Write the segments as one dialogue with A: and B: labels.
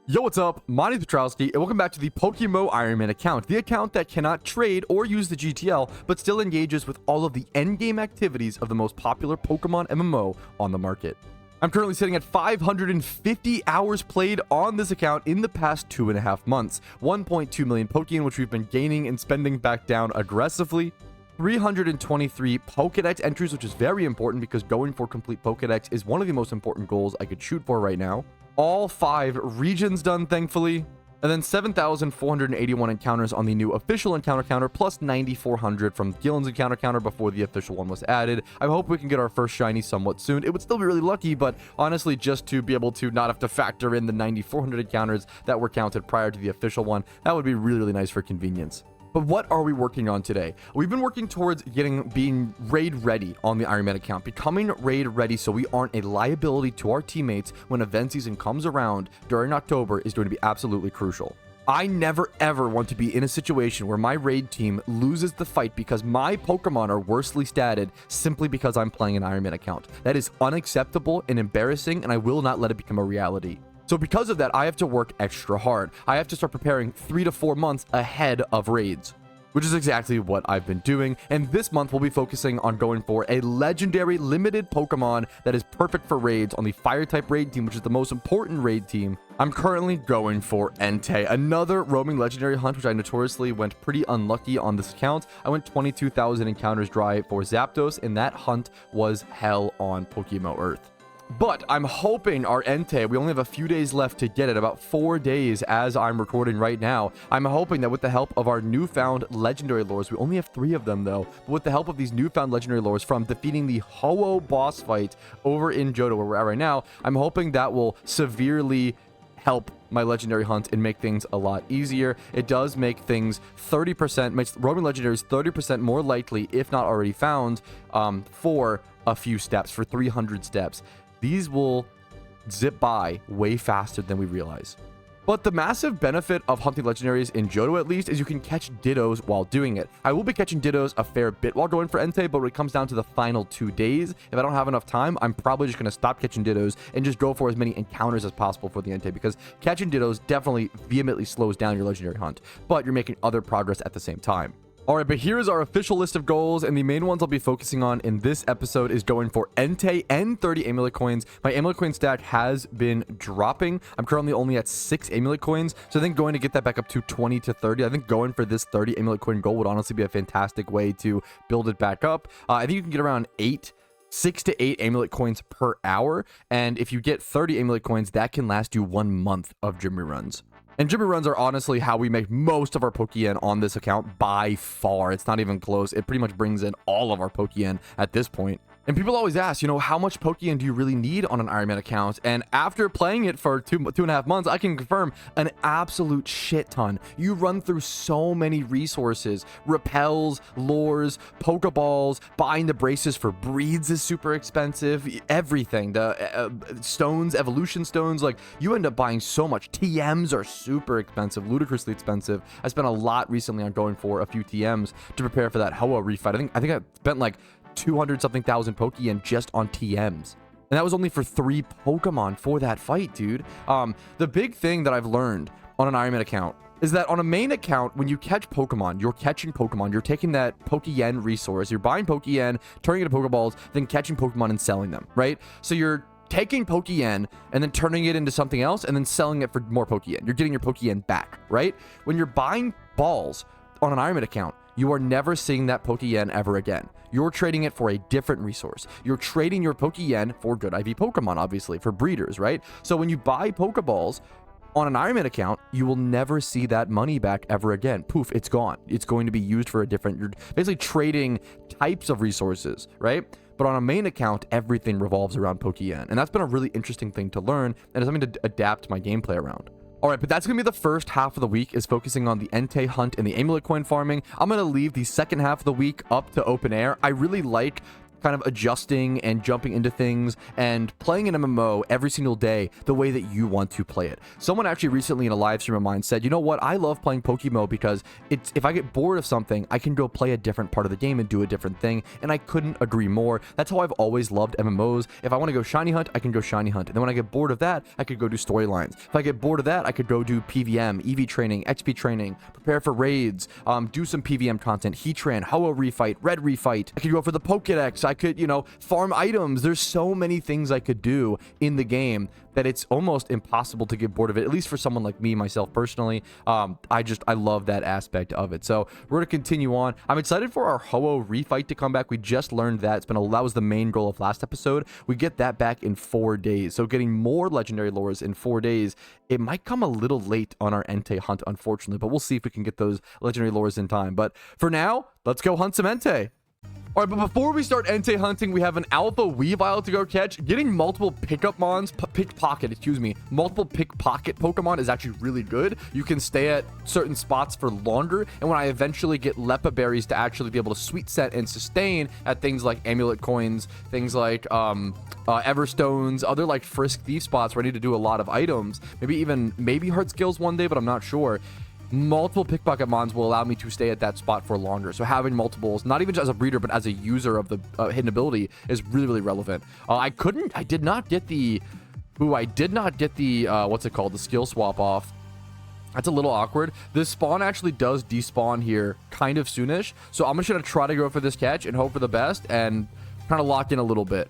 A: Yo, what's up? My name is Petrowski, and welcome back to the PokeMMO Iron Man account, the account that cannot trade or use the GTL, but still engages with all of the endgame activities of the most popular Pokemon MMO on the market. I'm currently sitting at 550 hours played on this account in the past 2.5 months, 1.2 million Pokemon, which we've been gaining and spending back down aggressively, 323 Pokedex entries, which is very important because going for complete Pokedex is one of the most important goals I could shoot for right now. All 5 regions done, thankfully. And then 7,481 encounters on the new official encounter counter, plus 9,400 from Gillen's encounter counter before the official one was added. I hope we can get our first shiny somewhat soon. It would still be really lucky, but honestly, just to be able to not have to factor in the 9,400 encounters that were counted prior to the official one, that would be really, really nice for convenience. But what are we working on today? We've been working towards being raid ready on the Iron Man account, becoming raid ready so we aren't a liability to our teammates when event season comes around during October is going to be absolutely crucial. I never ever want to be in a situation where my raid team loses the fight because my Pokemon are worsely statted simply because I'm playing an Iron Man account. That is unacceptable and embarrassing, and I will not let it become a reality. So because of that, I have to work extra hard. I have to start preparing 3 to 4 months ahead of raids, which is exactly what I've been doing. And this month, we'll be focusing on going for a legendary limited Pokemon that is perfect for raids on the Fire-type raid team, which is the most important raid team. I'm currently going for Entei, another roaming legendary hunt, which I notoriously went pretty unlucky on this account. I went 22,000 encounters dry for Zapdos, and that hunt was hell on PokeMMO Earth. But I'm hoping our Entei, we only have a few days left to get it, about 4 days as I'm recording right now. I'm hoping that with the help of our newfound legendary lures, we only have 3 of them though, but with the help of these newfound legendary lures from defeating the Ho-Oh boss fight over in Johto, where we're at right now, I'm hoping that will severely help my legendary hunt and make things a lot easier. It does make things 30%, makes roaming legendaries 30% more likely, if not already found, for a few steps, for 300 steps. These will zip by way faster than we realize. But the massive benefit of hunting legendaries in Johto, at least, is you can catch Dittos while doing it. I will be catching Dittos a fair bit while going for Entei, but when it comes down to the final 2 days, if I don't have enough time, I'm probably just going to stop catching Dittos and just go for as many encounters as possible for the Entei, because catching Dittos definitely vehemently slows down your legendary hunt, but you're making other progress at the same time. Alright, but here's our official list of goals, and the main ones I'll be focusing on in this episode is going for Entei and 30 amulet coins. My amulet coin stack has been dropping. I'm currently only at 6 amulet coins, so I think going to get that back up to 20 to 30. I think going for this 30 amulet coin goal would honestly be a fantastic way to build it back up. I think you can get around 6 to 8 amulet coins per hour, and if you get 30 amulet coins, that can last you 1 month of gym reruns. And gym reruns are honestly how we make most of our Pokeyen on this account by far. It's not even close. It pretty much brings in all of our Pokeyen at this point. And people always ask, you know, how much Pokeyen do you really need on an Iron Man account? And after playing it for 2.5 months, I can confirm an absolute shit ton. You run through so many resources, repels, lures, Pokeballs, buying the braces for breeds is super expensive, everything. The stones, evolution stones, like you end up buying so much. TMs are super expensive, ludicrously expensive. I spent a lot recently on going for a few TMs to prepare for that Ho-Oh refight. I think I spent like 200 something thousand Pokeyen just on TMs. And that was only for 3 Pokemon for that fight, dude. The big thing that I've learned on an Iron Man account is that on a main account, when you catch Pokemon, you're catching Pokemon, you're taking that Pokeyen resource, you're buying Pokeyen, turning it into Pokeballs, then catching Pokemon and selling them, right? So you're taking Pokeyen and then turning it into something else and then selling it for more Pokeyen. You're getting your Pokeyen back, right? When you're buying balls on an Iron Man account, you are never seeing that Pokeyen ever again. You're trading it for a different resource. You're trading your Pokeyen for good IV Pokemon, obviously, for breeders, right? So when you buy Pokeballs on an Iron Man account, you will never see that money back ever again. Poof, it's gone. It's going to be used for a different, you're basically trading types of resources, right? But on a main account, everything revolves around Pokeyen. And that's been a really interesting thing to learn, and it's something to adapt my gameplay around. Alright, but that's going to be the first half of the week, is focusing on the Entei hunt and the amulet coin farming. I'm going to leave the second half of the week up to open air. I really like kind of adjusting and jumping into things and playing an MMO every single day the way that you want to play it. Someone actually recently in a live stream of mine said, you know what, I love playing PokeMMO because it's, if I get bored of something, I can go play a different part of the game and do a different thing, and I couldn't agree more. That's how I've always loved MMOs. If I want to go shiny hunt, I can go shiny hunt, and then when I get bored of that, I could go do storylines. If I get bored of that, I could go do PVM, EV training, XP training, prepare for raids, do some PVM content, Heatran, Ho-Oh refight, Red refight. I could go for the Pokedex. I could, you know, farm items. There's so many things I could do in the game that it's almost impossible to get bored of it, at least for someone like me, myself personally. I love that aspect of it. So we're going to continue on. I'm excited for our Ho-Oh refight to come back. We just learned that. That was the main goal of last episode. We get that back in 4 days. So getting more legendary lures in 4 days, it might come a little late on our Entei hunt, unfortunately, but we'll see if we can get those legendary lures in time. But for now, let's go hunt some Entei. All right, but before we start Entei hunting, we have an alpha Weavile to go catch. Getting multiple pickup mons, multiple pickpocket Pokemon is actually really good. You can stay at certain spots for longer, and when I eventually get Lepa berries to actually be able to sweet set and sustain at things like amulet coins, things like Everstones, other like Frisk Thief spots where I need to do a lot of items, maybe hard skills one day, but I'm not sure. Multiple pickpocket mons will allow me to stay at that spot for longer. So having multiples, not even just as a breeder, but as a user of the hidden ability is really, really relevant. I did not get the what's it called? The skill swap off. That's a little awkward. This spawn actually does despawn here kind of soonish. So I'm just going to try to go for this catch and hope for the best and kind of lock in a little bit.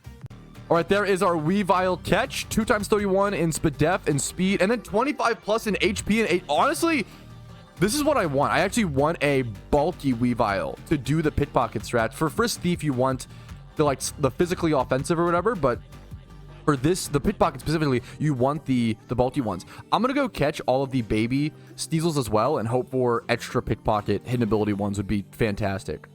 A: All right, there is our Weavile catch. 2 times 31 in def and speed, and then 25 plus in HP and 8. Honestly, this is what I want. I actually want a bulky Weavile to do the pickpocket strat. For Frisk Thief, you want the physically offensive or whatever, but for this, the pickpocket specifically, you want the bulky ones. I'm gonna go catch all of the baby Sneasels as well and hope for extra pickpocket hidden ability ones would be fantastic.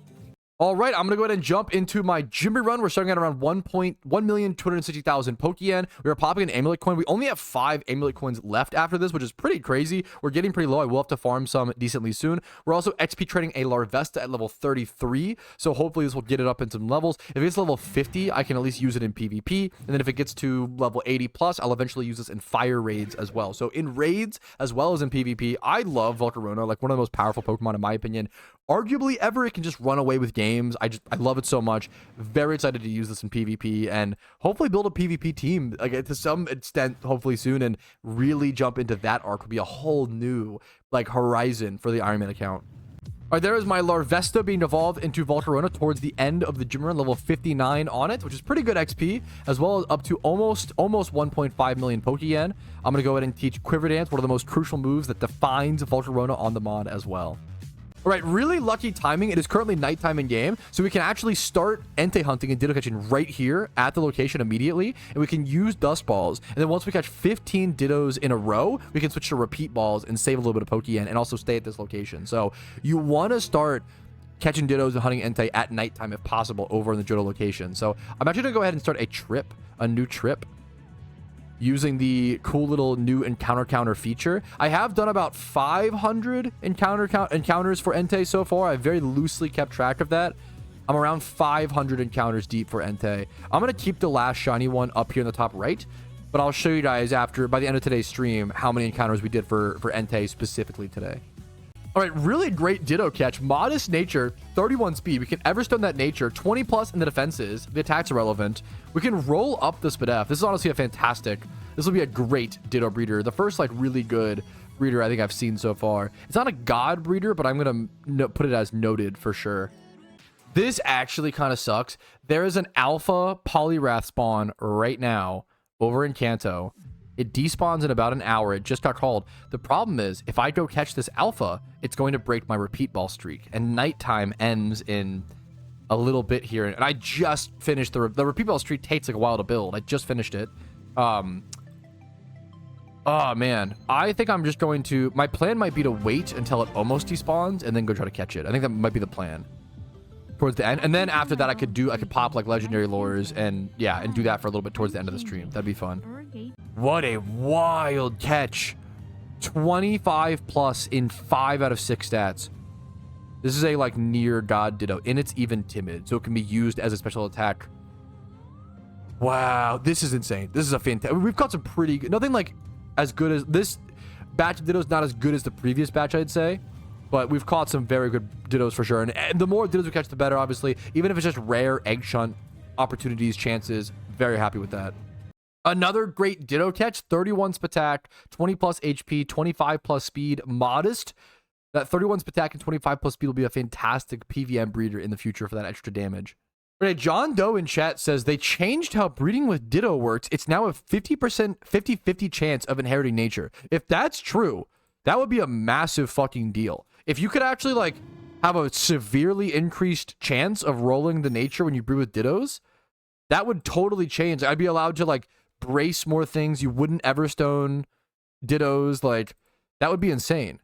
A: All right, I'm going to go ahead and jump into my Jimmy run. We're starting at around 1,260,000 Pokeyen. We are popping an amulet coin. We only have 5 amulet coins left after this, which is pretty crazy. We're getting pretty low. I will have to farm some decently soon. We're also XP trading a Larvesta at level 33, so hopefully this will get it up in some levels. If it's level 50, I can at least use it in PvP, and then if it gets to level 80 plus, I'll eventually use this in fire raids as well. So in raids as well as in PvP, I love Volcarona, like one of the most powerful Pokemon in my opinion. Arguably ever. It can just run away with games. I love it so much. Very excited to use this in PvP and hopefully build a PvP team like to some extent hopefully soon, and really jump into that arc. Would be a whole new like horizon for the Iron Man account. All right, there is my Larvesta being evolved into Volcarona towards the end of the gym run, level 59 on it, which is pretty good XP, as well as up to almost 1.5 million Pokeyen. I'm gonna go ahead and teach Quiver Dance, one of the most crucial moves that defines Volcarona on the mod as well. All right, really lucky timing. It is currently nighttime in game, so we can actually start Entei hunting and Ditto catching right here at the location immediately, and we can use Dust Balls. And then once we catch 15 Dittos in a row, we can switch to Repeat Balls and save a little bit of Pokeyen and also stay at this location. So you want to start catching Dittos and hunting Entei at nighttime if possible over in the Johto location. So I'm actually going to go ahead and start a new trip, using the cool little new encounter counter feature. I have done about 500 encounters for Entei so far. I very loosely kept track of that. I'm around 500 encounters deep for Entei. I'm going to keep the last shiny one up here in the top right, but I'll show you guys by the end of today's stream how many encounters we did for Entei specifically today. All right, really great Ditto catch. Modest nature, 31 speed. We can Everstone that nature, 20 plus in the defenses. The attacks are relevant. We can roll up the Spadef. This is honestly this will be a great Ditto breeder. The first like really good breeder I think I've seen so far. It's not a god breeder, but I'm gonna put it as noted for sure. This actually kind of sucks. There is an alpha Poliwrath spawn right now over in Kanto. It despawns in about an hour. It just got called. The problem is, if I go catch this alpha, it's going to break my repeat ball streak. And nighttime ends in a little bit here. And I just finished the repeat ball streak. Takes like a while to build. I just finished it. Oh man, I think I'm just going to. My plan might be to wait until it almost despawns and then go try to catch it. I think that might be the plan towards the end. And then after that, I could pop like legendary lures and yeah, and do that for a little bit towards the end of the stream. That'd be fun. What a wild catch. 25 plus in 5 out of 6 stats. This is a like near god Ditto, and it's even timid, so it can be used as a special attack. Wow, this is insane. This is a fantastic. We've got some pretty good, nothing like as good as this batch of Dittos. Not as good as the previous batch, I'd say, but we've caught some very good Dittos for sure. And the more Dittos we catch, the better. Obviously, even if it's just rare egg shunt opportunities, chances. Very happy with that. Another great Ditto catch: 31 Spatak, 20 plus HP, 25 plus speed, modest. That 31 Spatak and 25 plus speed will be a fantastic PVM breeder in the future for that extra damage. Okay, John Doe in chat says they changed how breeding with Ditto works. It's now a 50%, 50-50 chance of inheriting nature. If that's true, that would be a massive fucking deal. If you could actually like have a severely increased chance of rolling the nature when you breed with Dittos, that would totally change. I'd be allowed to like brace more things. You wouldn't Everstone Dittos. Like, that would be insane.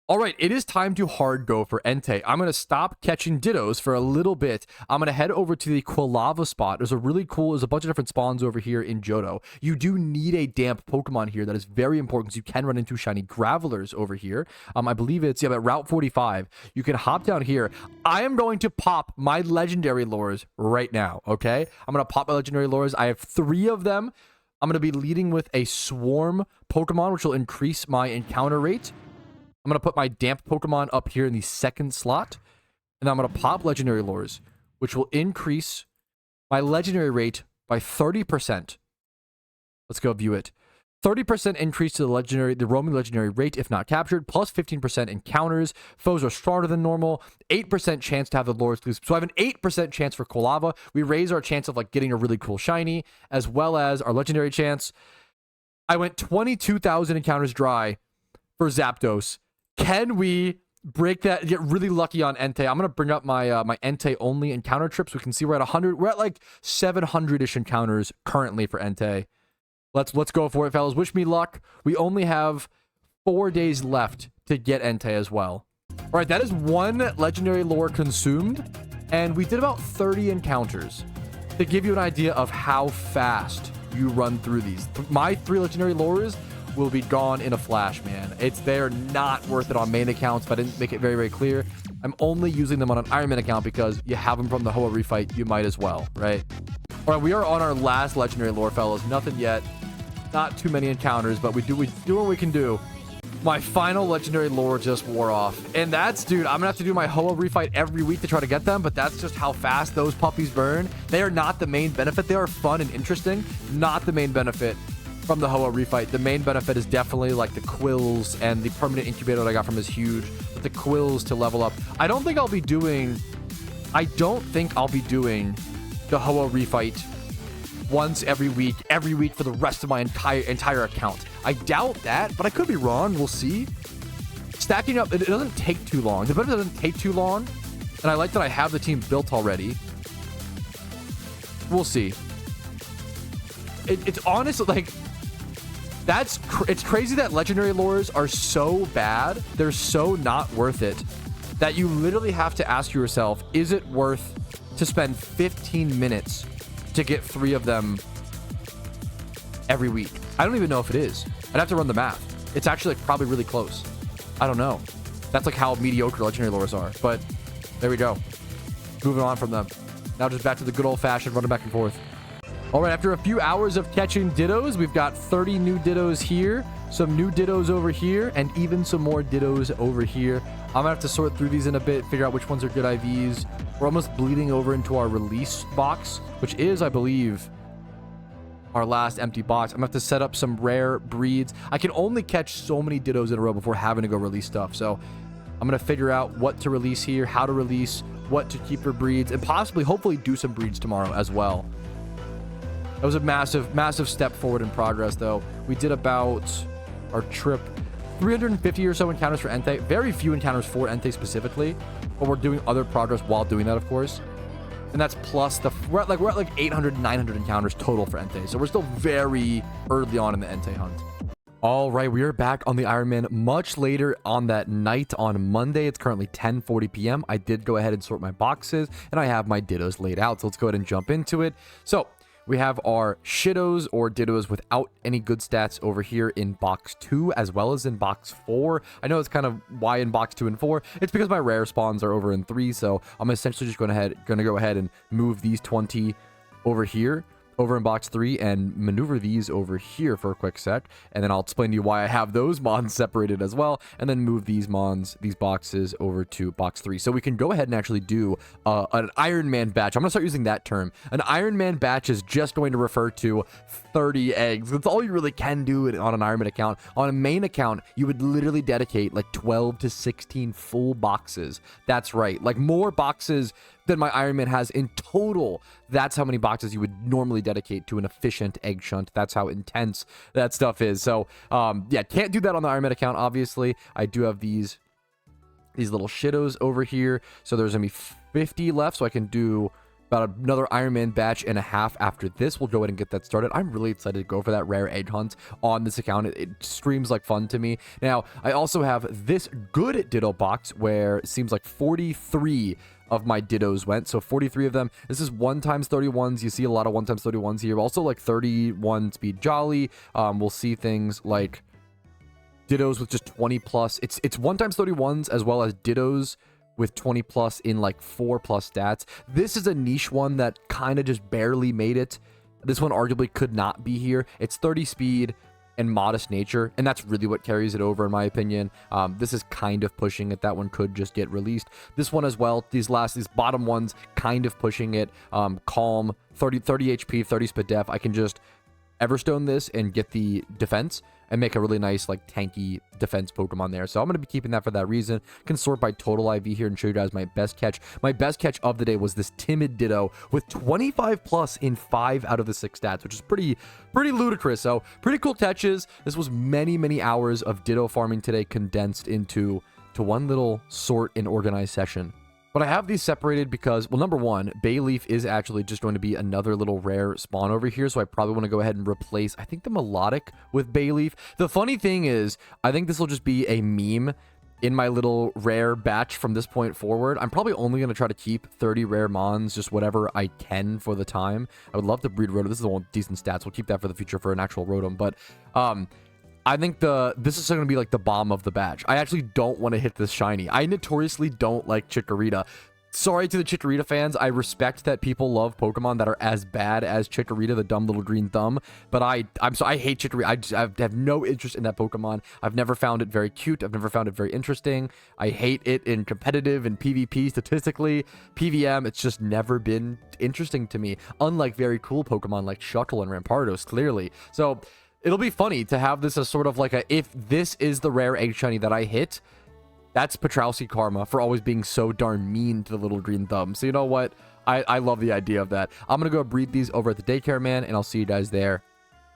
A: All right, it is time to hard go for Entei. I'm going to stop catching Dittos for a little bit. I'm going to head over to the Quilava spot. There's a bunch of different spawns over here in Johto. You do need a damp Pokemon here. That is very important because you can run into shiny Gravelers over here. I believe it's, at Route 45. You can hop down here. I am going to pop my legendary lures right now, okay? I'm going to pop my legendary lures. I have 3 of them. I'm going to be leading with a Swarm Pokemon, which will increase my encounter rate. I'm going to put my damp Pokemon up here in the second slot. And I'm going to pop legendary lures, which will increase my legendary rate by 30%. Let's go view it. 30% increase to the roaming legendary rate if not captured, plus 15% encounters. Foes are stronger than normal. 8% chance to have the lure exclusive. So I have an 8% chance for Quilava. We raise our chance of like getting a really cool shiny, as well as our legendary chance. I went 22,000 encounters dry for Zapdos. Can we break that, get really lucky on Entei? I'm going to bring up my my Entei only encounter trips. We can see we're at 100. We're at like 700-ish encounters currently for Entei. Let's go for it, fellas. Wish me luck. We only have 4 days left to get Entei as well. All right, that is 1 legendary lure consumed, and we did about 30 encounters. To give you an idea of how fast you run through these, my 3 legendary lures will be gone in a flash, man. They're not worth it on main accounts, but I didn't make it very, very clear. I'm only using them on an Ironman account because you have them from the Hoa refight. You might as well, right? All right, we are on our last legendary lure, fellas. Nothing yet. Not too many encounters, but we do what we can do. My final legendary lure just wore off. And that's, dude, I'm gonna have to do my Hoa refight every week to try to get them, but that's just how fast those puppies burn. They are not the main benefit. They are fun and interesting. Not the main benefit from the Hoa refight. The main benefit is definitely like the quills, and the permanent incubator that I got from is huge. But the quills to level up. I don't think I'll be doing the Hoa refight once every week for the rest of my entire account. I doubt that, but I could be wrong. We'll see. Stacking up, it doesn't take too long. The benefit doesn't take too long, and I like that I have the team built already. We'll see. It's honestly like, it's crazy that legendary lures are so bad, they're so not worth it, that you literally have to ask yourself, is it worth to spend 15 minutes to get 3 of them every week? I don't even know if it is. I'd have to run the math. It's actually like probably really close. I don't know. That's like how mediocre legendary lures are, but there we go. Moving on from them. Now just back to the good old-fashioned running back and forth. All right, after a few hours of catching Dittos, we've got 30 new Dittos here, some new Dittos over here, and even some more Dittos over here. I'm gonna have to sort through these in a bit, figure out which ones are good IVs. We're almost bleeding over into our release box, which is, I believe, our last empty box. I'm gonna have to set up some rare breeds. I can only catch so many Dittos in a row before having to go release stuff. So I'm gonna figure out what to release here, how to release, what to keep for breeds, and possibly, hopefully, do some breeds tomorrow as well. That was a massive, massive step forward in progress, though. We did about our trip 350 or so encounters for Entei. Very few encounters for Entei specifically, but we're doing other progress while doing that, of course. And that's plus we're at like 800, 900 encounters total for Entei. So we're still very early on in the Entei hunt. All right, we are back on the Ironman much later on that night on Monday. It's currently 10:40 p.m. I did go ahead and sort my boxes, and I have my Dittos laid out. So let's go ahead and jump into it. So We have our Shittos or Dittos without any good stats over here in box 2 as well as in box 4. I know it's kind of why in box 2 and 4. It's because my rare spawns are over in 3, so I'm essentially just going to go ahead and move these 20 over here, over in box 3, and maneuver these over here for a quick sec, and then I'll explain to you why I have those Mons separated as well, and then move these Mons, these boxes, over to box 3. So we can go ahead and actually do an Iron Man batch. I'm going to start using that term. An Iron Man batch is just going to refer to 30 eggs. That's all you really can do on an Iron Man account. On a main account, you would literally dedicate like 12 to 16 full boxes. That's right, like more boxes than my Iron Man has in total. That's how many boxes you would normally dedicate to an efficient egg shunt. That's how intense that stuff is. So, yeah, can't do that on the Iron Man account, obviously. I do have these little Shittos over here. So there's going to be 50 left, so I can do about another Iron Man batch and a half after this. We'll go ahead and get that started. I'm really excited to go for that rare egg hunt on this account. It streams like fun to me. Now, I also have this good Ditto box where it seems like 43 of my Dittos went, so 43 of them. This is 1x31s. You see a lot of 1x31s here. Also like 31 speed Jolly. We'll see things like Dittos with just 20 plus. It's 1x31s as well as Dittos with 20 plus in like 4 plus stats. This is a niche one that kind of just barely made it. This one arguably could not be here. It's 30 speed and modest nature, and that's really what carries it over in my opinion. This is kind of pushing it. That one could just get released. This one as well, these bottom ones kind of pushing it. Calm, 30 HP, 30 speed def. I can just Everstone this and get the defense and make a really nice like tanky defense Pokemon there. So I'm going to be keeping that for that reason. Can sort by total IV here and show you guys my best catch. My best catch of the day was this timid Ditto with 25 plus in 5 out of the 6 stats, which is pretty ludicrous. So pretty cool catches. This was many hours of Ditto farming today condensed into one little sort and organized session. But I have these separated because, well, number one, Bayleaf is actually just going to be another little rare spawn over here, so I probably want to go ahead and replace, I think, the Melodic with Bayleaf. The funny thing is, I think this will just be a meme in my little rare batch from this point forward. I'm probably only going to try to keep 30 rare Mons, just whatever I can for the time. I would love to breed Rotom. This is one decent stats. We'll keep that for the future for an actual Rotom, but I think this is going to be like the bomb of the batch. I actually don't want to hit this shiny. I notoriously don't like Chikorita. Sorry to the Chikorita fans. I respect that people love Pokemon that are as bad as Chikorita, the dumb little green thumb. But I hate Chikorita. I have no interest in that Pokemon. I've never found it very cute. I've never found it very interesting. I hate it in competitive and PvP statistically. PVM, it's just never been interesting to me. Unlike very cool Pokemon like Shuckle and Rampardos, clearly. So it'll be funny to have this as sort of like if this is the rare egg shiny that I hit, that's Petrowski karma for always being so darn mean to the little green thumb. So you know what? I love the idea of that. I'm going to go breed these over at the daycare man, and I'll see you guys there.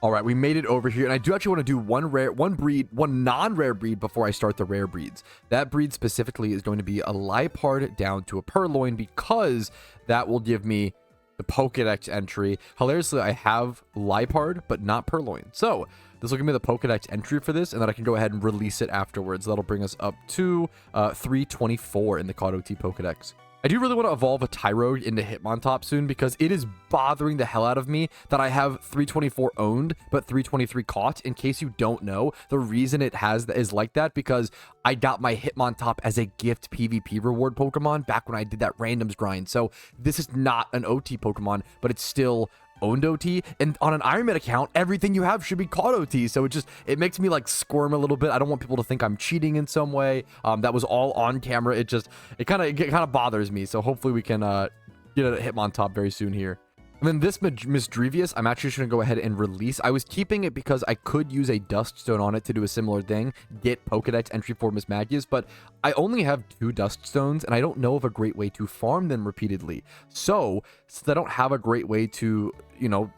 A: All right, we made it over here, and I do actually want to do one non-rare breed before I start the rare breeds. That breed specifically is going to be a Liepard down to a Purloin, because that will give me the Pokedex entry. Hilariously, I have Liepard, but not Purloin. So this will give me the Pokedex entry for this, and then I can go ahead and release it afterwards. That'll bring us up to 324 in the COD OT Pokedex. I do really want to evolve a Tyrogue into Hitmontop soon, because it is bothering the hell out of me that I have 324 owned, but 323 caught. In case you don't know, the reason it is like that, because I got my Hitmontop as a gift PvP reward Pokemon back when I did that randoms grind. So this is not an OT Pokemon, but it's still owned OT, and on an Iron Man account, everything you have should be caught OT. So it makes me like squirm a little bit. I don't want people to think I'm cheating in some way. That was all on camera. It kind of bothers me. So hopefully we can get a Hitmontop very soon here. And then this Misdrevious, I'm actually just going to go ahead and release. I was keeping it because I could use a Dust Stone on it to do a similar thing, get Pokedex entry for Mismagius, but I only have 2 Dust Stones, and I don't know of a great way to farm them repeatedly. So, since I don't have a great way to,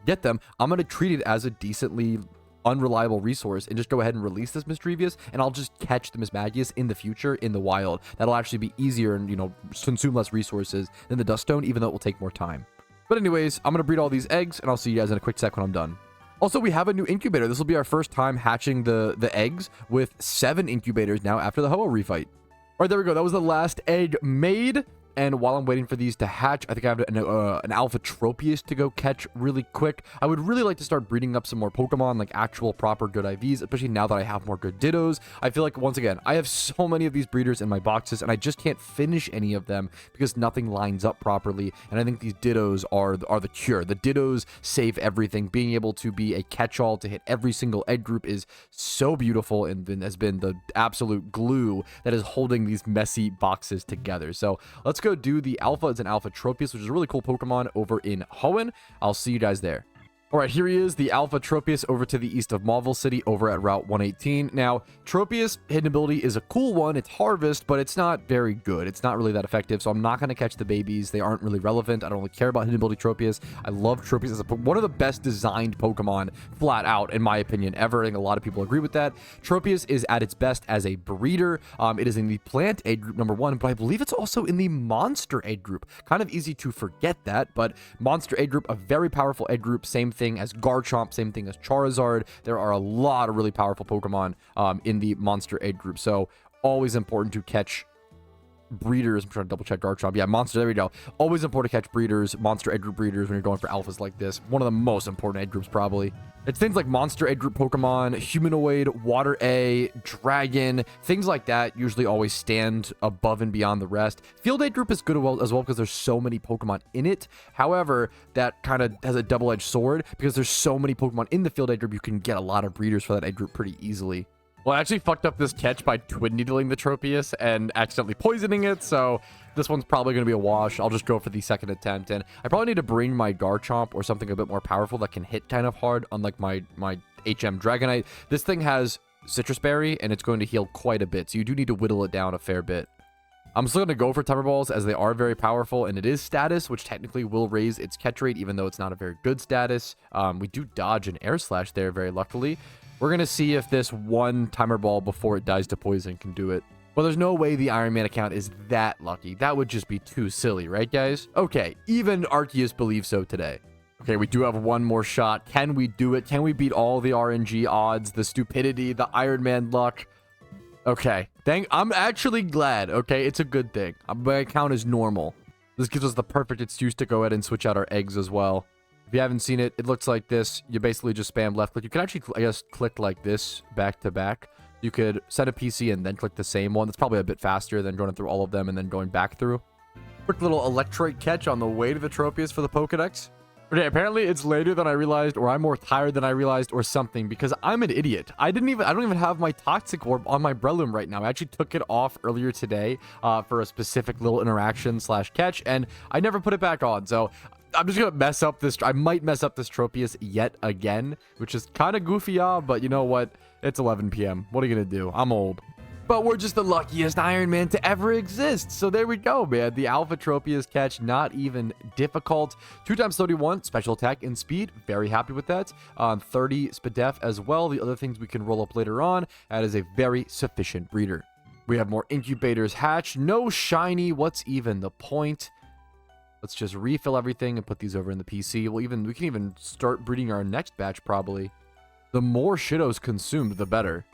A: get them, I'm going to treat it as a decently unreliable resource and just go ahead and release this Misdrevious, and I'll just catch the Mismagius in the future in the wild. That'll actually be easier and, consume less resources than the Dust Stone, even though it will take more time. But anyways, I'm going to breed all these eggs, and I'll see you guys in a quick sec when I'm done. Also, we have a new incubator. This will be our first time hatching the eggs with 7 incubators now after the Ho-Oh refight. All right, there we go. That was the last egg made. And while I'm waiting for these to hatch, I think I have an alpha Tropius to go catch really quick. I would really like to start breeding up some more Pokemon, like actual proper good IVs, especially now that I have more good Dittos. I feel like, once again, I have so many of these breeders in my boxes, and I just can't finish any of them because nothing lines up properly. And I think these Dittos are the cure. The Dittos save everything. Being able to be a catch-all to hit every single egg group is so beautiful, and has been the absolute glue that is holding these messy boxes together. So let's go do the alpha. It's an alpha Tropius, which is a really cool Pokemon over in Hoenn. I'll see you guys there. All right, here he is, the Alpha Tropius over to the east of Mauville City over at Route 118. Now, Tropius hidden ability is a cool one. It's Harvest, but it's not very good. It's not really that effective, so I'm not going to catch the babies. They aren't really relevant. I don't really care about hidden ability Tropius. I love Tropius as one of the best designed Pokemon, flat out, in my opinion, ever. I think a lot of people agree with that. Tropius is at its best as a breeder. It is in the plant age group #1, but I believe it's also in the monster age group. Kind of easy to forget that, but monster age group, a very powerful age group. Same thing as Garchomp, same thing as Charizard. There are a lot of really powerful Pokemon in the monster age group, so always important to catch breeders. I'm trying to double check Garchomp. Yeah, monster, there we go. Always important to catch breeders, monster age group breeders when you're going for alphas like this. One of the most important age groups, probably. It's things like monster age group Pokemon, humanoid, water A, dragon, things like that usually always stand above and beyond the rest. Field age group is good as well because there's so many Pokemon in it. However, that kind of has a double-edged sword because there's so many Pokemon in the field age group, you can get a lot of breeders for that age group pretty easily. Well, I actually fucked up this catch by twin needling the Tropius and accidentally poisoning it, so this one's probably going to be a wash. I'll just go for the second attempt, and I probably need to bring my Garchomp or something a bit more powerful that can hit kind of hard, unlike my HM Dragonite. This thing has Citrus Berry, and it's going to heal quite a bit, so you do need to whittle it down a fair bit. I'm still going to go for Timer Balls as they are very powerful, and it is status, which technically will raise its catch rate, even though it's not a very good status. We do dodge an Air Slash there, very luckily. We're going to see if this one Timer Ball before it dies to poison can do it. Well, there's no way the Iron Man account is that lucky. That would just be too silly, right, guys? Okay, even Arceus believes so today. Okay, we do have one more shot. Can we do it? Can we beat all the RNG odds, the stupidity, the Iron Man luck? Okay, I'm actually glad. Okay, it's a good thing. My account is normal. This gives us the perfect excuse to go ahead and switch out our eggs as well. If you haven't seen it, it looks like this. You basically just spam left click. You can actually, I guess, click like this back to back. You could set a PC and then click the same one. That's probably a bit faster than going through all of them and then going back through. Quick little Electroid catch on the way to the Tropius for the Pokedex. Okay, apparently it's later than I realized, or I'm more tired than I realized, or something, because I'm an idiot. I don't even have my Toxic Orb on my Breloom right now. I actually took it off earlier today for a specific little interaction / catch, and I never put it back on, so I'm just gonna mess up this. I might mess up this Tropius yet again, which is kind of goofy, but you know what? It's 11 p.m. What are you gonna do? I'm old. But we're just the luckiest Iron Man to ever exist. So there we go, man. The Alpha Tropius catch, not even difficult. 2x31, special attack and speed. Very happy with that. 30 Spadef as well. The other things we can roll up later on. That is a very sufficient breeder. We have more incubators hatched. No shiny. What's even the point? Let's just refill everything and put these over in the PC. We can even start breeding our next batch, probably. The more Shidos consumed, the better.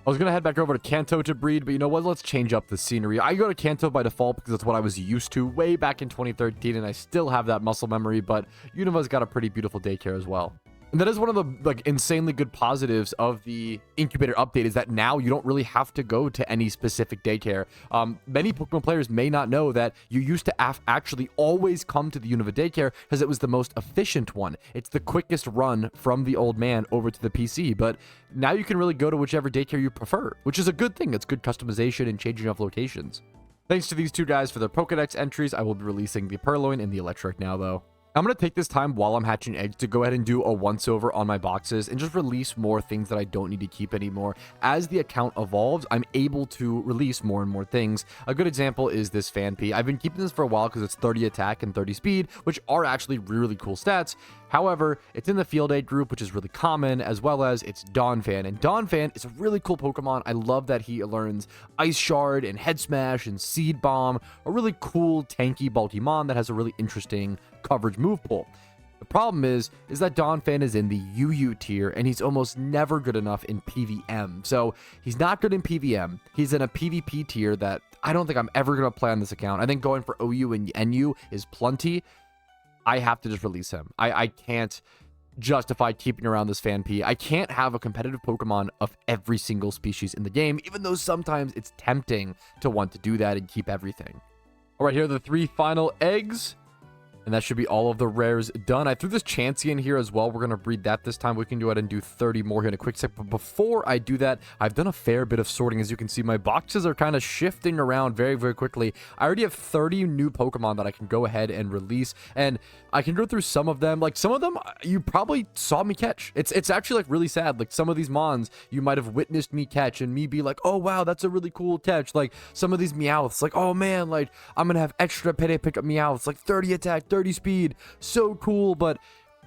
A: I was going to head back over to Kanto to breed, but you know what? Let's change up the scenery. I go to Kanto by default because that's what I was used to way back in 2013, and I still have that muscle memory, but Unova's got a pretty beautiful daycare as well. And that is one of the insanely good positives of the incubator update, is that now you don't really have to go to any specific daycare. Many Pokemon players may not know that you used to actually always come to the Unova daycare because it was the most efficient one. It's the quickest run from the old man over to the PC, but now you can really go to whichever daycare you prefer, which is a good thing. It's good customization and changing of locations. Thanks to these two guys for their Pokedex entries. I will be releasing the Purloin and the Electric now, though. I'm going to take this time while I'm hatching eggs to go ahead and do a once-over on my boxes and just release more things that I don't need to keep anymore. As the account evolves, I'm able to release more and more things. A good example is this Fanpy. I've been keeping this for a while because it's 30 attack and 30 speed, which are actually really cool stats. However, it's in the Field Aid group, which is really common, as well as it's Donphan. And Donphan is a really cool Pokemon. I love that he learns Ice Shard and Head Smash and Seed Bomb, a really cool, tanky Baltimon that has a really interesting coverage move pool. The problem is that Donphan is in the UU tier, and he's almost never good enough in PVM. So he's not good in PVM. He's in a PvP tier that I don't think I'm ever going to play on this account. I think going for OU and NU is plenty. I have to just release him. I can't justify keeping around this Fan P. I can't have a competitive Pokemon of every single species in the game, even though sometimes it's tempting to want to do that and keep everything. All right, here are the 3 final eggs. And that should be all of the rares done. I threw this Chansey in here as well. We're going to breed that this time. We can go ahead and do 30 more here in a quick sec. But before I do that, I've done a fair bit of sorting. As you can see, my boxes are kind of shifting around very, very quickly. I already have 30 new Pokemon that I can go ahead and release. And I can go through some of them. Like, some of them, you probably saw me catch. It's actually, like, really sad. Like, some of these Mons, you might have witnessed me catch and me be like, oh, wow, that's a really cool catch. Like, some of these Meowths, like, oh, man, like, I'm going to have extra payday pickup Meowths. Like, 30 attack, 30 speed. So cool, but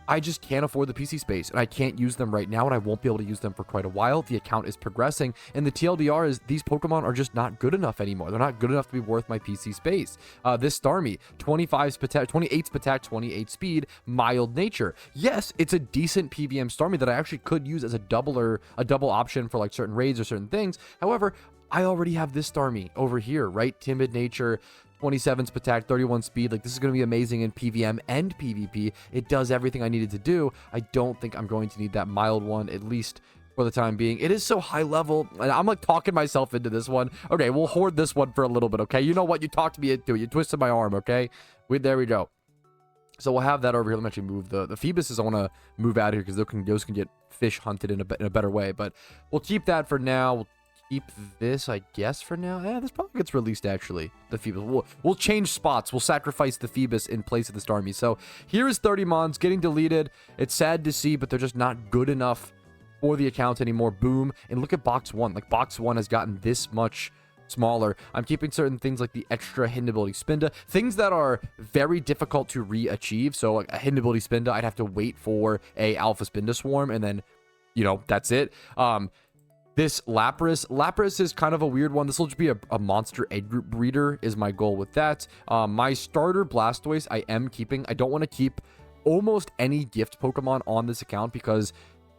A: I just can't afford the PC space, and I can't use them right now, and I won't be able to use them for quite a while. The account is progressing, and the TLDR is these Pokemon are just not good enough anymore. They're not good enough to be worth my PC space. This Starmie, 28 attack, 28 speed, mild nature. Yes, it's a decent PVM Starmie that I actually could use as a double option for like certain raids or certain things. However, I already have this Starmie over here, right? Timid nature, 27 attack, 31 speed. Like, this is going to be amazing in PVM and PvP. It does everything I needed to do. I don't think I'm going to need that mild one, at least for the time being. It is so high level, and I'm like talking myself into this one. Okay, we'll hoard this one for a little bit, okay? You know what? You talked me into it. You twisted my arm, okay? There we go. So we'll have that over here. Let me actually move the Phoebuses. I want to move out of here because those can get fish hunted in a better way. But we'll keep that for now. We'll keep this, I guess, for now. Yeah, this probably gets released, actually. The Phoebus. We'll change spots. We'll sacrifice the Phoebus in place of the Starmie. So here is 30 Mons getting deleted. It's sad to see, but they're just not good enough for the account anymore. Boom. And look at box 1. Like, box 1 has gotten this much smaller. I'm keeping certain things like the extra hidden ability Spinda, things that are very difficult to re-achieve. So like a hidden ability Spinda, I'd have to wait for a alpha Spinda swarm, and then, you know, that's it. This Lapras is kind of a weird one. This will just be a monster egg group breeder is my goal with that. My starter Blastoise I am keeping. I don't want to keep almost any gift Pokemon on this account because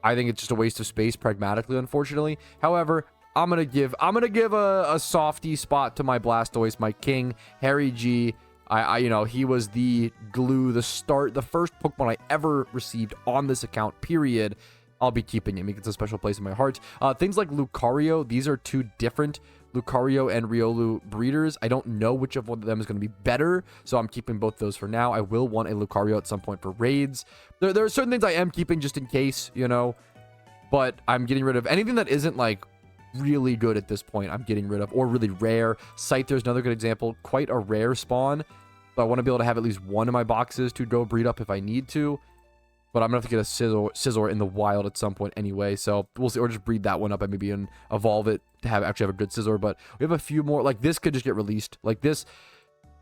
A: I think it's just a waste of space pragmatically, unfortunately. However, I'm gonna give a softy spot to my Blastoise, my king, Harry G. You know, he was the glue, the first Pokemon I ever received on this account, period. I'll be keeping him. He gets a special place in my heart. Things like Lucario, these are 2 different Lucario and Riolu breeders. I don't know which of one of them is going to be better, so I'm keeping both those for now. I will want a Lucario at some point for raids. There are certain things I am keeping just in case, you know, but I'm getting rid of anything that isn't, like, really good at this point. I'm getting rid of, or really rare. Scyther's another good example. Quite a rare spawn, but I want to be able to have at least one of my boxes to go breed up if I need to. But I'm going to have to get a Scizor in the wild at some point anyway. So we'll see. Or just breed that one up and maybe evolve it to actually have a good Scizor. But we have a few more. Like, this could just get released. Like, this,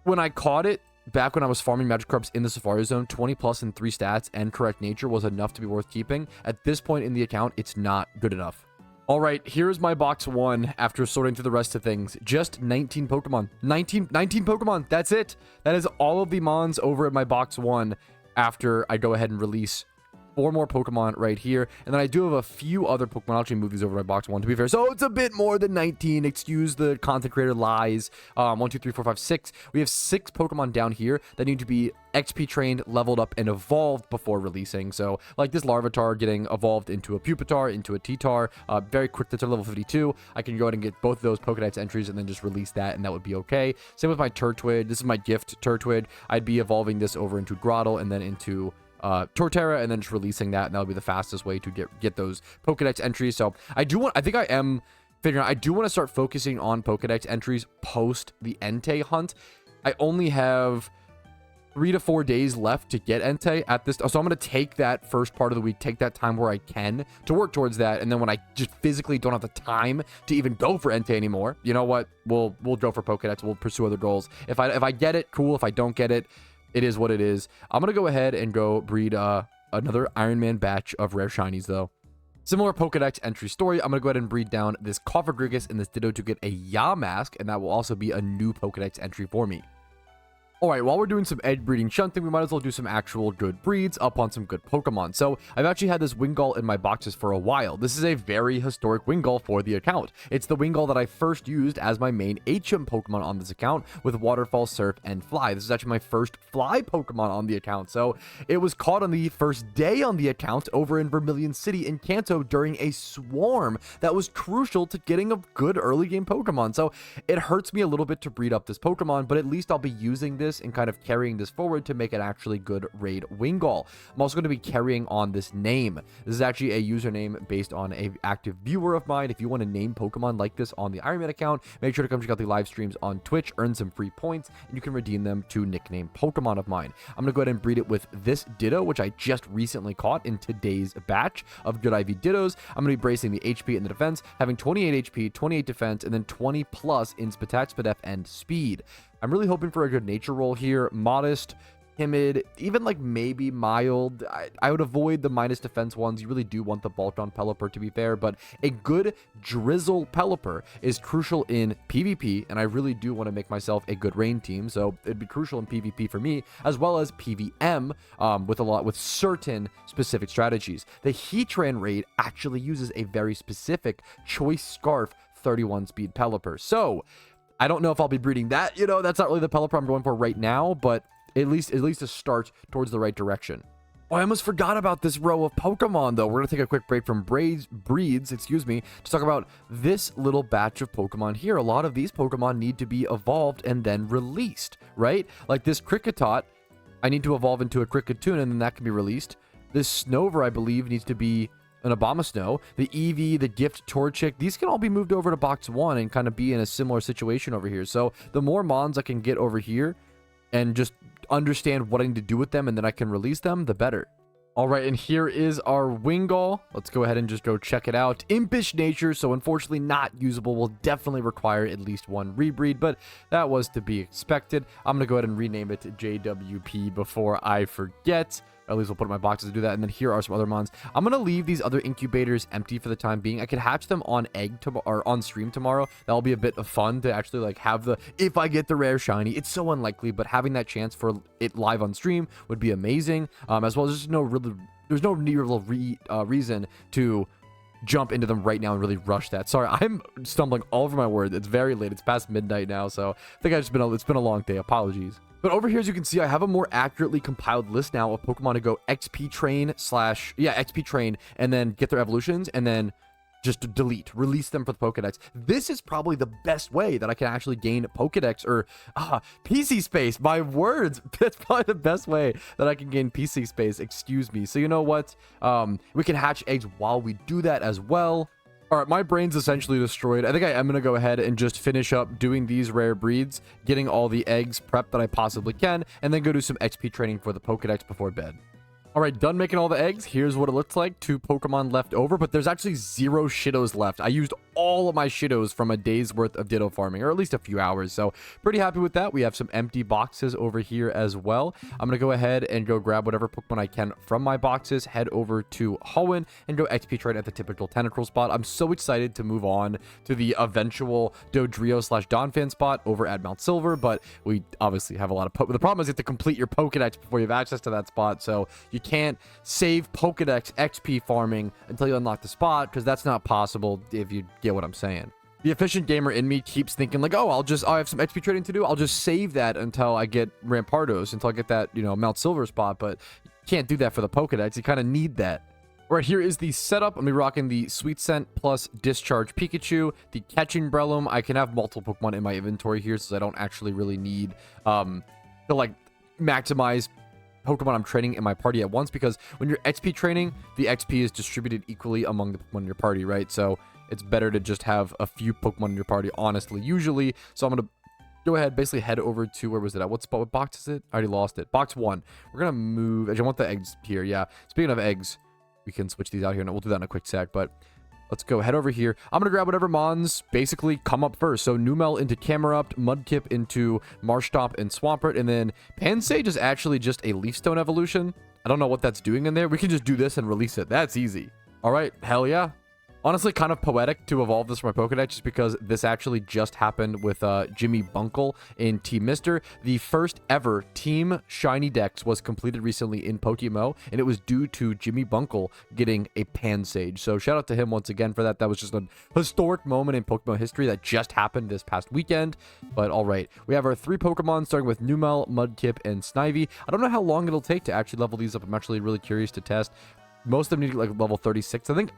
A: when I caught it, back when I was farming Magikarps in the Safari Zone, 20 plus in 3 stats and correct nature was enough to be worth keeping. At this point in the account, it's not good enough. All right, here's my box 1 after sorting through the rest of things. Just 19 Pokemon. 19 Pokemon. That's it. That is all of the Mons over at my box 1. After I go ahead and release 4 more Pokemon right here. And then I do have a few other Pokemon. I'll actually move these over to my box 1 to be fair. So it's a bit more than 19. Excuse the content creator lies. 1, 2, 3, 4, 5, 6. We have 6 Pokemon down here that need to be XP trained, leveled up, and evolved before releasing. So like this Larvitar getting evolved into a Pupitar, into a T-Tar, very quickly to level 52. I can go ahead and get both of those Pokedex entries and then just release that, and that would be okay. Same with my Turtwig. This is my gift Turtwig. I'd be evolving this over into Grottle and then into Torterra, and then just releasing that, and that'll be the fastest way to get those Pokedex entries. So I do want to start focusing on Pokedex entries post the Entei hunt. I only have 3 to 4 days left to get Entei at this, so I'm going to take that first part of the week, take that time where I can to work towards that, and then when I just physically don't have the time to even go for Entei anymore, you know what, we'll go for Pokedex, we'll pursue other goals. If I get it, cool. If I don't get it, it is what it is. I'm going to go ahead and go breed another Iron Man batch of rare shinies, though. Similar Pokedex entry story, I'm going to go ahead and breed down this Cofagrigus and this Ditto to get a Yamask, and that will also be a new Pokedex entry for me. All right, while we're doing some edge breeding shunting, we might as well do some actual good breeds up on some good Pokemon. So I've actually had this Weavile in my boxes for a while. This is a very historic Weavile for the account. It's the Weavile that I first used as my main HM Pokemon on this account with Waterfall, Surf, and Fly. This is actually my first Fly Pokemon on the account. So it was caught on the first day on the account over in Vermilion City in Kanto during a swarm that was crucial to getting a good early game Pokemon. So it hurts me a little bit to breed up this Pokemon, but at least I'll be using this and kind of carrying this forward to make it actually good raid Weavile. I'm also going to be carrying on this name. This is actually a username based on a active viewer of mine. If you want to name Pokemon like this on the Iron Man account, make sure to come check out the live streams on Twitch, earn some free points, and you can redeem them to nickname Pokemon of mine. I'm going to go ahead and breed it with this Ditto, which I just recently caught in today's batch of good IV Dittos. I'm going to be bracing the HP and the defense, having 28 HP, 28 defense, and then 20 plus in Attack, Spadef, and speed. I'm really hoping for a good nature roll here. Modest, timid, even like maybe mild. I would avoid the minus defense ones. You really do want the bulk on Pelipper, to be fair, but a good drizzle Pelipper is crucial in PvP, and I really do want to make myself a good rain team, so it'd be crucial in PvP for me, as well as PvM with certain specific strategies. The Heatran raid actually uses a very specific Choice Scarf 31 speed Pelipper, so I don't know if I'll be breeding that. You know, that's not really the Pelipper I'm going for right now, but at least a start towards the right direction. Oh, I almost forgot about this row of Pokemon, though. We're going to take a quick break from breeds, to talk about this little batch of Pokemon here. A lot of these Pokemon need to be evolved and then released, right? Like this Kricketot, I need to evolve into a Kricketune, and then that can be released. This Snover, I believe, needs to be an Abomasnow. The Eevee, the Gift Torchic, these can all be moved over to box 1 and kind of be in a similar situation over here. So the more Mons I can get over here and just understand what I need to do with them, and then I can release them, the better. All right, and here is our Weavile. Let's go ahead and just go check it out. Impish nature, so unfortunately not usable. Will definitely require at least one rebreed, but that was to be expected. I'm going to go ahead and rename it JWP before I forget. At least we'll put it in my boxes to do that. And then here are some other Mons. I'm going to leave these other incubators empty for the time being. I could hatch them on on stream tomorrow. That'll be a bit of fun to actually like have if I get the rare shiny. It's so unlikely, but having that chance for it live on stream would be amazing. As well as there's no real reason to jump into them right now and really rush that. Sorry, I'm stumbling all over my words. It's very late. It's past midnight now, so I think it's been a long day. Apologies. But over here, as you can see, I have a more accurately compiled list now of Pokemon to go XP train and then get their evolutions and then just release them for the Pokedex. This is probably the best way that I can actually gain Pokedex or PC space. My words, that's probably the best way that I can gain PC space. Excuse me. So you know what? We can hatch eggs while we do that as well. All right, my brain's essentially destroyed. I think I am going to go ahead and just finish up doing these rare breeds, getting all the eggs prepped that I possibly can, and then go do some XP training for the Pokedex before bed. All right, done making all the eggs. Here's what it looks like. 2 Pokemon left over, but there's actually 0 Shiddos left. I used all of my Shiddos from a day's worth of Ditto farming, or at least a few hours. So pretty happy with that. We have some empty boxes over here as well. I'm going to go ahead and go grab whatever Pokemon I can from my boxes, head over to Hoenn, and go XP trade at the typical Tentacruel spot. I'm so excited to move on to the eventual Dodrio/Donphan spot over at Mount Silver, but we obviously have a lot of the problem is you have to complete your Pokedex before you have access to that spot, so you can't save Pokedex XP farming until you unlock the spot, because that's not possible if you get what I'm saying. The efficient gamer in me keeps thinking like, oh, I have some XP trading to do. I'll just save that until I get Rampardos, until I get that, Mount Silver spot, but you can't do that for the Pokedex. You kind of need that. All right, here is the setup. I'm going to be rocking the Sweet Scent plus Discharge Pikachu, the Catching Breloom. I can have multiple Pokemon in my inventory here, so I don't actually really need to like maximize Pokemon I'm training in my party at once, because when you're XP training, the XP is distributed equally among the Pokemon in your party, right? So it's better to just have a few Pokemon in your party, honestly, usually. So I'm going to go ahead, basically head over to, where was it at? What spot? What box is it? I already lost it. Box 1. We're going to move. I want the eggs here. Yeah. Speaking of eggs, we can switch these out here. No, we'll do that in a quick sec, but let's go head over here. I'm going to grab whatever Mons basically come up first. So Numel into Camerupt, Mudkip into Marshtomp and Swampert, and then Pansage is actually just a Leaf Stone evolution. I don't know what that's doing in there. We can just do this and release it. That's easy. All right. Hell yeah. Honestly, kind of poetic to evolve this for my Pokedex just because this actually just happened with Jimmy Bunkle in Team Mister. The first ever Team Shiny Dex was completed recently in PokeMMO, and it was due to Jimmy Bunkle getting a Pansage. So shout out to him once again for that. That was just a historic moment in Pokemon history that just happened this past weekend. But all right, we have our 3 Pokemon starting with Numel, Mudkip, and Snivy. I don't know how long it'll take to actually level these up. I'm actually really curious to test. Most of them need like level 36. I think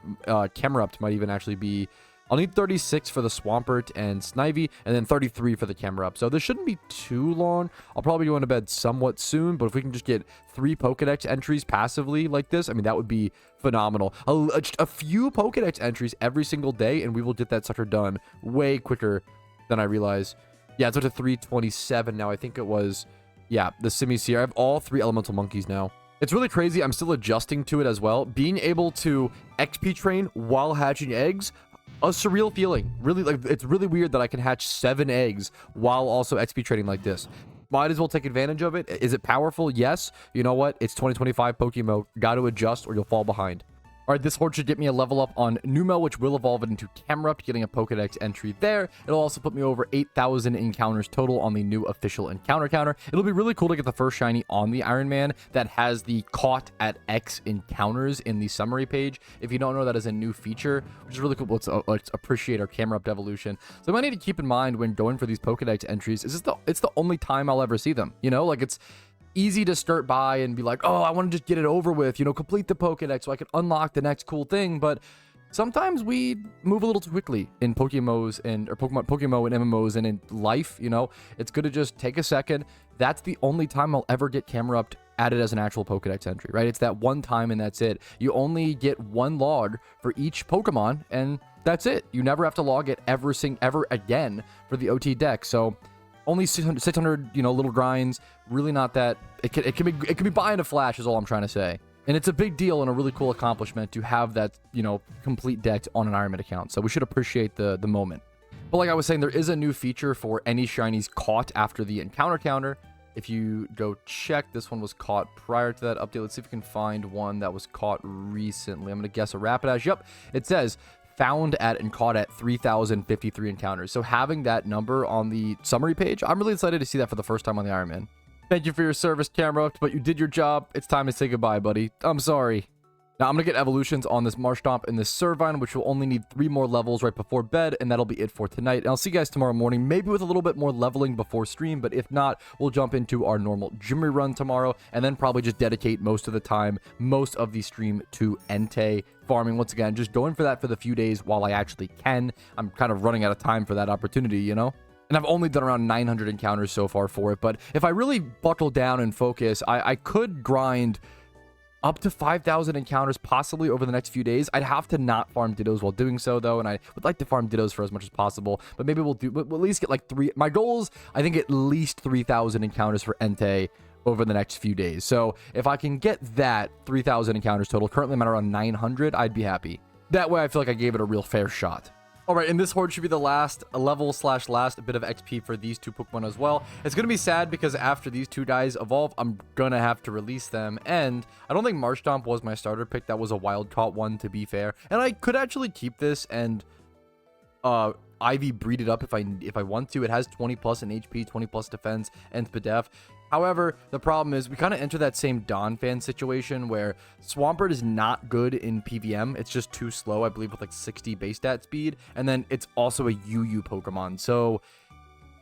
A: Camerupt might even actually be... I'll need 36 for the Swampert and Snivy, and then 33 for the Camerupt. So this shouldn't be too long. I'll probably go into bed somewhat soon, but if we can just get 3 Pokedex entries passively like this, I mean, that would be phenomenal. A few Pokedex entries every single day, and we will get that sucker done way quicker than I realize. Yeah, it's up to 327 now. I think it was, yeah, the Simisear. I have all 3 Elemental Monkeys now. It's really crazy. I'm still adjusting to it as well. Being able to XP train while hatching eggs, a surreal feeling. Really, like, it's really weird that I can hatch 7 eggs while also XP training like this. Might as well take advantage of it. Is it powerful? Yes. You know what? It's 2025 PokeMMO. Got to adjust or you'll fall behind. All right, this horde should get me a level up on Numel, which will evolve it into Camerupt, getting a Pokedex entry there. It'll also put me over 8,000 encounters total on the new official encounter counter. It'll be really cool to get the first shiny on the Iron Man that has the caught at X encounters in the summary page. If you don't know, that is a new feature, which is really cool. Let's appreciate our Camerupt evolution. So I need to keep in mind when going for these Pokedex entries, it's the only time I'll ever see them. You know, like it's easy to start by and be like, oh, I want to just get it over with, you know, complete the Pokedex so I can unlock the next cool thing. But sometimes we move a little too quickly in PokeMMOs and PokeMMO and MMOs and in life. You know, it's good to just take a second. That's the only time I'll ever get Camerupt added as an actual Pokedex entry, right? It's that one time and that's it. You only get 1 log for each Pokemon and that's it. You never have to log it ever again for the OT deck. So only 600, you know, little grinds. Really not that. It can be buy in a flash is all I'm trying to say. And it's a big deal and a really cool accomplishment to have that, you know, complete deck on an Iron Man account. So we should appreciate the moment. But like I was saying, there is a new feature for any shinies caught after the encounter counter. If you go check, this one was caught prior to that update. Let's see if we can find one that was caught recently. I'm going to guess a Rapidash. Yep, it says found at and caught at 3,053 encounters. So having that number on the summary page, I'm really excited to see that for the first time on the Iron Man. Thank you for your service, Camerupt, but you did your job. It's time to say goodbye, buddy. I'm sorry. Now, I'm going to get evolutions on this Marshtomp and this Servine, which will only need 3 more levels right before bed, and that'll be it for tonight. And I'll see you guys tomorrow morning, maybe with a little bit more leveling before stream, but if not, we'll jump into our normal Jimmy run tomorrow, and then probably just dedicate most of the time, most of the stream to Entei farming. Once again, just going for that for the few days while I actually can. I'm kind of running out of time for that opportunity, you know? And I've only done around 900 encounters so far for it, but if I really buckle down and focus, I could grind up to 5,000 encounters possibly over the next few days. I'd have to not farm Dittos while doing so, though, and I would like to farm Dittos for as much as possible, but maybe we'll at least get like 3. My goal is, I think, at least 3,000 encounters for Entei over the next few days. So if I can get that 3,000 encounters total, currently I'm at around 900, I'd be happy. That way I feel like I gave it a real fair shot. All right, and this horde should be the last level/last bit of XP for these 2 Pokemon as well. It's going to be sad because after these 2 guys evolve, I'm going to have to release them. And I don't think Marshtomp was my starter pick. That was a wild caught one, to be fair. And I could actually keep this and Ivy breed it up if I want to. It has 20 plus in HP, 20 plus defense, and Spadef. However, the problem is we kind of enter that same Donphan situation where Swampert is not good in PVM. It's just too slow, I believe, with like 60 base stat speed. And then it's also a UU Pokemon. So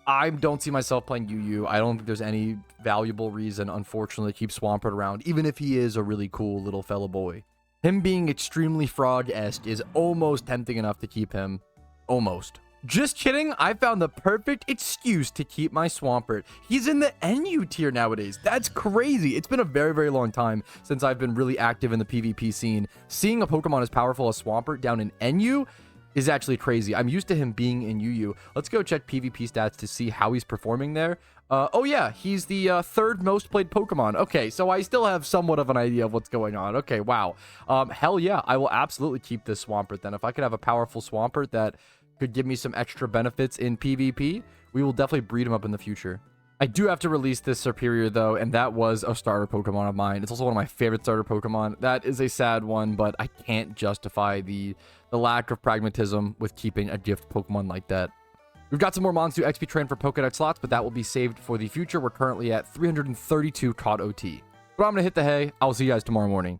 A: I don't see myself playing UU. I don't think there's any valuable reason, unfortunately, to keep Swampert around, even if he is a really cool little fellow boy. Him being extremely frog-esque is almost tempting enough to keep him. Almost. Just kidding, I found the perfect excuse to keep my Swampert. He's in the NU tier nowadays. That's crazy. It's been a very, very long time since I've been really active in the PvP scene. Seeing a Pokemon as powerful as Swampert down in NU is actually crazy. I'm used to him being in UU. Let's go check PvP stats to see how he's performing there. Oh yeah, he's the 3rd most played Pokemon. Okay, so I still have somewhat of an idea of what's going on. Okay, wow. Hell yeah, I will absolutely keep this Swampert then. If I could have a powerful Swampert that could give me some extra benefits in PvP, we will definitely breed him up in the future. I do have to release this Superior, though, and that was a starter Pokemon of mine. It's also one of my favorite starter Pokemon. That is a sad one, but I can't justify the lack of pragmatism with keeping a gift Pokemon like that. We've got some more Mons to XP train for Pokedex slots, but that will be saved for the future. We're currently at 332 COD OT. But I'm going to hit the hay. I'll see you guys tomorrow morning.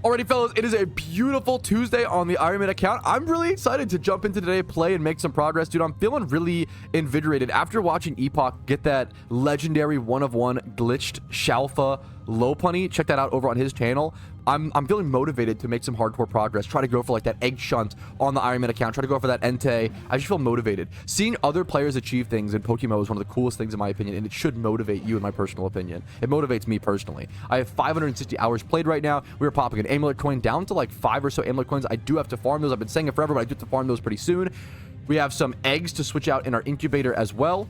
A: Alrighty, fellas, it is a beautiful Tuesday on the Ironman account. I'm really excited to jump into today, play, and make some progress. Dude, I'm feeling really invigorated after watching Epoch get that legendary one-of-one glitched Shalfa Lopunny. Check that out over on his channel. I'm feeling motivated to make some hardcore progress. Try to go for like that egg shunt on the Ironman account. Try to go for that Entei. I just feel motivated. Seeing other players achieve things in PokeMMO is one of the coolest things in my opinion, and it should motivate you in my personal opinion. It motivates me personally. I have 560 hours played right now. We are popping an amulet coin down to like 5 or so amulet coins. I do have to farm those. I've been saying it forever, but I do have to farm those pretty soon. We have some eggs to switch out in our incubator as well.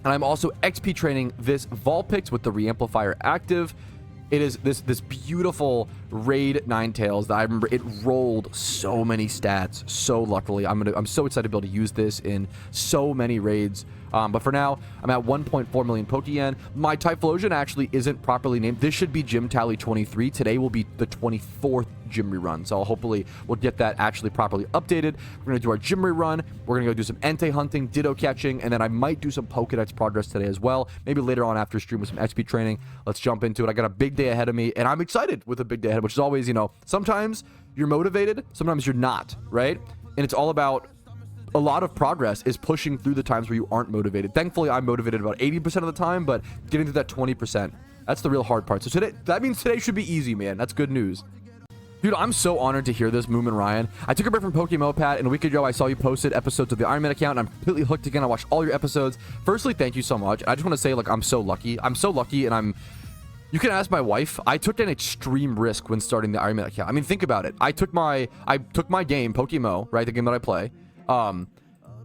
A: And I'm also XP training this Vulpix with the Reamplifier active. It is this beautiful Raid Ninetales that I remember it rolled so many stats so luckily. I'm so excited to be able to use this in so many raids. But for now, I'm at 1.4 million Pokeyen. My Typhlosion actually isn't properly named. This should be Gym Tally 23. Today will be the 24th gym rerun. So hopefully we'll get that actually properly updated. We're going to do our gym rerun. We're going to go do some Entei hunting, Ditto catching, and then I might do some Pokedex progress today as well. Maybe later on after stream with some XP training. Let's jump into it. I got a big day ahead of me, and I'm excited with a big day ahead, which is always, you know, sometimes you're motivated, sometimes you're not, right? And it's all about a lot of progress is pushing through the times where you aren't motivated. Thankfully, I'm motivated about 80% of the time, but getting to that 20%, that's the real hard part. So today, that means today should be easy, man. That's good news. Dude, I'm so honored to hear this, Moomin Ryan. I took a break from PokeMMO, Pat, and a week ago I saw you posted episodes of the Ironman account, and I'm completely hooked again. I watched all your episodes. Firstly, thank you so much. I just want to say, like, I'm so lucky. I'm so lucky, and you can ask my wife. I took an extreme risk when starting the Ironman account. I mean, think about it. I took my game, PokeMMO, right, the game that I play,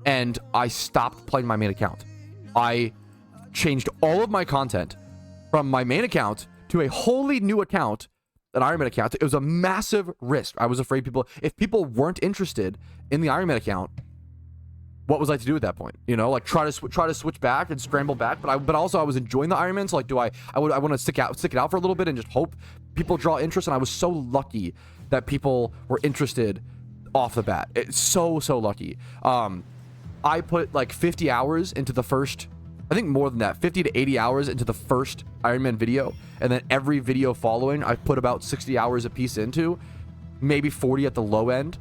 A: and I stopped playing my main account. I changed all of my content from my main account to a wholly new account, an Ironman account. It was a massive risk. I was afraid if people weren't interested in the Ironman account, what was I to do at that point? You know, like try to switch back and scramble back. But also I was enjoying the Ironman, so like, I want to stick it out for a little bit and just hope people draw interest. And I was so lucky that people were interested off the bat. It's so lucky. I put like 50 hours into the first, I think more than that, 50 to 80 hours into the first Ironman video. And then every video following, I put about 60 hours a piece into, maybe 40 at the low end.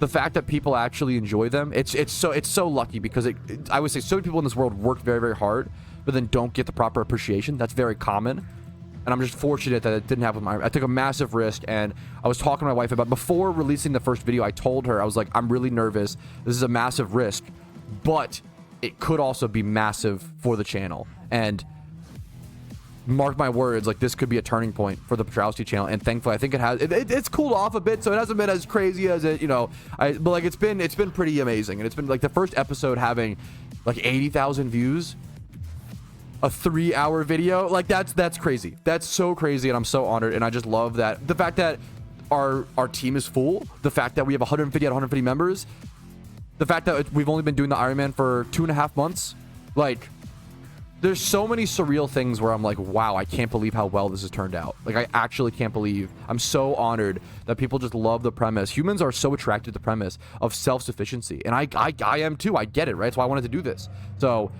A: The fact that people actually enjoy them, it's so lucky because I would say so many people in this world work very, very hard, but then don't get the proper appreciation. That's very common. And I'm just fortunate that it didn't happen with my, I took a massive risk, and I was talking to my wife about, before releasing the first video, I told her, I was like, I'm really nervous. This is a massive risk, but it could also be massive for the channel. And mark my words, like this could be a turning point for the Petrowski channel. And thankfully, I think it's cooled off a bit, so it hasn't been as crazy as it, you know, but like it's been pretty amazing. And it's been like the first episode having like 80,000 views. A 3-hour video, like that's crazy. That's so crazy, and I'm so honored. And I just love that the fact that our team is full, the fact that we have 150 out of 150 members, the fact that we've only been doing the Ironman for 2.5 months. Like, there's so many surreal things where I'm like, wow, I can't believe how well this has turned out. Like, I actually can't believe. I'm so honored that people just love the premise. Humans are so attracted to the premise of self-sufficiency, and I am too. I get it, right? So I wanted to do this. So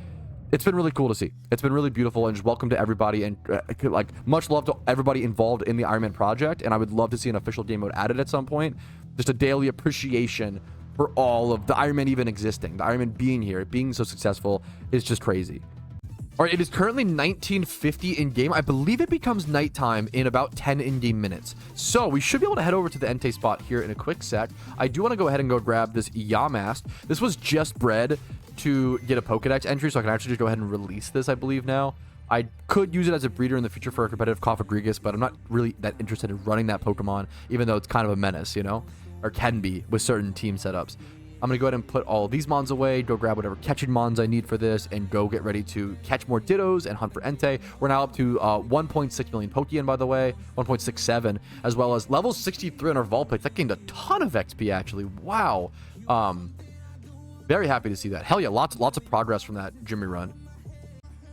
A: it's been really cool to see. It's been really beautiful, and just welcome to everybody, and like much love to everybody involved in the Ironman project. And I would love to see an official game mode added at some point. Just a daily appreciation for all of the Ironman even existing. The Ironman being here, it being so successful is just crazy. All right, it is currently 1950 in game. I believe it becomes nighttime in about 10 in-game minutes. So we should be able to head over to the Entei spot here in a quick sec. I do want to go ahead and go grab this Yamast. This was just bred to get a Pokedex entry, so I can actually just go ahead and release this, I believe now. I could use it as a breeder in the future for a competitive Cofagrigus, but I'm not really that interested in running that Pokemon, even though it's kind of a menace, you know? Or can be with certain team setups. I'm going to go ahead and put all these Mons away, go grab whatever catching Mons I need for this, and go get ready to catch more Dittos and hunt for Entei. We're now up to 1.6 million Pokeyen, by the way, 1.67, as well as level 63 on our Vulpix. That gained a ton of XP, actually. Wow. Very happy to see that. Hell yeah, lots of progress from that Jimmy run.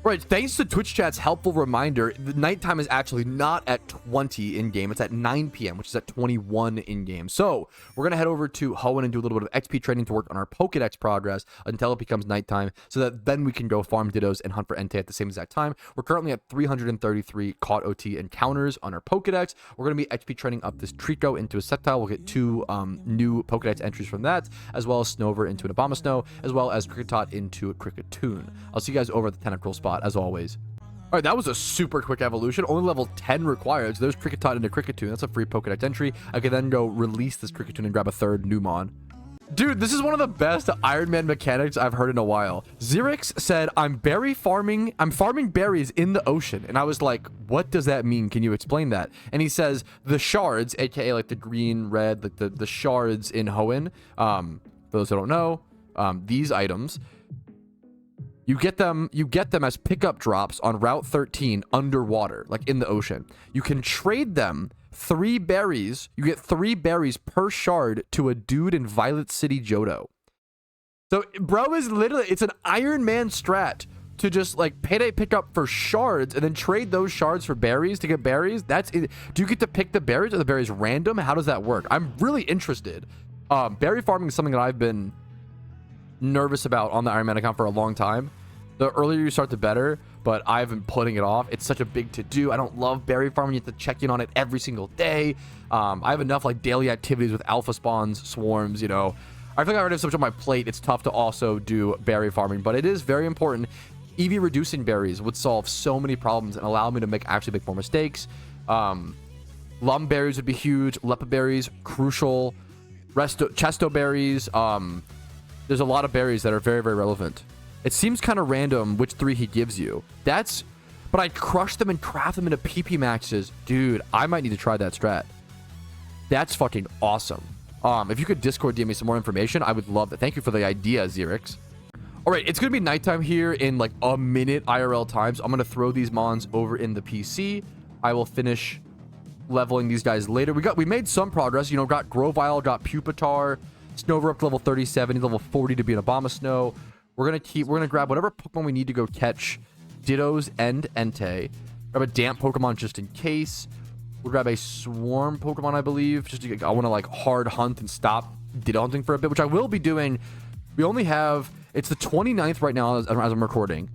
A: Right, thanks to Twitch chat's helpful reminder, the nighttime is actually not at 20 in-game, it's at 9 p.m., which is at 21 in-game. So, we're going to head over to Hoenn and do a little bit of XP training to work on our Pokedex progress until it becomes nighttime, so that then we can go farm Dittos and hunt for Entei at the same exact time. We're currently at 333 caught OT encounters on our Pokedex. We're going to be XP training up this Trico into a Sceptile. We'll get 2 new Pokedex entries from that, as well as Snover into an Abomasnow, as well as Kricketot into a Kricketune. I'll see you guys over at the tentacle spot, as always. All right, that was a super quick evolution. Only level 10 required. So there's Kricketot into Kricketune. That's a free Pokedex entry. I can then go release this Kricketune and grab a third Numon. Dude, this is one of the best Iron Man mechanics I've heard in a while. Xerix said, I'm farming berries in the ocean. And I was like, what does that mean? Can you explain that? And he says, the shards, aka like the green, red, like the shards in Hoenn, for those who don't know, these items, you get them as pickup drops on Route 13 underwater, like in the ocean. You can trade them 3 berries. You get 3 berries per shard to a dude in Violet City, Johto. So, bro is literally, it's an Iron Man strat to just like payday pickup for shards and then trade those shards for berries to get berries. That's it. Do you get to pick the berries, or the berries random? How does that work? I'm really interested. Berry farming is something that I've been nervous about on the Iron Man account for a long time. The earlier you start, the better, but I've been putting it off. It's such a big to-do. I don't love berry farming. You have to check in on it every single day. I have enough like daily activities with alpha spawns, swarms, you know. I think I already have so much on my plate. It's tough to also do berry farming, but it is very important. EV reducing berries would solve so many problems and allow me to actually make more mistakes. Lum berries would be huge. Lepa berries, crucial. Chesto berries. There's a lot of berries that are very, very relevant. It seems kind of random which 3 he gives you. But I'd crush them and craft them into PP maxes. Dude, I might need to try that strat. That's fucking awesome. If you could Discord DM me some more information, I would love that. Thank you for the idea, Xerix. All right, it's going to be nighttime here in like a minute IRL time. So I'm going to throw these Mons over in the PC. I will finish leveling these guys later. We made some progress. You know, got Weavile, got Pupitar, Snover up to level 37, level 40 to be an Abomasnow. We're gonna grab whatever Pokemon we need to go catch Dittos and Entei. Grab a damp Pokemon just in case. We'll grab a Swarm Pokemon, I believe. I want to like hard hunt and stop Ditto hunting for a bit, which I will be doing. We only have, it's the 29th right now as I'm recording.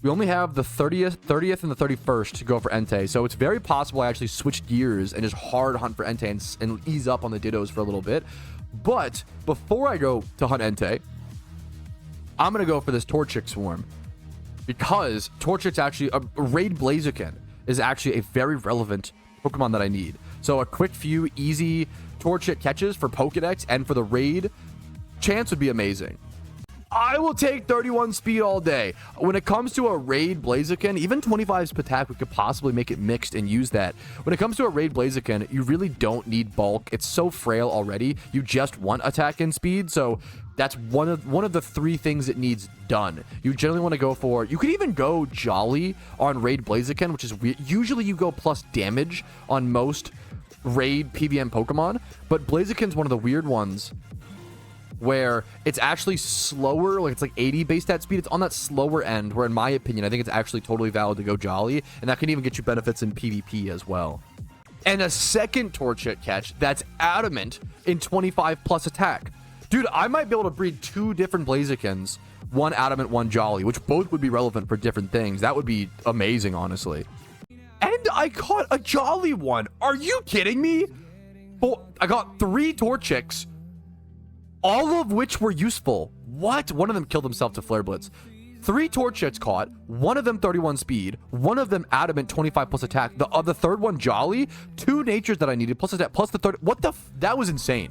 A: We only have the 30th and the 31st to go for Entei. So it's very possible I actually switch gears and just hard hunt for Entei and ease up on the Dittos for a little bit. But before I go to hunt Entei, I'm going to go for this Torchic Swarm, because Torchic's actually, a Raid Blaziken is actually a very relevant Pokemon that I need. So a quick few easy Torchic catches for Pokedex and for the Raid chance would be amazing. I will take 31 speed all day. When it comes to a Raid Blaziken, even 25's attack, we could possibly make it mixed and use that. When it comes to a Raid Blaziken, you really don't need bulk. It's so frail already. You just want attack and speed, so that's one of the 3 things it needs done. You generally want to go for, you could even go Jolly on Raid Blaziken, which is weird. Usually you go plus damage on most Raid PVM Pokemon, but Blaziken's one of the weird ones where it's actually slower, like it's like 80 base stat speed. It's on that slower end, where in my opinion, I think it's actually totally valid to go Jolly, and that can even get you benefits in PvP as well. And a second Torchic catch that's adamant in 25 plus attack. Dude, I might be able to breed 2 different Blazikens, one adamant, one Jolly, which both would be relevant for different things. That would be amazing, honestly. And I caught a Jolly one. Are you kidding me? I got 3 Torchics, all of which were useful. What? One of them killed himself to Flare Blitz. 3 Torchics caught, one of them 31 speed, one of them adamant 25 plus attack, the third one Jolly, 2 natures that I needed, plus attack, plus the third. That was insane.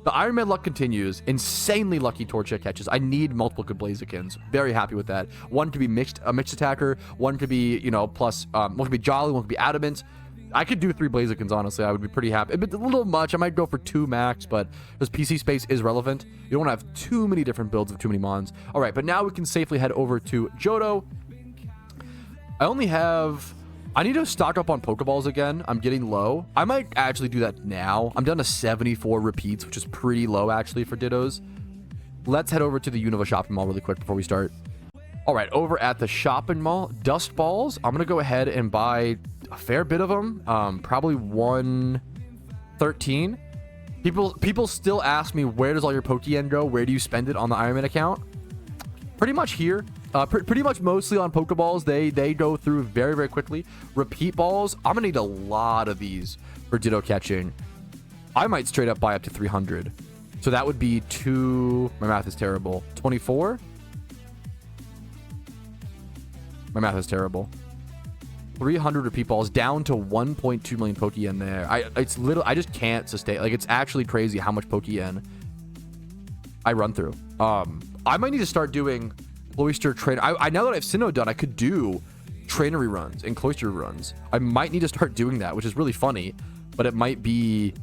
A: The Iron Man luck continues. Insanely lucky Torchic catches. I need multiple good Blazikens. Very happy with that. One could be a mixed attacker. One could be, you know, plus, one could be Jolly, one could be adamant. I could do 3 Blazikens, honestly. I would be pretty happy. It's a little much. I might go for 2 max, but because PC space is relevant, you don't want to have too many different builds of too many Mons. All right, but now we can safely head over to Johto. I need to stock up on Pokeballs again. I'm getting low. I might actually do that now. I'm down to 74 repeats, which is pretty low, actually, for Dittos. Let's head over to the Unova shopping mall really quick before we start. All right, over at the shopping mall, dust balls. I'm gonna go ahead and buy a fair bit of them. Probably 113. People still ask me, where does all your Pokeyen go? Where do you spend it on the Ironman account? Pretty much here. Pretty much mostly on Pokeballs. They go through very, very quickly. Repeat balls. I'm gonna need a lot of these for Ditto catching. I might straight up buy up to 300. So that would be my math is terrible. 24. My math is terrible. 300 repeat balls down to 1.2 million Pokeyen there. I just can't sustain. Like, it's actually crazy how much Pokeyen I run through. I might need to start doing Cloyster train. I now that I have Sinnoh done, I could do trainer reruns and Cloyster runs. I might need to start doing that, which is really funny, but it might be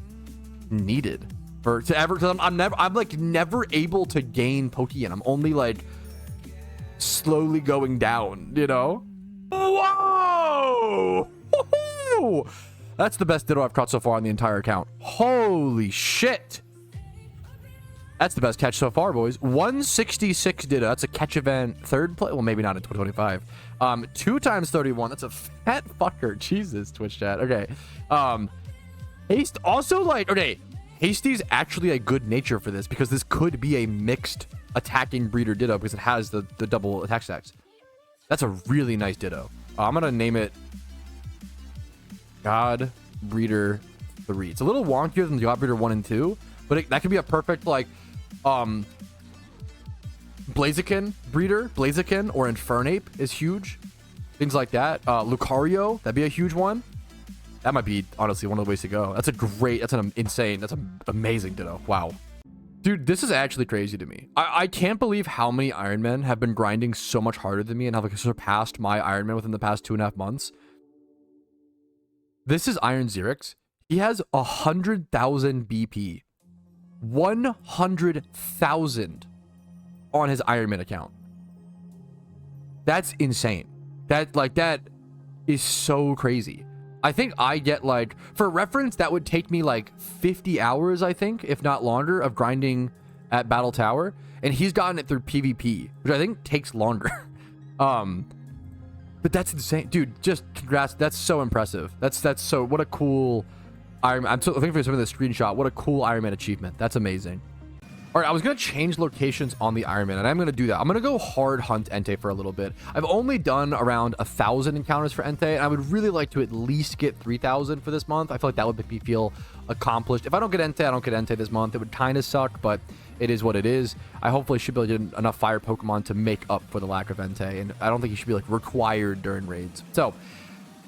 A: needed because I'm never able to gain Pokeyen. I'm only like slowly going down, you know? Whoa! Woo-hoo! That's the best Ditto I've caught so far on the entire account. Holy shit! That's the best catch so far, boys. 166 Ditto. That's a catch event third place. Well, maybe not in 2025. 2 times 31. That's a fat fucker. Jesus, Twitch chat. Okay. Haste also okay. Hasty's actually a good nature for this because this could be a mixed attacking breeder Ditto because it has the double attack stacks. That's a really nice Ditto. I'm gonna name it God Breeder 3. It's a little wonkier than the God Breeder 1 and 2, but that could be a perfect Blaziken breeder. Blaziken or Infernape is huge. Things like that. Lucario, that'd be a huge one. That might be honestly one of the ways to go. That's an amazing Ditto. Wow. Dude, this is actually crazy to me. I can't believe how many Ironmen have been grinding so much harder than me and have surpassed my Ironman within the past 2.5 months. This is Iron Xerix. He has 100,000 BP. 100,000 on his Ironman account. That's insane. That is so crazy. I think I get for reference, that would take me 50 hours, I think, if not longer, of grinding at Battle Tower. And he's gotten it through PvP, which I think takes longer. But that's insane. Dude, just congrats. That's so impressive. That's so, what a cool Iron Man. I'm so thankful for some of the screenshot. What a cool Iron Man achievement. That's amazing. All right, I was going to change locations on the Iron Man, and I'm going to do that. I'm going to go hard hunt Entei for a little bit. I've only done around 1,000 encounters for Entei, and I would really like to at least get 3,000 for this month. I feel like that would make me feel accomplished. If I don't get Entei, I don't get Entei this month. It would kind of suck, but it is what it is. I hopefully should be able to get enough fire Pokemon to make up for the lack of Entei, and I don't think he should be required during raids. So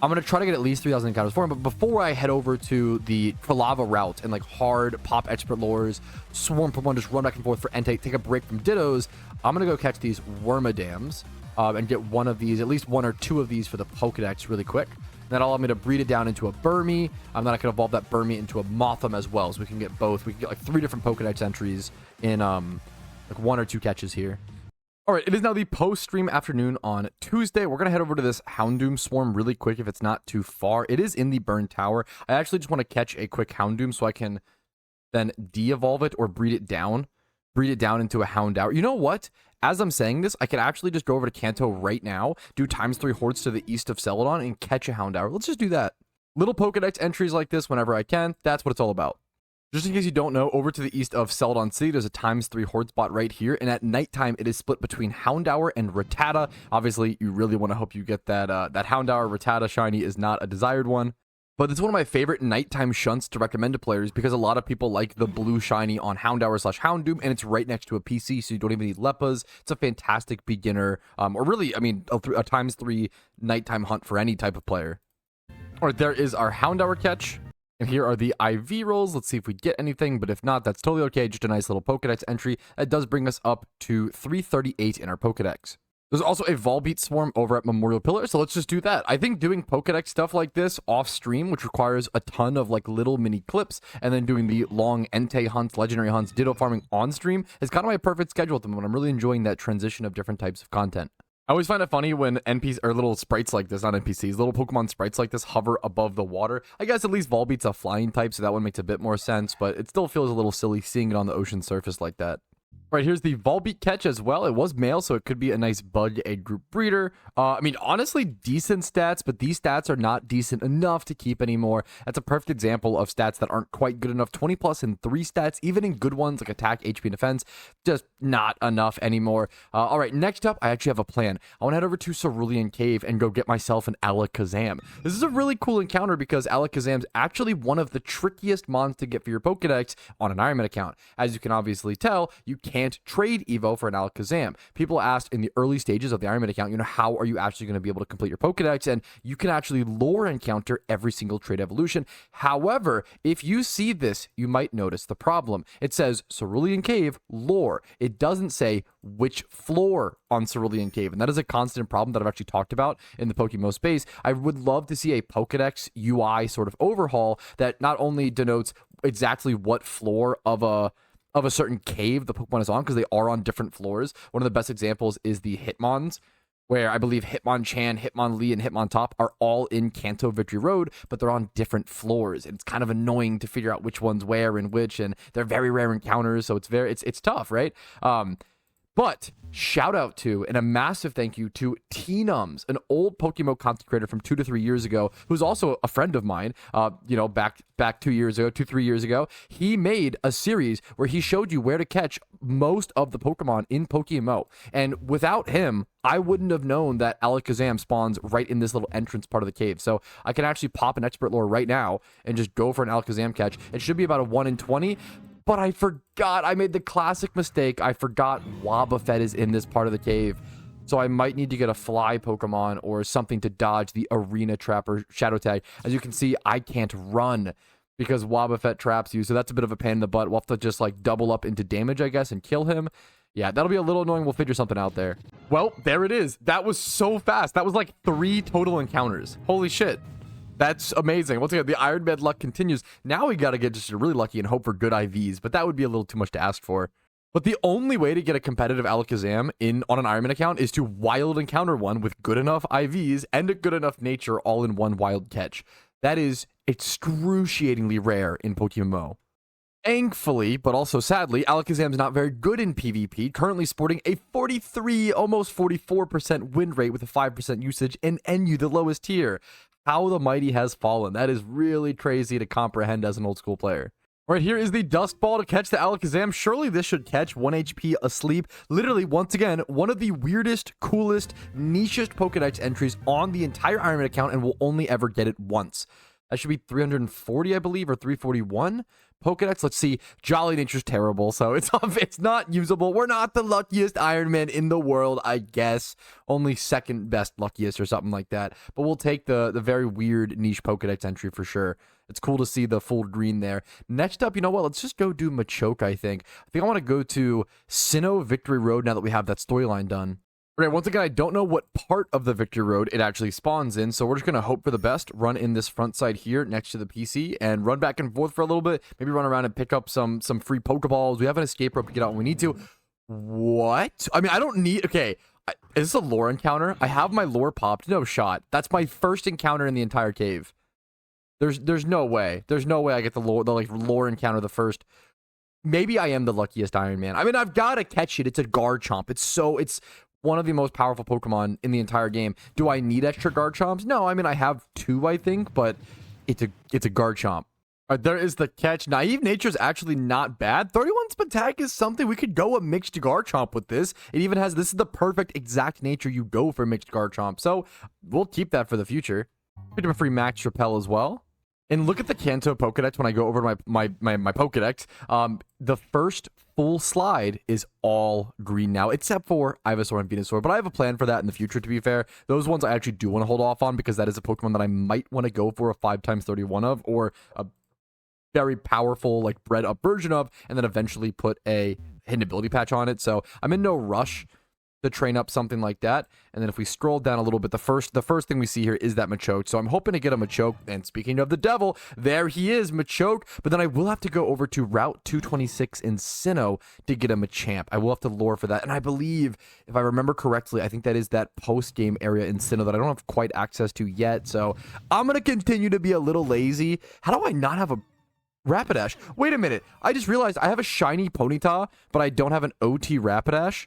A: I'm going to try to get at least 3,000 encounters for him, but before I head over to the Tralava route and hard pop expert lures, swarm Pokemon, just run back and forth for Entei, take a break from Dittos, I'm going to go catch these Wormadams and get one of these, at least 1 or 2 of these for the Pokedex really quick. That'll allow me to breed it down into a Burmy. Then I can evolve that Burmy into a Mothim as well, so we can get both. We can get 3 different Pokedex entries in 1 or 2 catches here. All right, it is now the post-stream afternoon on Tuesday. We're going to head over to this Houndoom swarm really quick if it's not too far. It is in the Burn Tower. I actually just want to catch a quick Houndoom so I can then de-evolve it or breed it down into a Houndour. You know what? As I'm saying this, I could actually just go over to Kanto right now, do ×3 hordes to the east of Celadon, and catch a Houndour. Let's just do that. Little Pokedex entries like this whenever I can. That's what it's all about. Just in case you don't know, over to the east of Celadon City, there's a ×3 horde spot right here, and at nighttime, it is split between Houndour and Rattata. Obviously, you really want to hope you get that Houndour. Rattata shiny is not a desired one, but it's one of my favorite nighttime shunts to recommend to players because a lot of people like the blue shiny on Houndour/Houndoom, and it's right next to a PC, so you don't even need Leppas. It's a fantastic beginner, or really, I mean, a ×3 nighttime hunt for any type of player. All right, there is our Houndour catch. And here are the IV rolls. Let's see if we get anything, but if not, that's totally okay. Just a nice little Pokedex entry. That does bring us up to 338 in our Pokedex. There's also a Volbeat swarm over at Memorial Pillar, so let's just do that. I think doing Pokedex stuff like this off stream, which requires a ton of little mini clips, and then doing the long Entei hunts, legendary hunts, Ditto farming on stream is kind of my perfect schedule at the moment. I'm really enjoying that transition of different types of content. I always find it funny when NPCs or little sprites like this, not NPCs, little Pokemon sprites like this hover above the water. I guess at least Volbeat's a flying type, so that one makes a bit more sense, but it still feels a little silly seeing it on the ocean surface like that. Right, here's the Volbeat catch as well. It was male, so it could be a nice bug egg group breeder. I mean, honestly, decent stats, but these stats are not decent enough to keep anymore. That's a perfect example of stats that aren't quite good enough. 20 plus in 3 stats, even in good ones like attack, HP, and defense, just not enough anymore. All right, next up, I actually have a plan. I want to head over to Cerulean Cave and go get myself an Alakazam. This is a really cool encounter because Alakazam's actually one of the trickiest mons to get for your Pokedex on an Ironman account. As you can obviously tell, you can't trade Evo for an Alakazam. People asked in the early stages of the Ironman account, you know, how are you actually going to be able to complete your Pokedex? And you can actually lore encounter every single trade evolution. However, if you see this, you might notice the problem. It says Cerulean Cave lore. It doesn't say which floor on Cerulean Cave, and that is a constant problem that I've actually talked about in the PokeMMO space. I would love to see a Pokedex UI sort of overhaul that not only denotes exactly what floor of a certain cave the Pokemon is on, because they are on different floors. One of the best examples is the Hitmons, where I believe Hitmonchan, Hitmonlee, and Hitmontop are all in Kanto Victory Road, but they're on different floors. And it's kind of annoying to figure out which one's where and which, and they're very rare encounters, so it's tough, right? But shout out to and a massive thank you to T-Nums, an old PokeMMO content creator from 2 to 3 years ago, who's also a friend of mine. Back 3 years ago, he made a series where he showed you where to catch most of the Pokemon in PokeMMO. And without him, I wouldn't have known that Alakazam spawns right in this little entrance part of the cave. So I can actually pop an expert lore right now and just go for an Alakazam catch. It should be about a 1 in 20. But I forgot, I made the classic mistake. I forgot Wobbuffet is in this part of the cave. So I might need to get a fly Pokemon or something to dodge the Arena Trap or Shadow Tag. As you can see, I can't run because Wobbuffet traps you. So that's a bit of a pain in the butt. We'll have to just like double up into damage, I guess, and kill him. Yeah, that'll be a little annoying. We'll figure something out there. Well, there it is. That was so fast. That was like 3 total encounters. Holy shit. That's amazing. Once again, the Iron Man luck continues. Now we got to get just really lucky and hope for good IVs, but that would be a little too much to ask for. But the only way to get a competitive Alakazam on an Iron Man account is to wild encounter one with good enough IVs and a good enough nature all in one wild catch. That is excruciatingly rare in PokeMMO. Thankfully, but also sadly, Alakazam's not very good in PvP, currently sporting a 43, almost 44% win rate with a 5% usage in NU, the lowest tier. How the mighty has fallen. That is really crazy to comprehend as an old school player. All right, here is the Dusk Ball to catch the Alakazam. Surely this should catch 1 HP asleep. Literally, once again, one of the weirdest, coolest, nichest Pokedex entries on the entire Iron Man account, and we'll only ever get it once. That should be 340, I believe, or 341. Pokedex, let's see. Jolly Nature's terrible, so it's not usable. We're not the luckiest Iron Man in the world, I guess. Only second best luckiest or something like that. But we'll take the very weird niche Pokedex entry for sure. It's cool to see the full green there. Next up, you know what? Let's just go do Machoke, I think. I want to go to Sinnoh Victory Road now that we have that storyline done. Okay, once again, I don't know what part of the Victory Road it actually spawns in, so we're just going to hope for the best, run in this front side here next to the PC, and run back and forth for a little bit, maybe run around and pick up some free Pokeballs. We have an escape rope to get out when we need to. What? I mean, I don't need... Okay, is this a lore encounter? I have my lore popped. No shot. That's my first encounter in the entire cave. There's no way. There's no way I get the lore encounter the first... Maybe I am the luckiest Iron Man. I mean, I've got to catch it. It's a Garchomp. It's one of the most powerful Pokemon in the entire game. Do I need extra Garchomps? No, I mean, I have 2, I think, but it's a Garchomp. All right, there is the catch. Naive Nature is actually not bad. 31 Spatag is something. We could go a mixed Garchomp with this. It even has, this is the perfect exact nature you go for mixed Garchomp. So we'll keep that for the future. Picked up a free Max Repel as well. And look at the Kanto Pokedex when I go over to my Pokedex. The first full slide is all green now, except for Ivysaur and Venusaur. But I have a plan for that in the future, to be fair. Those ones I actually do want to hold off on because that is a Pokemon that I might want to go for a 5x31 of, or a very powerful, like, bred up version of, and then eventually put a hidden ability patch on it. So I'm in no rush to train up something like that. And then if we scroll down a little bit, the first thing we see here is that Machoke. So I'm hoping to get a Machoke. And speaking of the devil, there he is, Machoke. But then I will have to go over to Route 226 in Sinnoh to get a Machamp. I will have to lure for that. And I believe, if I remember correctly, I think that is that post-game area in Sinnoh that I don't have quite access to yet. So I'm going to continue to be a little lazy. How do I not have a Rapidash. Wait a minute. I just realized I have a shiny Ponyta, but I don't have an OT Rapidash.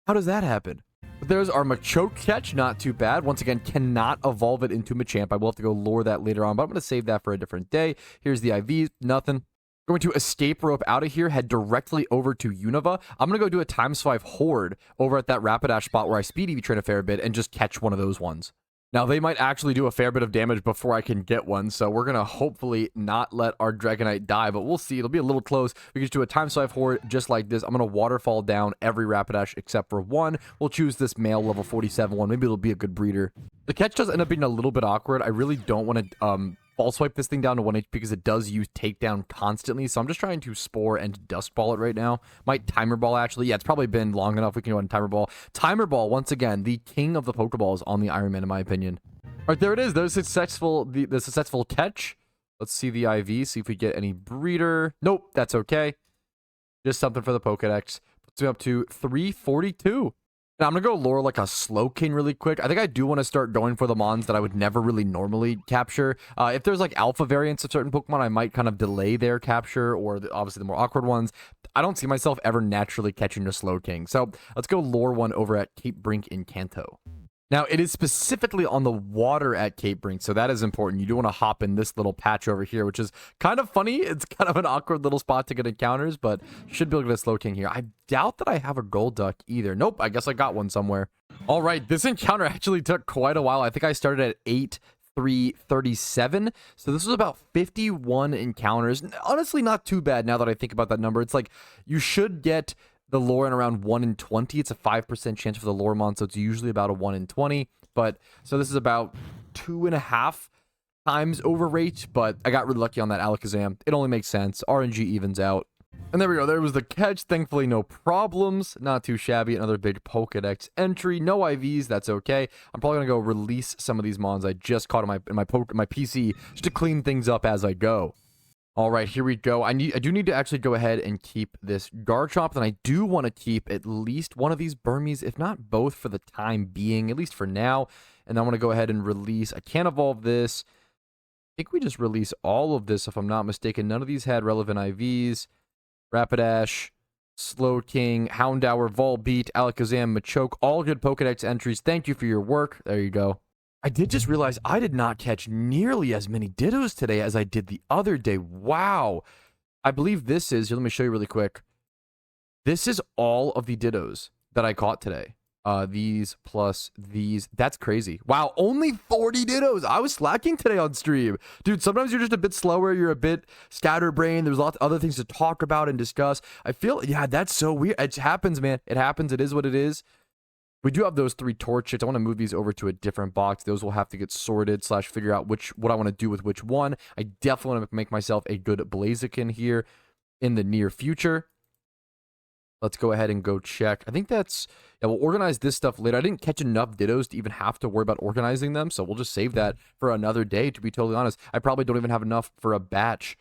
A: How does that happen? But there's our Machoke catch. Not too bad. Once again, cannot evolve it into Machamp. I will have to go lure that later on, but I'm going to save that for a different day. Here's the IVs. Nothing. Going to escape rope out of here, head directly over to Unova. I'm going to go do a ×5 horde over at that Rapidash spot where I speed EV train a fair bit and just catch one of those ones. Now, they might actually do a fair bit of damage before I can get one, so we're going to hopefully not let our Dragonite die, but we'll see. It'll be a little close. We can just do a ×5 horde just like this. I'm going to waterfall down every Rapidash except for one. We'll choose this male level 47 one. Maybe it'll be a good breeder. The catch does end up being a little bit awkward. I really don't want to ball swipe this thing down to 1 HP because it does use takedown constantly, so I'm just trying to spore and dust ball it right now. Might timer ball actually. Yeah, it's probably been long enough. We can go ahead and timer ball. Timer ball, once again, the king of the Pokeballs on the Iron Man in my opinion. All right, there it is. There's the successful catch. Let's see the IV, see if we get any breeder. Nope, that's okay. Just something for the Pokedex. Puts me up to 342. Now, I'm going to go lure like a Slowking really quick. I think I do want to start going for the Mons that I would never really normally capture. If there's like alpha variants of certain Pokemon, I might kind of delay their capture, or obviously the more awkward ones. I don't see myself ever naturally catching a Slowking. So let's go lure one over at Cape Brink in Kanto. Now, it is specifically on the water at Cape Brink, so that is important. You do want to hop in this little patch over here, which is kind of funny. It's kind of an awkward little spot to get encounters, but should be able to get a Slowking here. I doubt that I have a Golduck either. Nope, I guess I got one somewhere. All right, this encounter actually took quite a while. I think I started at 8,337, so this was about 51 encounters. Honestly, not too bad now that I think about that number. It's like you should get the lure in around 1 in 20. It's a 5% chance for the lure mon, so it's usually about a 1 in 20. But so this is about 2.5 times overrate, but I got really lucky on that Alakazam. It only makes sense. RNG evens out. And there we go. There was the catch. Thankfully, no problems. Not too shabby. Another big Pokedex entry. No IVs. That's okay. I'm probably going to go release some of these mons I just caught in my PC just to clean things up as I go. All right, here we go. I do need to actually go ahead and keep this Garchomp, and I do want to keep at least one of these Burmies, if not both for the time being, at least for now. And I want to go ahead and release. I can't evolve this. I think we just release all of this, if I'm not mistaken. None of these had relevant IVs. Rapidash, Slowking, Houndour, Volbeat, Alakazam, Machoke, all good Pokedex entries. Thank you for your work. There you go. I did just realize I did not catch nearly as many Dittos today as I did the other day. Wow. I believe this is, here, let me show you really quick. This is all of the Dittos that I caught today. These plus these. That's crazy. Wow, only 40 Dittos. I was slacking today on stream. Dude, sometimes you're just a bit slower. You're a bit scatterbrained. There's lots of other things to talk about and discuss. I feel, yeah, that's so weird. It happens, man. It happens. It is what it is. We do have those 3 Torchics. I want to move these over to a different box. Those will have to get sorted / figure out what I want to do with which one. I definitely want to make myself a good Blaziken here in the near future. Let's go ahead and go check. I think that's, yeah, we'll organize this stuff later. I didn't catch enough Dittos to even have to worry about organizing them, so we'll just save that for another day, to be totally honest. I probably don't even have enough for a batch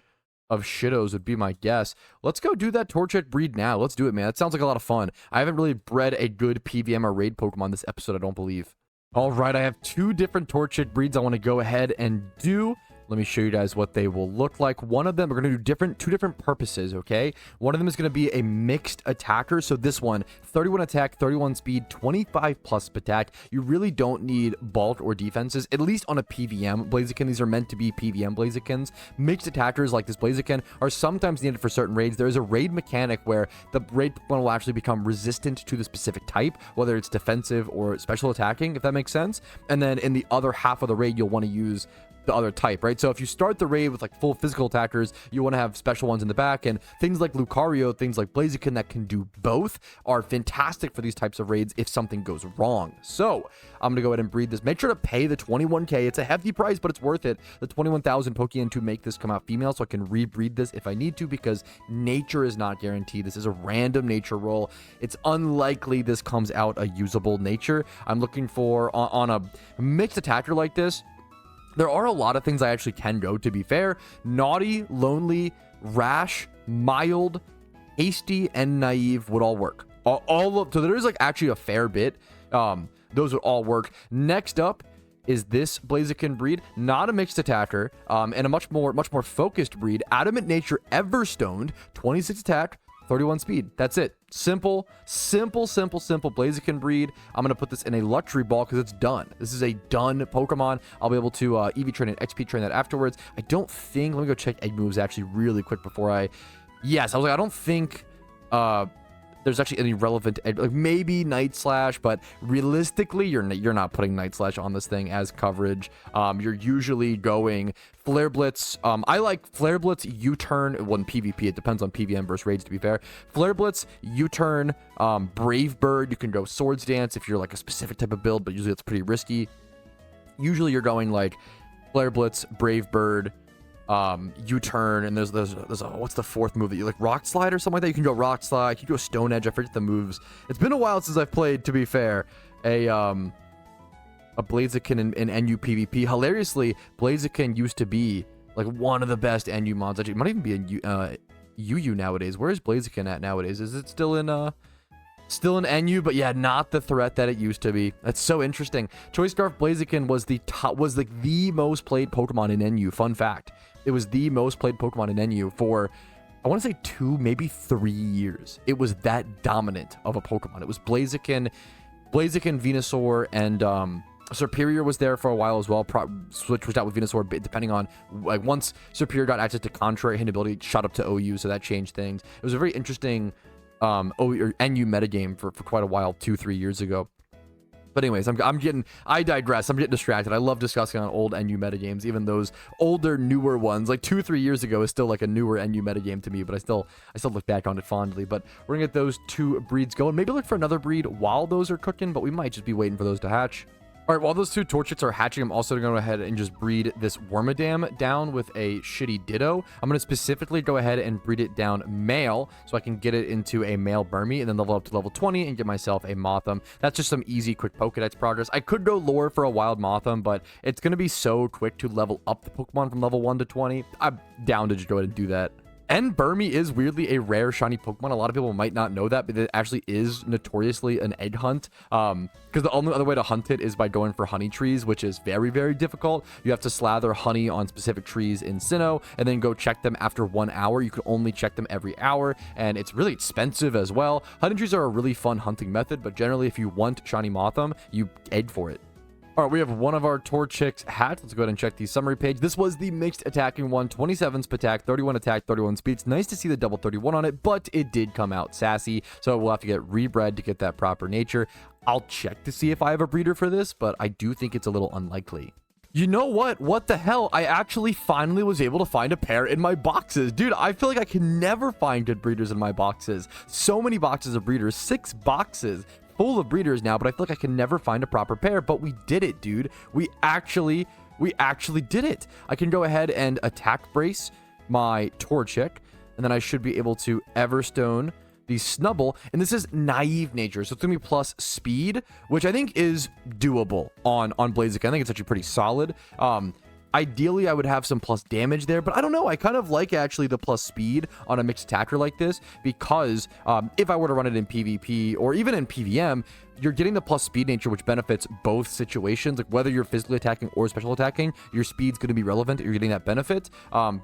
A: of Shittos would be my guess. Let's go do that Torchic breed now. Let's do it, man. That sounds like a lot of fun. I haven't really bred a good PVM or raid Pokemon this episode, I don't believe. All right, I have 2 different Torchic breeds I want to go ahead and do. Let me show you guys what they will look like. One of them, we're going to do 2 different purposes, okay? One of them is going to be a mixed attacker. So this one, 31 attack, 31 speed, 25 plus attack. You really don't need bulk or defenses, at least on a PVM Blaziken. These are meant to be PVM Blazikens. Mixed attackers like this Blaziken are sometimes needed for certain raids. There is a raid mechanic where the raid Pokemon will actually become resistant to the specific type, whether it's defensive or special attacking, if that makes sense. And then in the other half of the raid, you'll want to use the other type, right? So if you start the raid with like full physical attackers, you want to have special ones in the back, and things like Lucario, things like Blaziken that can do both are fantastic for these types of raids if something goes wrong. So I'm gonna go ahead and breed this. Make sure to pay the 21k. It's a hefty price, but it's worth it. The 21,000 Pokeyen to make this come out female, so I can rebreed this if I need to, because nature is not guaranteed. This is a random nature roll. It's unlikely this comes out a usable nature. I'm looking for on a mixed attacker like this. There are a lot of things I actually can go, to be fair. Naughty, lonely, rash, mild, hasty, and naive would all work. So there is like actually a fair bit. Those would all work. Next up is this Blaziken breed. Not a mixed attacker, and a much more focused breed. Adamant Nature Everstoned, 26 attack, 31 speed. That's it. Simple Blaziken breed. I'm going to put this in a luxury ball because it's done. This is a done Pokemon. I'll be able to EV train and XP train that afterwards. I don't think, let me go check egg moves actually really quick before I was like, I don't think there's actually any relevant, like maybe Night Slash, but realistically, you're not putting Night Slash on this thing as coverage. You're usually going Flare Blitz. I like Flare Blitz, U-Turn, when PvP. It depends on PVM versus raids, to be fair. Flare Blitz, U-Turn, Brave Bird. You can go Swords Dance if you're like a specific type of build, but usually it's pretty risky. Usually you're going like Flare Blitz, Brave Bird, U-Turn, and there's a, what's the fourth move that you like, Rock Slide or something like that? You can go Rock Slide, you can go Stone Edge. I forget the moves. It's been a while since I've played, to be fair, a Blaziken in NU PvP. Hilariously, Blaziken used to be like one of the best NU mods. Actually, it might even be a UU nowadays. Where is Blaziken at nowadays? Is it still in NU? But yeah, not the threat that it used to be. That's so interesting. Choice Scarf Blaziken was like the most played Pokemon in NU. Fun fact. It was the most played Pokemon in NU for, I want to say 2, maybe 3 years. It was that dominant of a Pokemon. It was Blaziken, Venusaur, and Superior was there for a while as well. Switched out with Venusaur, depending on, like, once Superior got access to Contrary, hit ability shot up to OU, so that changed things. It was a very interesting NU metagame for quite a while, 2-3 years ago. But anyways, I digress. I'm getting distracted. I love discussing on old NU metagames, even those older, newer ones. Like 2-3 years ago is still like a newer NU metagame to me, but I still look back on it fondly. But we're gonna get those 2 breeds going. Maybe look for another breed while those are cooking, but we might just be waiting for those to hatch. All right, while those 2 Torchics are hatching, I'm also going to go ahead and just breed this Wormadam down with a shitty Ditto. I'm going to specifically go ahead and breed it down male so I can get it into a male Burmy and then level up to level 20 and get myself a Mothim. That's just some easy, quick Pokedex progress. I could go lore for a wild Mothim, but it's going to be so quick to level up the Pokemon from level 1 to 20. I'm down to just go ahead and do that. And Burmy is weirdly a rare shiny Pokemon. A lot of people might not know that, but it actually is notoriously an egg hunt. Because the only other way to hunt it is by going for honey trees, which is very, very difficult. You have to slather honey on specific trees in Sinnoh, and then go check them after 1 hour. You can only check them every hour, and it's really expensive as well. Honey trees are a really fun hunting method, but generally, if you want shiny Mothim, you egg for it. All right, we have one of our Torchics hatched. Let's go ahead and check the summary page. This was the mixed attacking one, 27 attack, 31 attack, 31 speed. It's nice to see the double 31 on it, but it did come out sassy, so we'll have to get rebred to get that proper nature. I'll check to see if I have a breeder for this, but I do think it's a little unlikely. You know what? What the hell? I actually finally was able to find a pair in my boxes. Dude, I feel like I can never find good breeders in my boxes. So many boxes of breeders, 6 boxes full of breeders now, but I feel like I can never find a proper pair. But we did it, dude. We actually did it. I can go ahead and attack brace my Torchic, and then I should be able to Everstone the Snubble, and this is naive nature, so it's gonna be plus speed, which I think is doable on Blaziken. I think it's actually pretty solid. Ideally, I would have some plus damage there, but I don't know. I kind of like actually the plus speed on a mixed attacker like this because if I were to run it in PvP or even in PVM, you're getting the plus speed nature, which benefits both situations. Like whether you're physically attacking or special attacking, your speed's going to be relevant. You're getting that benefit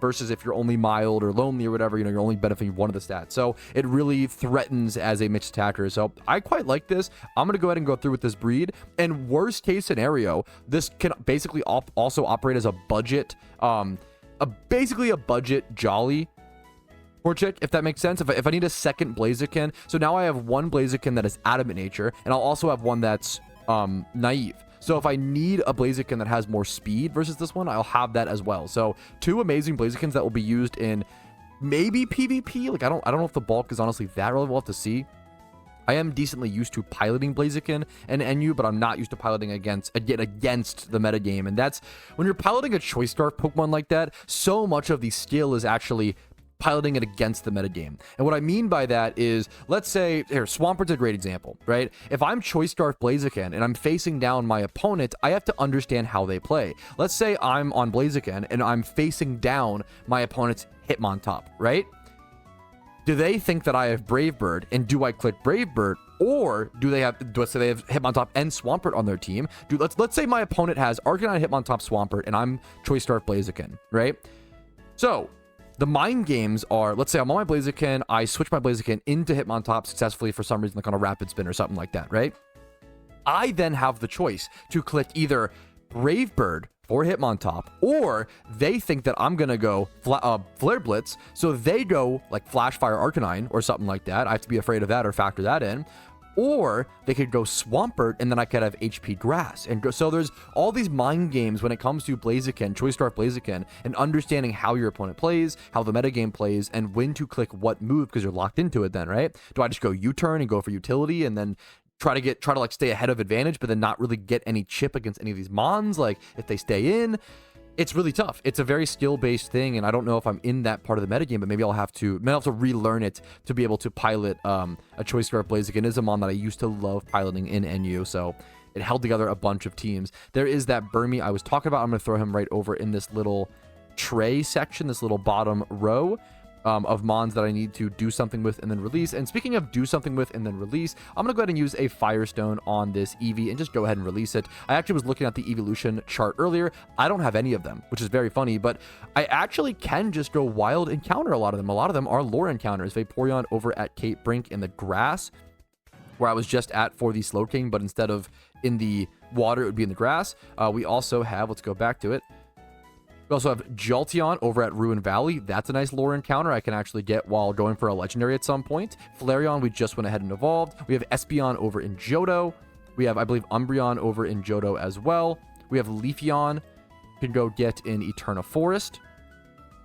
A: versus if you're only mild or lonely or whatever, you know, you're only benefiting one of the stats. So it really threatens as a mixed attacker. So I quite like this. I'm going to go ahead and go through with this breed. And worst case scenario, this can basically also operate as a budget, basically a budget Jolly Torchic, if that makes sense. If I need a second Blaziken, so now I have one Blaziken that is Adamant Nature, and I'll also have one that's naive. So if I need a Blaziken that has more speed versus this one, I'll have that as well. So 2 amazing Blazikens that will be used in maybe PvP. Like I don't know if the bulk is honestly that relevant. We'll have to see. I am decently used to piloting Blaziken and NU, but I'm not used to piloting against the metagame. And that's when you're piloting a Choice Scarf Pokemon like that, so much of the skill is actually piloting it against the metagame. And what I mean by that is, let's say, here, Swamperd's a great example, right? If I'm Choice Scarf Blaziken and I'm facing down my opponent, I have to understand how they play. Let's say I'm on Blaziken and I'm facing down my opponent's Hitmontop, right? Do they think that I have Brave Bird, and do I click Brave Bird? Or do they have, let's say they have Hitmontop and Swampert on their team. Let's say my opponent has Arcanine, Hitmontop, Swampert, and I'm Choice Scarf Blaziken, right? So the mind games are, let's say I'm on my Blaziken, I switch my Blaziken into Hitmontop successfully for some reason, like on a rapid spin or something like that, right? I then have the choice to click either Brave Bird for Hitmontop, or they think that I'm gonna go Flare Blitz, so they go like Flash Fire Arcanine or something like that. I have to be afraid of that or factor that in. Or they could go Swampert, and then I could have HP Grass. And go, so there's all these mind games when it comes to Blaziken, Choice Scarf Blaziken, and understanding how your opponent plays, how the metagame plays, and when to click what move, because you're locked into it then, right? Do I just go U-turn and go for utility, and then try to like stay ahead of advantage, but then not really get any chip against any of these Mons, like if they stay in? It's really tough. It's a very skill-based thing, and I don't know if I'm in that part of the metagame, but maybe I'll have to relearn it to be able to pilot a Choice Scarf Blaziken. It is a mon that I used to love piloting in NU, so it held together a bunch of teams. There is that Burmy I was talking about. I'm going to throw him right over in this little tray section, this little bottom row of mons that I need to do something with and then release. And speaking of do something with and then release, I'm going to go ahead and use a Firestone on this Eevee and just go ahead and release it. I actually was looking at the evolution chart earlier. I don't have any of them, which is very funny, but I actually can just go wild and counter a lot of them. A lot of them are lore encounters. Vaporeon over at Cape Brink in the grass, where I was just at for the Slowking, but instead of in the water, it would be in the grass. We also have, let's go back to it. We also have Jolteon over at Ruin Valley. That's a nice lore encounter I can actually get while going for a legendary at some point. Flareon, we just went ahead and evolved. We have Espeon over in Johto. We have, I believe, Umbreon over in Johto as well. We have Leafeon, can go get in Eterna Forest.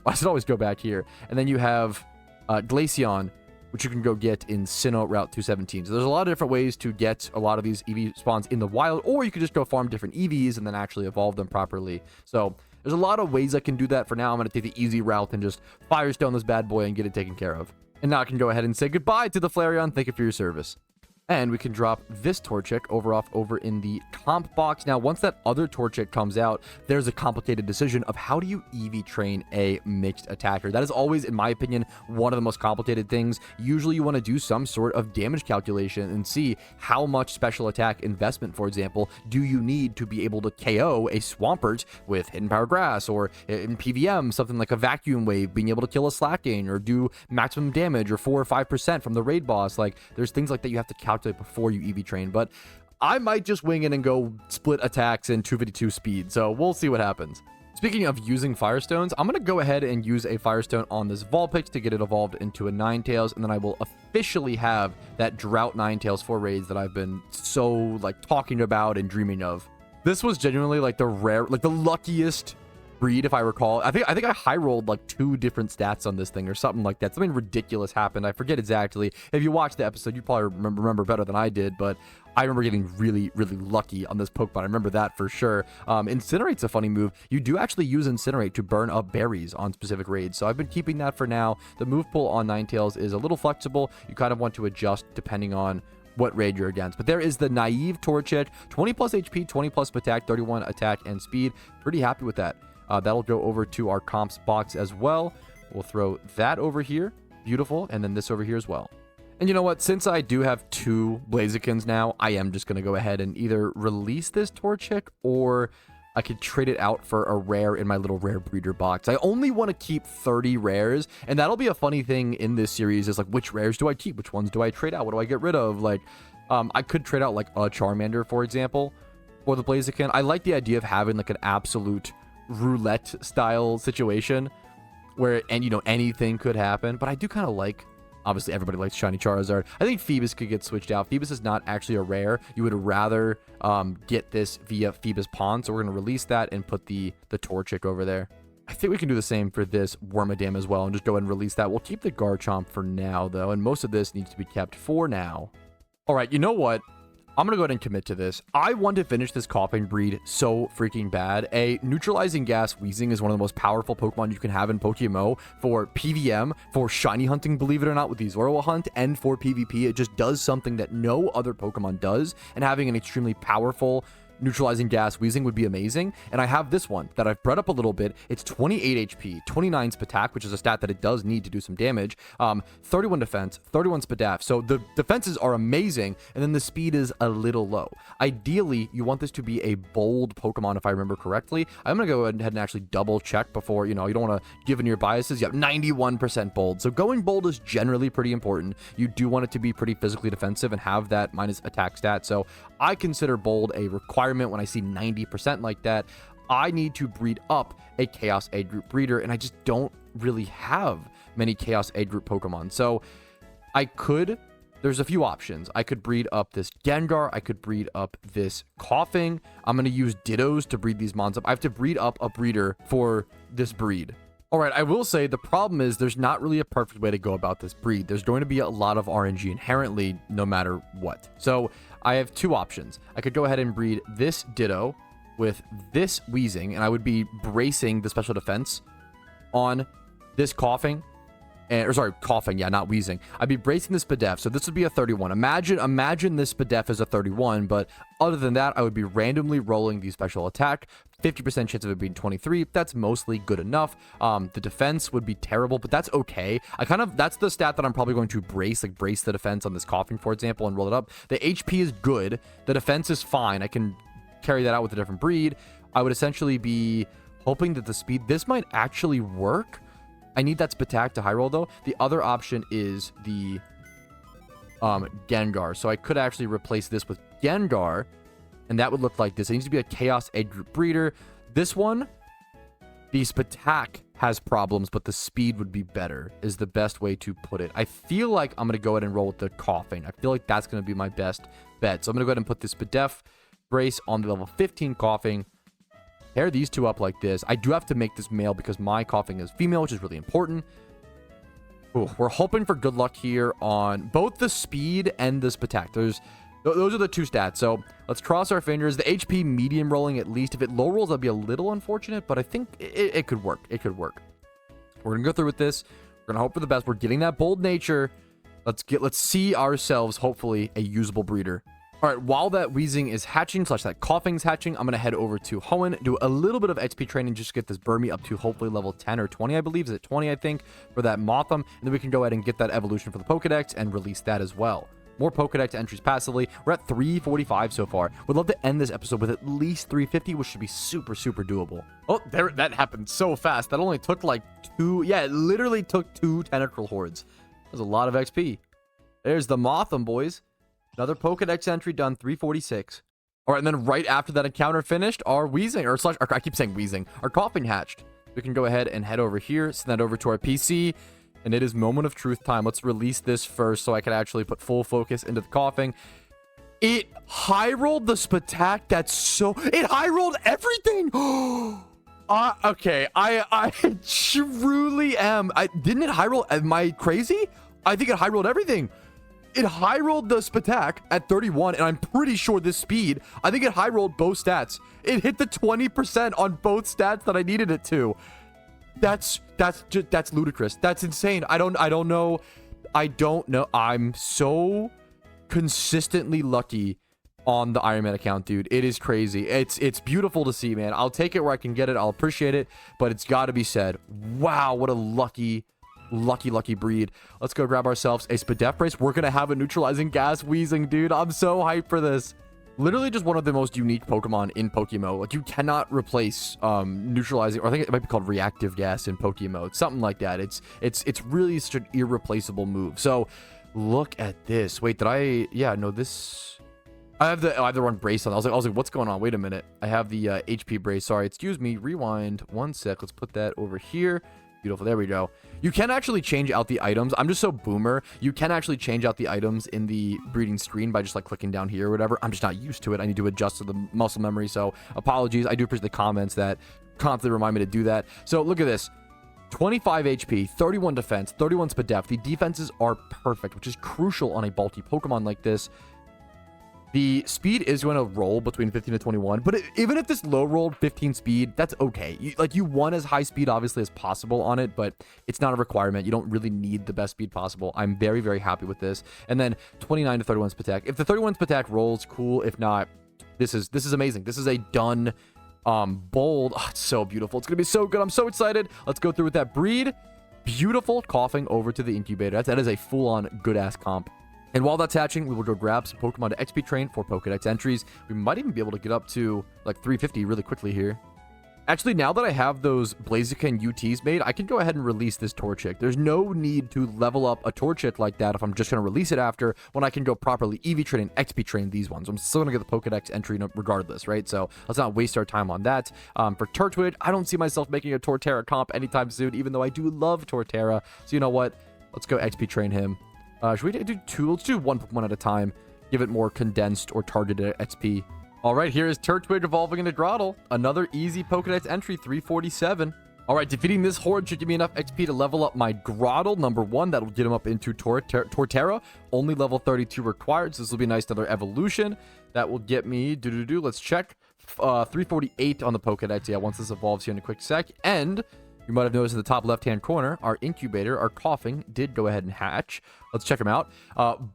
A: I should always go back here. And then you have Glaceon, which you can go get in Sinnoh Route 217. So there's a lot of different ways to get a lot of these EV spawns in the wild, or you could just go farm different EVs and then actually evolve them properly. So there's a lot of ways I can do that. For now, I'm going to take the easy route and just Firestone this bad boy and get it taken care of. And now I can go ahead and say goodbye to the Flareon. Thank you for your service. And we can drop this Torchic over in the comp box. Now, once that other Torchic comes out, there's a complicated decision of how do you EV train a mixed attacker. That is always, in my opinion, one of the most complicated things. Usually you want to do some sort of damage calculation and see how much special attack investment, for example, do you need to be able to KO a Swampert with Hidden Power Grass, or in PVM, something like a Vacuum Wave, being able to kill a Slacking or do maximum damage or 4 or 5% from the raid boss. Like, there's things like that you have to calculate before you EV train, but I might just wing it and go split attacks in 252 speed, so we'll see what happens. Speaking of using Firestones, I'm going to go ahead and use a Firestone on this Vulpix to get it evolved into a Ninetales, and then I will officially have that Drought Ninetales for raids that I've been so, like, talking about and dreaming of. This was genuinely, like, the luckiest breed, if I recall. I think I high rolled like 2 different stats on this thing or something like that. Something ridiculous happened. I forget exactly. If you watched the episode, you probably remember better than I did, but I remember getting really, really lucky on this Pokemon. I remember that for sure. Incinerate's a funny move. You do actually use Incinerate to burn up berries on specific raids, so I've been keeping that for now. The move pool on Ninetales is a little flexible. You kind of want to adjust depending on what raid you're against. But there is the naive Torchic, 20 plus HP, 20 plus attack, 31 attack and speed. Pretty happy with that. That'll go over to our comps box as well. We'll throw that over here. Beautiful. And then this over here as well. And you know what? Since I do have 2 Blazikens now, I am just going to go ahead and either release this Torchic, or I could trade it out for a rare in my little rare breeder box. I only want to keep 30 rares, and that'll be a funny thing in this series is like, which rares do I keep? Which ones do I trade out? What do I get rid of? Like, I could trade out like a Charmander, for example, for the Blaziken. I like the idea of having like an absolute roulette style situation where, and you know, anything could happen, but I do kind of like, obviously everybody likes shiny Charizard. I think Phoebus could get switched out. Phoebus is not actually a rare. You would rather get this via Phoebus Pond, so we're going to release that and put the Torchic over there. I think we can do the same for this Wormadam as well and just go ahead and release that. We'll keep the Garchomp for now though, and most of this needs to be kept for now. All right, you know what? I'm going to go ahead and commit to this. I want to finish this Coughing breed so freaking bad. A Neutralizing Gas Weezing is one of the most powerful Pokemon you can have in PokeMMO for PVM, for shiny hunting, believe it or not, with the Zoroark hunt, and for PvP. It just does something that no other Pokemon does, and having an extremely powerful, neutralizing gas Weezing would be amazing. And I have this one that I've bred up a little bit. It's 28 HP, 29 Spatak, which is a stat that it does need to do some damage, 31 defense, 31 Spadaf. So the defenses are amazing, and then the speed is a little low. Ideally, you want this to be a bold Pokemon, if I remember correctly. I'm going to go ahead and actually double check before, you don't want to give in your biases. You have 91% bold. So going bold is generally pretty important. You do want it to be pretty physically defensive and have that minus attack stat. So I consider bold a requirement when I see 90% like that. I need to breed up a Chaos A group breeder, and I just don't really have many Chaos A group Pokemon. So there's a few options. I could breed up this Gengar. I could breed up this Coughing. I'm going to use Dittos to breed these Mons up. I have to breed up a breeder for this breed. All right, I will say the problem is there's not really a perfect way to go about this breed. There's going to be a lot of RNG inherently no matter what. So I have two options. I could go ahead and breed this Ditto with this Weezing, and I would be bracing the special defense on this Coughing. Coughing, yeah, not Weezing. I'd be bracing this Spadef, so this would be a 31. Imagine this Spadef is a 31, but other than that, I would be randomly rolling the special attack. 50% chance of it being 23. That's mostly good enough. The defense would be terrible, but that's okay. That's the stat that I'm probably going to brace the defense on this Coughing, for example, and roll it up. The HP is good. The defense is fine. I can carry that out with a different breed. I would essentially be hoping that the speed, this might actually work. I need that Spatak to high roll though. The other option is the Gengar. So I could actually replace this with Gengar, and that would look like this. It needs to be a Chaos Egg Group breeder. This one, the Spatak has problems, but the speed would be better, is the best way to put it. I feel like I'm going to go ahead and roll with the Coughing. I feel like that's going to be my best bet. So I'm going to go ahead and put this Spadef brace on the level 15 Coughing. Pair these two up like this. I do have to make this male because my Coughing is female, which is really important. Ooh, we're hoping for good luck here on both the speed and the Spatak. Those are the two stats. So let's cross our fingers. The HP medium rolling at least. If it low rolls, that'd be a little unfortunate, but I think it could work. It could work. We're gonna go through with this. We're gonna hope for the best. We're getting that bold nature. Let's see ourselves hopefully a usable breeder. All right, while that Weezing is hatching, / that Coughing's hatching, I'm going to head over to Hoenn, do a little bit of XP training, just get this Burmy up to hopefully level 10 or 20, I believe. Is it 20, I think, for that Motham? And then we can go ahead and get that evolution for the Pokedex and release that as well. More Pokedex entries passively. We're at 345 so far. Would love to end this episode with at least 350, which should be super, super doable. Oh, that happened so fast. That only took like two. Yeah, it literally took 2 Tentacruel hordes. That's a lot of XP. There's the Motham, boys. Another Pokedex entry done, 346. All right, and then right after that encounter finished, our Weezing, I keep saying Weezing, our Coughing hatched. We can go ahead and head over here, send that over to our PC, and it is moment of truth time. Let's release this first so I can actually put full focus into the Coughing. It high-rolled the Spatak. It high-rolled everything. Okay, I truly am. Didn't it high-roll? Am I crazy? I think it high-rolled everything. It high-rolled the Spatak at 31, and I'm pretty sure this speed, I think it high-rolled both stats. It hit the 20% on both stats that I needed it to. That's ludicrous. That's insane. I don't know. I'm so consistently lucky on the Iron Man account, dude. It is crazy. It's beautiful to see, man. I'll take it where I can get it. I'll appreciate it, but it's got to be said. Wow, what a lucky breed. Let's go grab ourselves a Spadef brace. We're gonna have a neutralizing gas Weezing, dude. I'm so hyped for this. Literally just one of the most unique Pokemon in PokeMMO. Like, you cannot replace neutralizing, or I think it might be called reactive gas in PokeMMO. It's something like that. It's really such an irreplaceable move. So look at this. Wait, yeah, no, this, I have the wrong brace on. I was like, what's going on? Wait a minute. I have the HP brace. Sorry, excuse me. Rewind one sec. Let's put that over here. Beautiful. There we go. You can actually change out the items. I'm just so boomer. You can actually change out the items in the breeding screen by just like clicking down here or whatever. I'm just not used to it. I need to adjust to the muscle memory. So apologies. I do appreciate the comments that constantly remind me to do that. So look at this. 25 HP, 31 defense, 31 Spadef. The defenses are perfect, which is crucial on a bulky Pokemon like this. The speed is going to roll between 15 to 21, but even if this low rolled 15 speed, that's okay. You want as high speed, obviously, as possible on it, but it's not a requirement. You don't really need the best speed possible. I'm very, very happy with this. And then 29 to 31 Spatak. If the 31 Spatak rolls, cool. If not, This is amazing. This is a done bold. Oh, it's so beautiful. It's gonna be so good. I'm so excited. Let's go through with that breed. Beautiful. Coughing over to the incubator. That is a full-on good-ass comp. And while that's hatching, we will go grab some Pokemon to XP train for Pokedex entries. We might even be able to get up to like 350 really quickly here. Actually, now that I have those Blaziken UTs made, I can go ahead and release this Torchic. There's no need to level up a Torchic like that if I'm just going to release it after, when I can go properly EV train and XP train these ones. I'm still going to get the Pokedex entry regardless, right? So let's not waste our time on that. For Turtwig, I don't see myself making a Torterra comp anytime soon, even though I do love Torterra. So you know what? Let's go XP train him. Should we do two? Let's do one Pokemon at a time. Give it more condensed or targeted XP. All right, here is Turtwig evolving into Grotle. Another easy Pokedex entry, 347. All right, defeating this horde should give me enough XP to level up my Grotle, number 1. That'll get him up into Torterra. Only level 32 required, so this will be a nice another evolution. That will get me, let's check. 348 on the Pokedex, yeah, once this evolves here in a quick sec. And you might have noticed in the top left-hand corner, our incubator, our coughing, did go ahead and hatch. Let's check them out.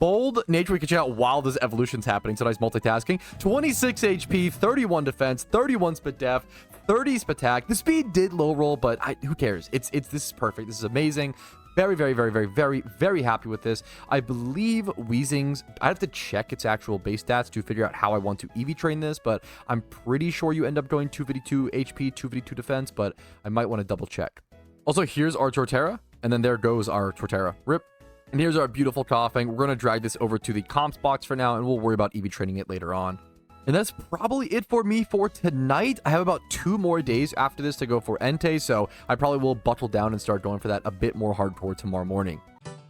A: Bold nature we can check out while this evolution's happening. So nice multitasking. 26 HP, 31 defense, 31 spit def, 30 spit attack. The speed did low roll, but who cares? This is perfect. This is amazing. Very, very, very, very, very, very happy with this. I believe Weezing's, I have to check its actual base stats to figure out how I want to EV train this, but I'm pretty sure you end up going 252 HP, 252 defense, but I might want to double check. Also, here's our Torterra, and then there goes our Torterra. Rip. And here's our beautiful coughing. We're going to drag this over to the comps box for now, and we'll worry about EV training it later on. And that's probably it for me for tonight. I have about 2 more days after this to go for Entei, so I probably will buckle down and start going for that a bit more hardcore tomorrow morning.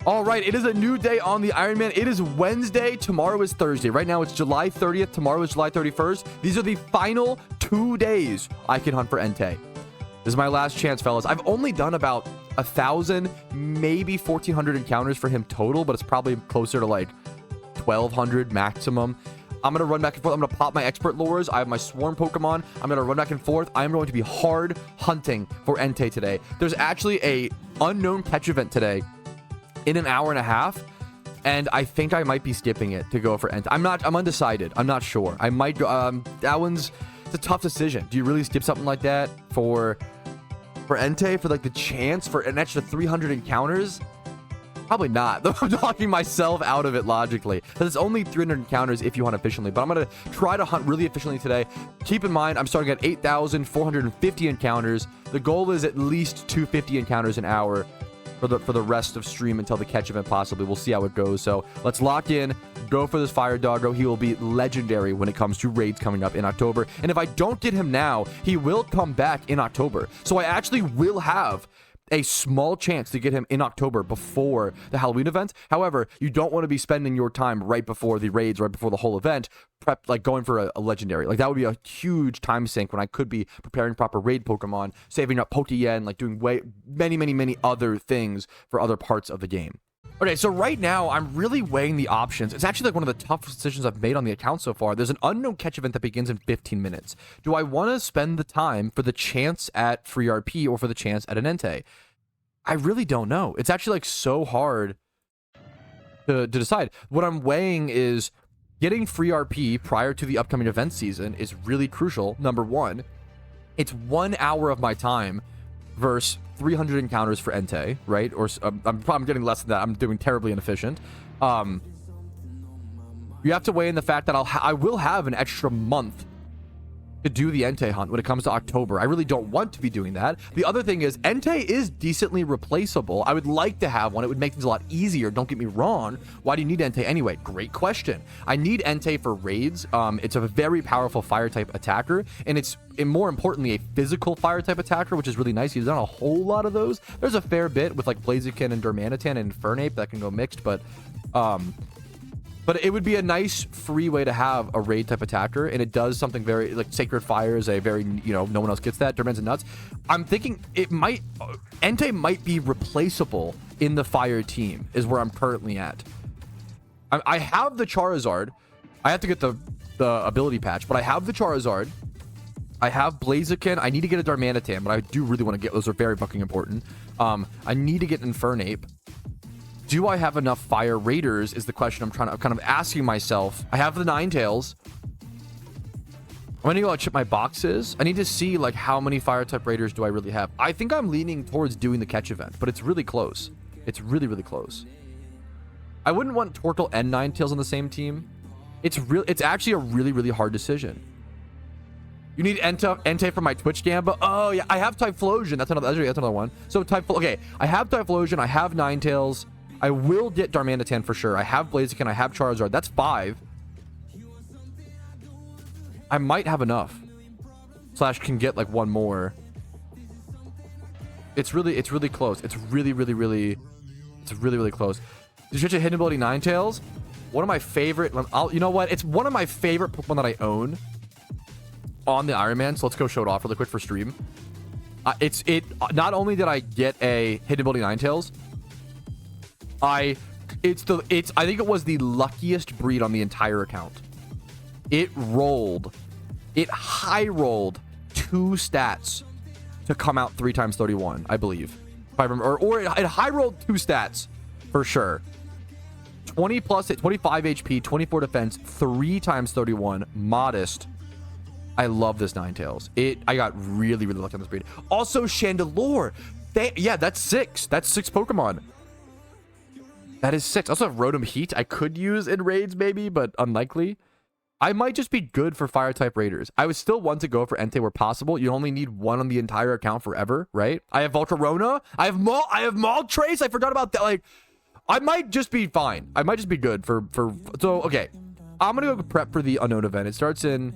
A: All right, it is a new day on the Iron Man. It is Wednesday. Tomorrow is Thursday. Right now, it's July 30th. Tomorrow is July 31st. These are the final 2 days I can hunt for Entei. This is my last chance, fellas. I've only done about 1,000, maybe 1,400 encounters for him total, but it's probably closer to like 1,200 maximum. I'm going to run back and forth. I'm going to pop my expert lures. I have my swarm Pokemon. I'm going to run back and forth. I'm going to be hard hunting for Entei today. There's actually a unknown catch event today in an hour and a half, and I think I might be skipping it to go for Entei. I'm undecided. I'm not sure. I might go, it's a tough decision. Do you really skip something like that for Entei, for like the chance for an extra 300 encounters? Probably not. I'm talking myself out of it logically. There's only 300 encounters if you hunt efficiently, but I'm going to try to hunt really efficiently today. Keep in mind, I'm starting at 8,450 encounters. The goal is at least 250 encounters an hour for the rest of stream until the catch event possibly. We'll see how it goes. So let's lock in, go for this Fire Doggo. He will be legendary when it comes to raids coming up in October. And if I don't get him now, he will come back in October. So I actually will have a small chance to get him in October before the Halloween event. However, you don't want to be spending your time right before the raids, right before the whole event, like going for a legendary. Like that would be a huge time sink when I could be preparing proper raid Pokemon, saving up Pokeyen, like doing many other things for other parts of the game. Okay, so right now I'm really weighing the options. It's actually like one of the toughest decisions I've made on the account so far. There's an unknown catch event that begins in 15 minutes. Do I want to spend the time for the chance at free RP or for the chance at an Entei? I really don't know. It's actually like so hard to decide. What I'm weighing is getting free RP prior to the upcoming event season is really crucial. Number 1, it's 1 hour of my time versus 300 encounters for Entei, right? Or I'm getting less than that. I'm doing terribly inefficient. You have to weigh in the fact that I will have an extra month to do the Entei hunt when it comes to October. I really don't want to be doing that. The other thing is Entei is decently replaceable. I would like to have one. It would make things a lot easier. Don't get me wrong. Why do you need Entei anyway? Great question. I need Entei for raids. It's a very powerful fire type attacker, and it's more importantly a physical fire type attacker, which is really nice. He's done a whole lot of those. There's a fair bit with like Blaziken and Darmanitan and Infernape that can go mixed, but it would be a nice free way to have a raid type attacker, and it does something very like Sacred Fire is a very, no one else gets that. Darman's nuts. I'm thinking Entei might be replaceable in the fire team is where I'm currently at. I have the Charizard. I have to get the ability patch, but I have the Charizard. I have Blaziken. I need to get a Darmanitan, but I do really want to get those. Are very fucking important. I need to get Infernape. Do I have enough fire raiders is the question I'm kind of asking myself. I have the Ninetales. I'm gonna go out check my boxes. I need to see like how many fire type raiders do I really have. I think I'm leaning towards doing the catch event, but it's really close. It's really, really close. I wouldn't want Torkoal and Ninetales on the same team. It's actually a really, really hard decision. You need Entei for my Twitch Gamba. Oh yeah, I have Typhlosion. That's another one. So okay, I have Typhlosion. I have Ninetales. I will get Darmanitan for sure. I have Blaziken. I have Charizard. That's 5. I might have enough. Slash can get like one more. It's really close. It's really close. Did you get a hidden ability Ninetales? One of my favorite. You know what? It's one of my favorite Pokemon that I own on the Iron Man. So let's go show it off really quick for stream. Not only did I get a hidden ability Ninetales, I think it was the luckiest breed on the entire account. It high rolled 2 stats to come out 3 times 31, I believe. If I remember, or it high rolled 2 stats for sure. 20 plus hit, 25 HP, 24 defense, 3 times 31, modest. I love this Ninetales. I got really, really lucky on this breed. Also, Chandelure. Yeah, that's 6. That's 6 Pokemon. That is 6. I also have Rotom Heat I could use in raids maybe, but unlikely. I might just be good for fire type raiders. I would still want to go for Entei where possible. You only need 1 on the entire account forever, right? I have Volcarona. I have Moltres. I forgot about that. Like, I might just be fine. I might just be good for so okay. I'm gonna go prep for the Unown event. It starts in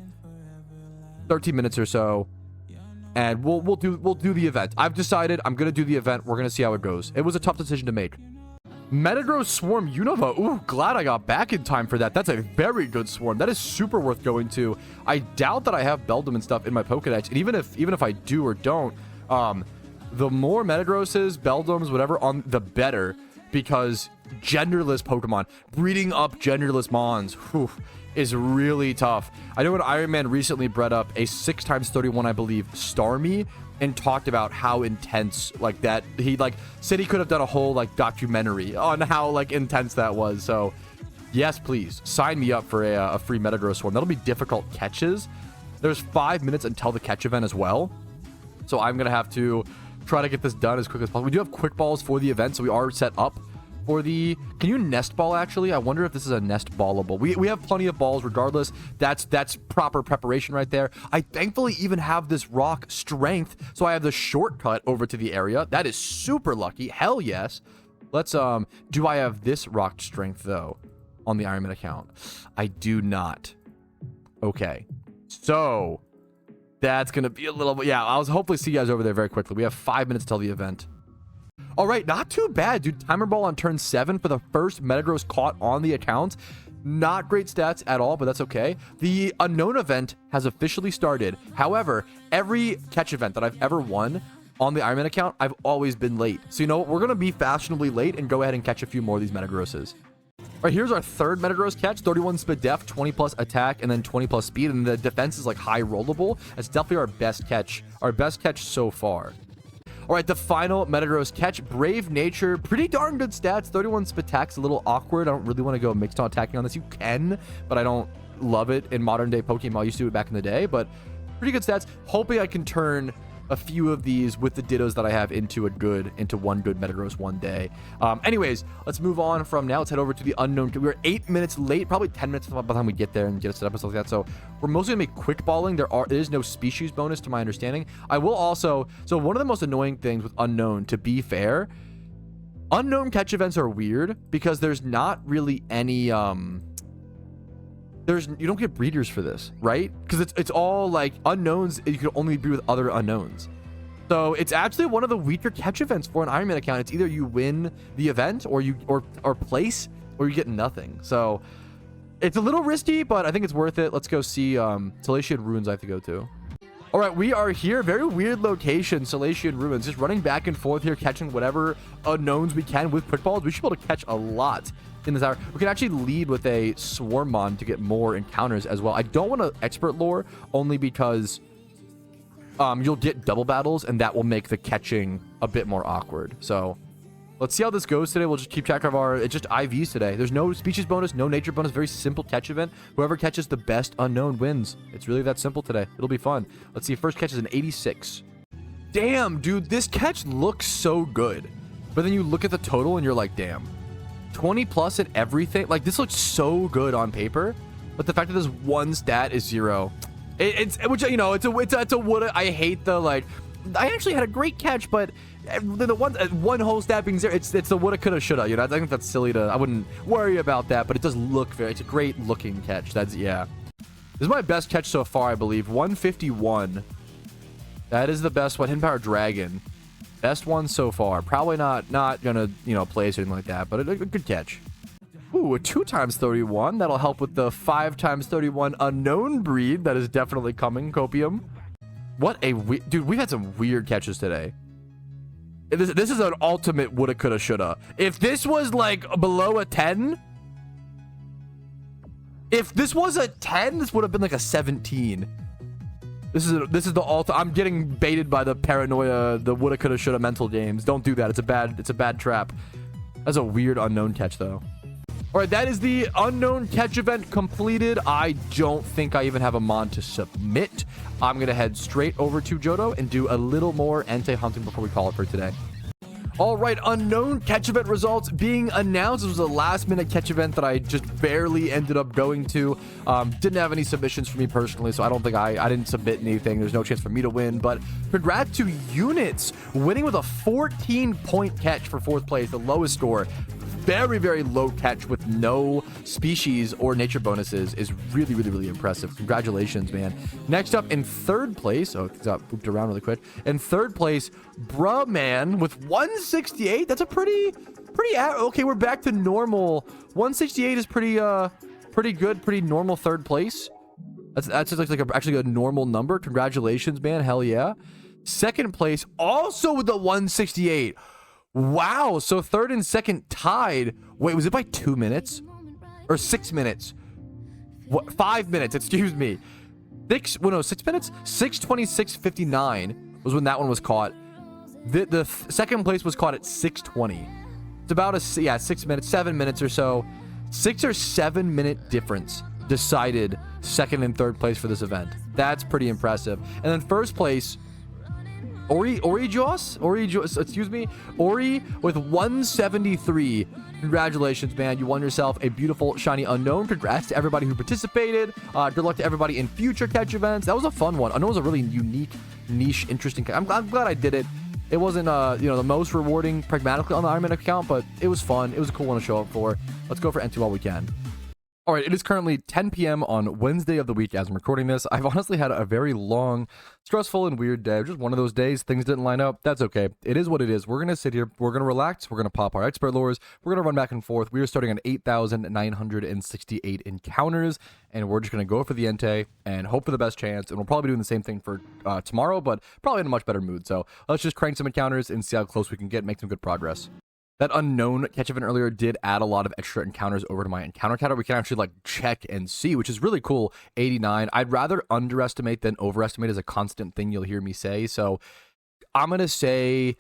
A: 13 minutes or so. And we'll do the event. I've decided I'm gonna do the event. We're gonna see how it goes. It was a tough decision to make. Metagross Swarm Unova. Ooh, glad I got back in time for that. That's a very good swarm. That is super worth going to. I doubt that I have Beldum and stuff in my Pokedex. And even if I do or don't, the more Metagrosses, Beldums, whatever, the better. Because genderless Pokemon, breeding up genderless Mons, is really tough. I know an Iron Man recently bred up a 6 times 31, I believe, Starmie, and talked about how intense like that. He like said he could have done a whole like documentary on how like intense that was. So yes, please sign me up for a free Metagross Swarm. That'll be difficult catches. There's 5 minutes until the catch event as well. So I'm gonna have to try to get this done as quick as possible. We do have quick balls for the event, so we are set up for the... Can you nest ball, actually? I wonder if this is a nest ballable. We have plenty of balls regardless. That's proper preparation right there. I thankfully even have this rock strength, so I have the shortcut over to the area. That is super lucky. Hell yes. Let's, do I have this rock strength, though, on the Iron Man account? I do not. Okay. So... that's going to be a little bit... yeah, I'll hopefully see you guys over there very quickly. We have 5 minutes till the event. All right, not too bad, dude. Timer ball on turn 7 for the first Metagross caught on the account. Not great stats at all, but that's okay. The Unown event has officially started. However, every catch event that I've ever won on the Iron Man account, I've always been late. So you know what? We're going to be fashionably late and go ahead and catch a few more of these Metagrosses. All right, here's our third Metagross catch. 31 speed def, 20 plus attack, and then 20 plus speed. And the defense is like high rollable. That's definitely our best catch. Our best catch so far. All right, the final Metagross catch. Brave Nature. Pretty darn good stats. 31 speed attack's a little awkward. I don't really want to go mixed on attacking on this. You can, but I don't love it in modern day Pokemon. I used to do it back in the day, but pretty good stats. Hoping I can turn a few of these with the Dittos that I have into one good Metagross one day. Anyways, let's move on from now. Let's head over to the Unown. We're 8 minutes late, probably 10 minutes by the time we get there and get set up and stuff like that. So we're mostly gonna be quick balling. There is no species bonus to my understanding. I will also, so one of the most annoying things with Unown, to be fair, Unown catch events are weird because there's not really any, you don't get breeders for this, right? Because it's all like unknowns. You can only breed with other unknowns. So it's actually one of the weaker catch events for an Iron Man account. It's either you win the event or you place, or you get nothing. So it's a little risky, but I think it's worth it. Let's go see Salacian Ruins I have to go to. All right, we are here. Very weird location, Salacian Ruins. Just running back and forth here, catching whatever unknowns we can with quick balls. We should be able to catch a lot in this hour. We can actually lead with a Swarmon to get more encounters as well. I don't want to expert lore only because you'll get double battles and that will make the catching a bit more awkward. So Let's see how this goes today. We'll just keep track of our just IVs today. There's no species bonus, no nature bonus. Very simple catch event. Whoever catches the best unknown wins. It's really that simple today. It'll be fun. Let's see. First catch is an 86. Damn, dude. This catch looks so good. But then you look at the total and you're like, damn. 20 plus in everything. Like, this looks so good on paper. But the fact that this one stat is 0. Which, you know, it's a would. I hate the, like... I actually had a great catch, but the one whole stat being 0, it's the woulda, coulda, shoulda. You know, I think that's silly to. I wouldn't worry about that, but it does look very. It's a great looking catch. That's yeah. This is my best catch so far, I believe. 151. That is the best one. Hidden Power Dragon, best one so far. Probably not gonna place or anything like that, but a good catch. Ooh, a 2 times 31. That'll help with the 5 times 31 unknown breed. That is definitely coming. Copium. What a dude, we've had some weird catches today. This is an ultimate woulda, coulda, shoulda. If this was like below a 10, if this was a 10, this would have been like a 17. This is the ultimate. I'm getting baited by the paranoia, the woulda, coulda, shoulda mental games. Don't do that. It's a bad trap. That's a weird unknown catch though. All right, that is the unknown catch event completed. I don't think I even have a mod to submit. I'm going to head straight over to Johto and do a little more Entei hunting before we call it for today. All right, unknown catch event results being announced. This was a last-minute catch event that I just barely ended up going to. Didn't have any submissions for me personally, so I don't think I didn't submit anything. There's no chance for me to win, but congrats to Units winning with a 14-point catch for 4th place, the lowest score. Very, very low catch with no species or nature bonuses is really, really, really impressive. Congratulations, man. Next up in 3rd place, oh, it got pooped around really quick. In 3rd place, bruh man with 168. That's a pretty okay. We're back to normal. 168 is pretty good, pretty normal 3rd place. That's just like actually a normal number. Congratulations, man. Hell yeah. 2nd place, also with the 168. Wow, so 3rd and 2nd tied. Wait, was it by 2 minutes? Or 6 minutes? What, 5 minutes, excuse me. 6 minutes? 6:26:59 was when that one was caught. The 2nd place was caught at 6:20. It's about 6 minutes, 7 minutes or so. 6 or 7 minute difference decided 2nd and 3rd place for this event. That's pretty impressive. And then 1st place, Ori with 173. Congratulations, man. You won yourself a beautiful shiny unknown. Congrats to everybody who participated. Good luck to everybody in future catch events. That was a fun one. Unknown was a really unique, niche, interesting catch. I'm glad I did it. It wasn't the most rewarding pragmatically on the Iron Man account, but it was fun. It was a cool one to show up for. Let's go for Entei while we can. All right, it is currently 10 p.m. on Wednesday of the week as I'm recording this. I've honestly had a very long, stressful, and weird day. Just one of those days. Things didn't line up. That's okay. It is what it is. We're going to sit here. We're going to relax. We're going to pop our expert lures. We're going to run back and forth. We are starting on 8,968 encounters, and we're just going to go for the Entei and hope for the best chance. And we'll probably be doing the same thing for tomorrow, but probably in a much better mood. So let's just crank some encounters and see how close we can get, make some good progress. That unknown catch event earlier did add a lot of extra encounters over to my encounter counter. We can actually like check and see, which is really cool. 89. I'd rather underestimate than overestimate is a constant thing you'll hear me say. So I'm going to say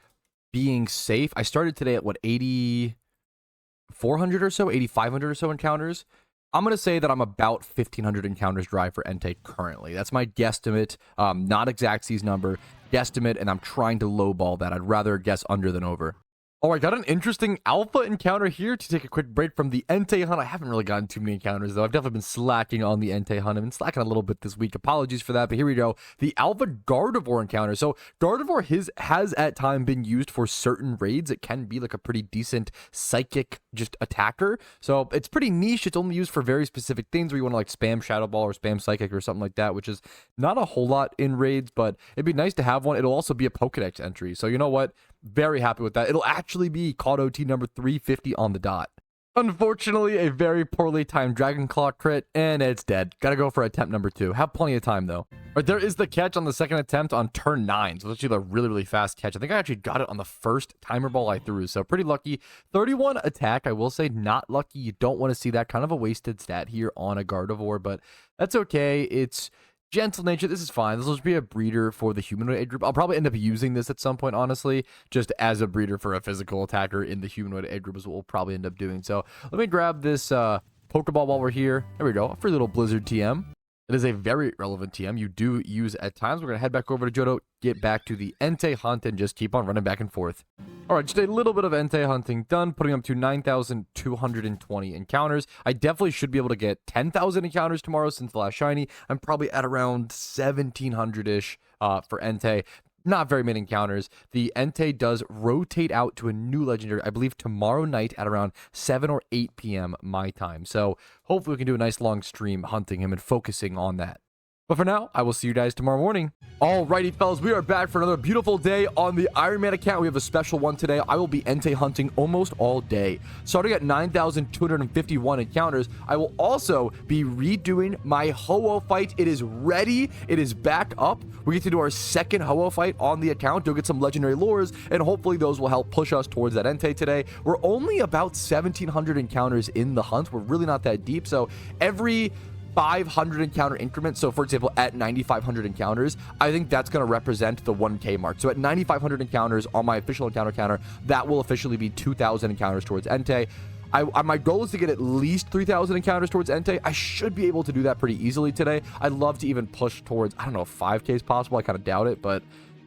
A: being safe. I started today at what, 8,400 or so, 8,500 or so encounters. I'm going to say that I'm about 1,500 encounters dry for Entei currently. That's my guesstimate, not exact season number, guesstimate, and I'm trying to lowball that. I'd rather guess under than over. Oh, I got an interesting alpha encounter here to take a quick break from the Entei hunt. I haven't really gotten too many encounters, though. I've definitely been slacking on the Entei hunt. I've been slacking a little bit this week. Apologies for that, but here we go. The alpha Gardevoir encounter. So Gardevoir has at time been used for certain raids. It can be like a pretty decent psychic just attacker. So it's pretty niche. It's only used for very specific things where you want to like spam Shadow Ball or spam Psychic or something like that, which is not a whole lot in raids, but it'd be nice to have one. It'll also be a Pokedex entry. So you know what? Very happy with that. It'll actually be called OT number 350 on the dot. Unfortunately, a very poorly timed Dragon Claw crit, and it's dead. Gotta go for attempt number 2. Have plenty of time, though. But there is the catch on the 2nd attempt on turn 9. So it's actually a really, really fast catch. I think I actually got it on the first timer ball I threw, so pretty lucky. 31 attack, I will say, not lucky. You don't want to see that. Kind of a wasted stat here on a Gardevoir, but that's okay. It's Gentle nature, this is fine. This will just be a breeder for the humanoid age group. I'll probably end up using this at some point, honestly, just as a breeder for a physical attacker in the humanoid age group is what we'll probably end up doing. So let me grab this Pokeball while we're here. There we go. A free little Blizzard TM. It is a very relevant TM you do use at times. We're going to head back over to Johto, get back to the Entei hunt, and just keep on running back and forth. All right, just a little bit of Entei hunting done, putting up to 9,220 encounters. I definitely should be able to get 10,000 encounters tomorrow since the last shiny. I'm probably at around 1,700-ish for Entei. Not very many encounters. The Entei does rotate out to a new legendary, I believe, tomorrow night at around 7 or 8 p.m. my time. So hopefully we can do a nice long stream hunting him and focusing on that. But for now, I will see you guys tomorrow morning. Alrighty, fellas, we are back for another beautiful day on the Iron Man account. We have a special one today. I will be Entei hunting almost all day. Starting at 9,251 encounters, I will also be redoing my Ho-Oh fight. It is ready. It is back up. We get to do our second Ho-Oh fight on the account. You'll get some legendary lures, and hopefully those will help push us towards that Entei today. We're only about 1,700 encounters in the hunt. We're really not that deep, so every 500 encounter increment, so for example at 9,500 encounters, I think that's going to represent the 1k mark. So at 9,500 encounters on my official encounter counter, that will officially be 2,000 encounters towards Entei. My goal is to get at least 3,000 encounters towards Entei. I should be able to do that pretty easily today. I'd love to even push towards, I don't know if 5k is possible. I kind of doubt it, but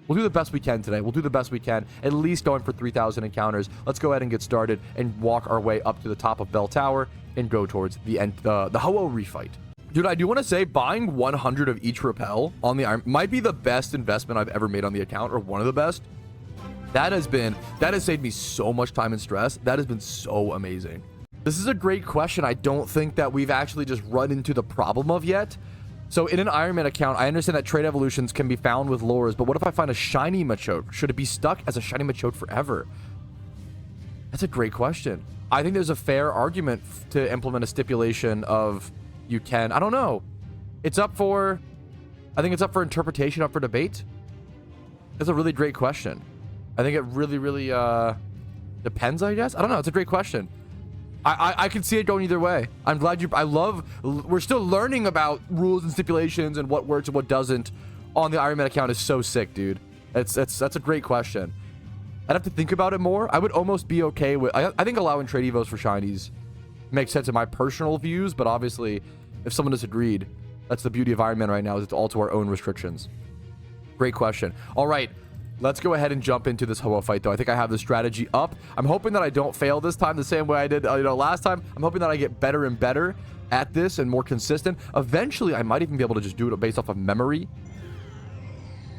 A: we'll do the best we can today. We'll do the best we can, at least going for 3,000 encounters. Let's go ahead and get started and walk our way up to the top of Bell Tower and go towards the Ho-Oh refight. Dude, I do want to say buying 100 of each repel on the Iron might be the best investment I've ever made on the account, or one of the best. That has saved me so much time and stress. That has been so amazing. This is a great question. I don't think that we've actually just run into the problem of yet. So in an Iron Man account, I understand that trade evolutions can be found with lures, but what if I find a shiny Machoke? Should it be stuck as a shiny Machoke forever? That's a great question. I think there's a fair argument to implement a stipulation of you can, I don't know. I think it's up for interpretation, up for debate. That's a really great question. I think it really, really depends, I guess. I don't know. It's a great question. I can see it going either way. I'm glad we're still learning about rules and stipulations and what works and what doesn't on the Iron Man account is so sick, dude. That's a great question. I'd have to think about it more. I would almost be okay with, I think allowing trade evos for shinies makes sense in my personal views, but obviously if someone disagreed, that's the beauty of Iron Man right now, is it's all to our own restrictions. Great question. All right, let's go ahead and jump into this Ho-Oh fight, though. I think I have the strategy up. I'm hoping that I don't fail this time the same way I did last time. I'm hoping that I get better and better at this and more consistent. Eventually, I might even be able to just do it based off of memory.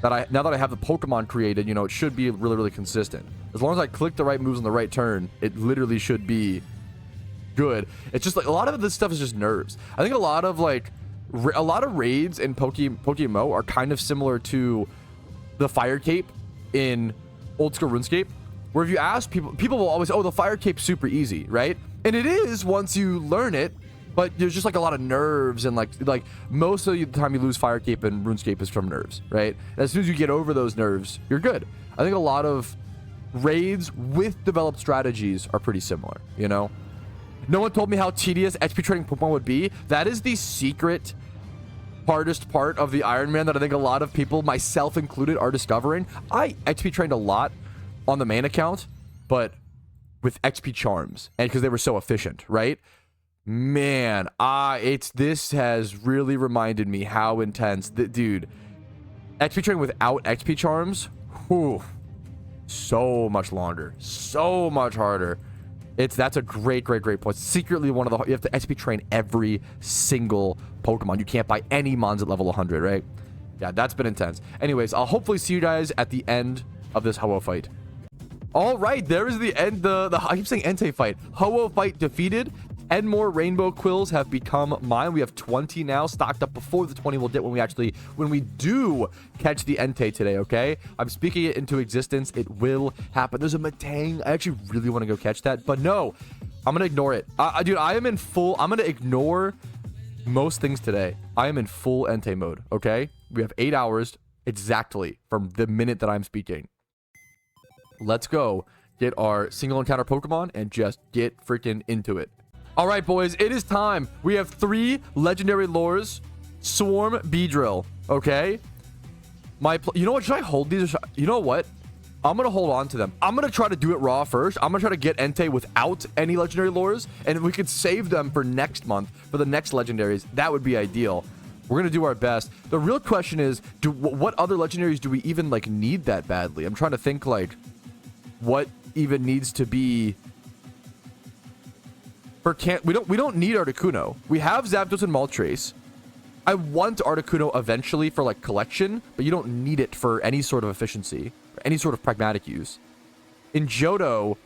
A: Now that I have the Pokemon created, it should be really, really consistent. As long as I click the right moves on the right turn, it literally should be good. It's just like a lot of this stuff is just nerves. I think a lot of raids in PokeMMO are kind of similar to the Fire Cape in old school RuneScape, where if you ask people will always, oh, the Fire Cape's super easy, right? And it is once you learn it, but there's just like a lot of nerves, and like most of the time you lose Fire Cape in RuneScape is from nerves, right? And as soon as you get over those nerves, you're good. I think a lot of raids with developed strategies are pretty similar, No one told me how tedious XP training Pokemon would be. That is the secret hardest part of the Iron Man that I think a lot of people, myself included, are discovering. I XP trained a lot on the main account, but with XP charms, and because they were so efficient, right? Man, this has really reminded me how intense, dude. XP training without XP charms, whew, so much longer, so much harder. That's a great point. Secretly one of the, you have to XP train every single Pokemon. You can't buy any Mons at level 100, right? Yeah, that's been intense. Anyways, I'll hopefully see you guys at the end of this Ho-Oh fight. All right, there is the end. I keep saying Entei fight. Ho-Oh fight defeated. 10 more rainbow quills have become mine. We have 20 now stocked up before the 20 we'll get when we do catch the Entei today, okay? I'm speaking it into existence. It will happen. There's a Metang. I actually really want to go catch that, but no, I'm going to ignore it. Dude, I'm going to ignore most things today. I am in full Entei mode, okay? We have 8 hours exactly from the minute that I'm speaking. Let's go get our single encounter Pokemon and just get freaking into it. All right, boys, it is time. We have 3 legendary lures. Swarm, Beedrill. Okay? You know what? Should I hold these? You know what? I'm going to hold on to them. I'm going to try to do it raw first. I'm going to try to get Entei without any legendary lures. And if we could save them for next month, for the next legendaries, that would be ideal. We're going to do our best. The real question is, what other legendaries do we even, like, need that badly? I'm trying to think, like, what even needs to be... We don't need Articuno. We have Zapdos and Moltres. I want Articuno eventually for, like, collection, but you don't need it for any sort of efficiency, or any sort of pragmatic use. In Johto,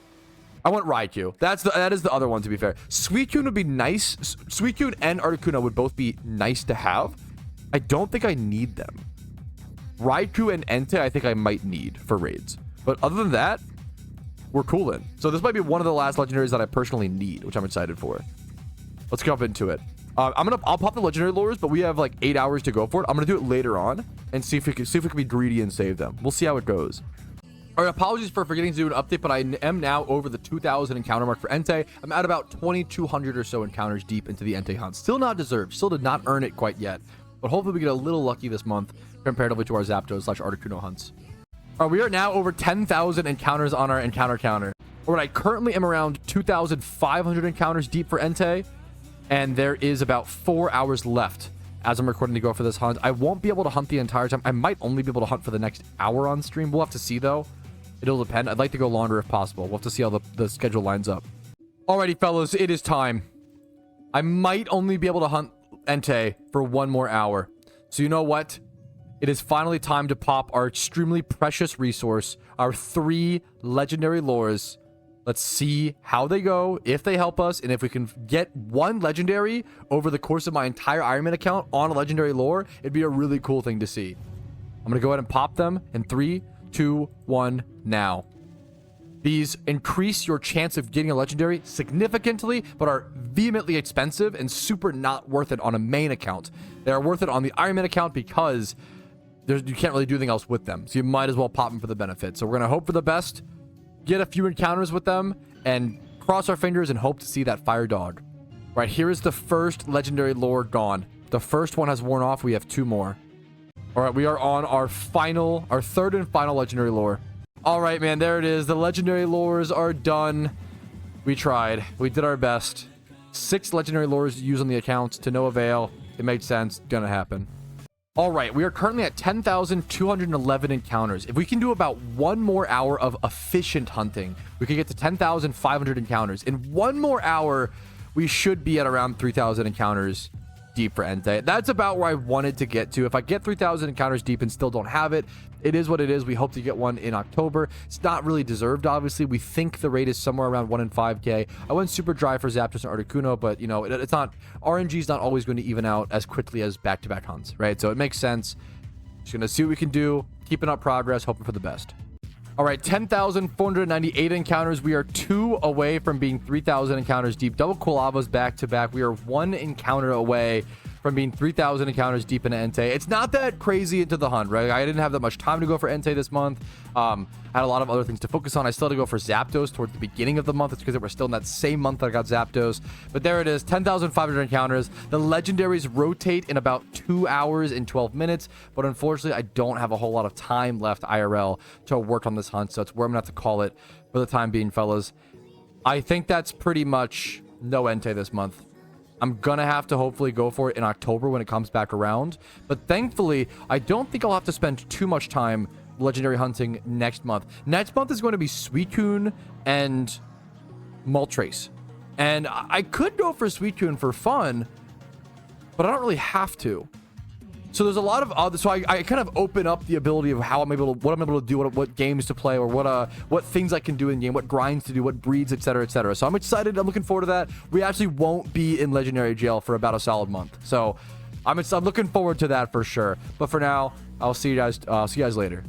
A: I want Raichu. That is the other one, to be fair. Suicune would be nice. Suicune and Articuno would both be nice to have. I don't think I need them. Raichu and Entei, I think I might need for raids. But other than that, we're coolin'. So this might be one of the last legendaries that I personally need, which I'm excited for. Let's jump into it. I'll pop the legendary lures, but we have like 8 hours to go for it. I'm gonna do it later on and see if we can be greedy and save them. We'll see how it goes. All right, apologies for forgetting to do an update, but I am now over the 2,000 encounter mark for Entei. I'm at about 2,200 or so encounters deep into the Entei hunt. Still not deserved. Still did not earn it quite yet, but hopefully we get a little lucky this month comparatively to our Zapdos/Articuno hunts. All right, we are now over 10,000 encounters on our encounter counter. All right, I currently am around 2,500 encounters deep for Entei, and there is about 4 hours left as I'm recording to go for this hunt. I won't be able to hunt the entire time. I might only be able to hunt for the next hour on stream. We'll have to see, though. It'll depend. I'd like to go longer if possible. We'll have to see how the schedule lines up. Alrighty, fellas, it is time. I might only be able to hunt Entei for 1 more hour. So you know what? It is finally time to pop our extremely precious resource, our 3 legendary lures. Let's see how they go, if they help us, and if we can get 1 legendary over the course of my entire Ironman account on a legendary lure, it'd be a really cool thing to see. I'm going to go ahead and pop them in 3, 2, 1, now. These increase your chance of getting a legendary significantly, but are vehemently expensive and super not worth it on a main account. They are worth it on the Ironman account because you can't really do anything else with them. So you might as well pop them for the benefit. So we're going to hope for the best, get a few encounters with them, and cross our fingers and hope to see that fire dog. Right, here is the first legendary lure gone. The first one has worn off. We have 2 more. All right, we are on our 3rd and final legendary lure. All right, man, there it is. The legendary lures are done. We tried. We did our best. 6 legendary lures used on the account to no avail. It made sense. Gonna happen. All right, we are currently at 10,211 encounters. If we can do about 1 more hour of efficient hunting, we can get to 10,500 encounters. In 1 more hour, we should be at around 3,000 encounters deep for Entei. That's about where I wanted to get to. If I get 3,000 encounters deep and still don't have it, it is what it is. We hope to get one in October. It's not really deserved, obviously. We think the rate is somewhere around 1 in 5k. I went super dry for Zapdos and Articuno, but, you know, it's not... RNG is not always going to even out as quickly as back-to-back hunts, right? So it makes sense. Just going to see what we can do, keeping up progress, hoping for the best. All right, 10,498 encounters. We are 2 away from being 3,000 encounters deep. Double Quilava's back-to-back. We are 1 encounter away from being 3,000 encounters deep into Entei. It's not that crazy into the hunt, right? I didn't have that much time to go for Entei this month. I had a lot of other things to focus on. I still had to go for Zapdos towards the beginning of the month. It's because we're still in that same month that I got Zapdos. But there it is, 10,500 encounters. The legendaries rotate in about 2 hours and 12 minutes. But unfortunately, I don't have a whole lot of time left IRL to work on this hunt. So it's where I'm going to have to call it for the time being, fellas. I think that's pretty much no Entei this month. I'm gonna have to hopefully go for it in October when it comes back around. But thankfully, I don't think I'll have to spend too much time legendary hunting next month. Next month is going to be Suicune and Moltres. And I could go for Suicune for fun, but I don't really have to. So there's a lot of other, so I kind of open up the ability of how I'm able to, what I'm able to do, what games to play, or what things I can do in game, what grinds to do, what breeds, etc., etc. So I'm excited. I'm looking forward to that. We actually won't be in legendary jail for about a solid month. So I'm looking forward to that for sure. But for now, I'll see you guys later.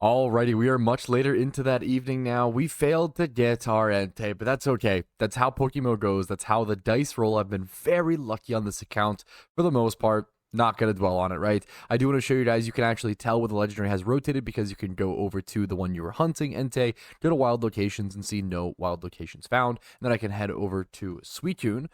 A: Alrighty, we are much later into that evening now. We failed to get our Entei, but that's okay. That's how PokeMMO goes. That's how the dice roll. I've been very lucky on this account for the most part. Not going to dwell on it, right? I do want to show you guys, you can actually tell where the legendary has rotated because you can go over to the one you were hunting, Entei, go to wild locations and see no wild locations found. And then I can head over to Suicune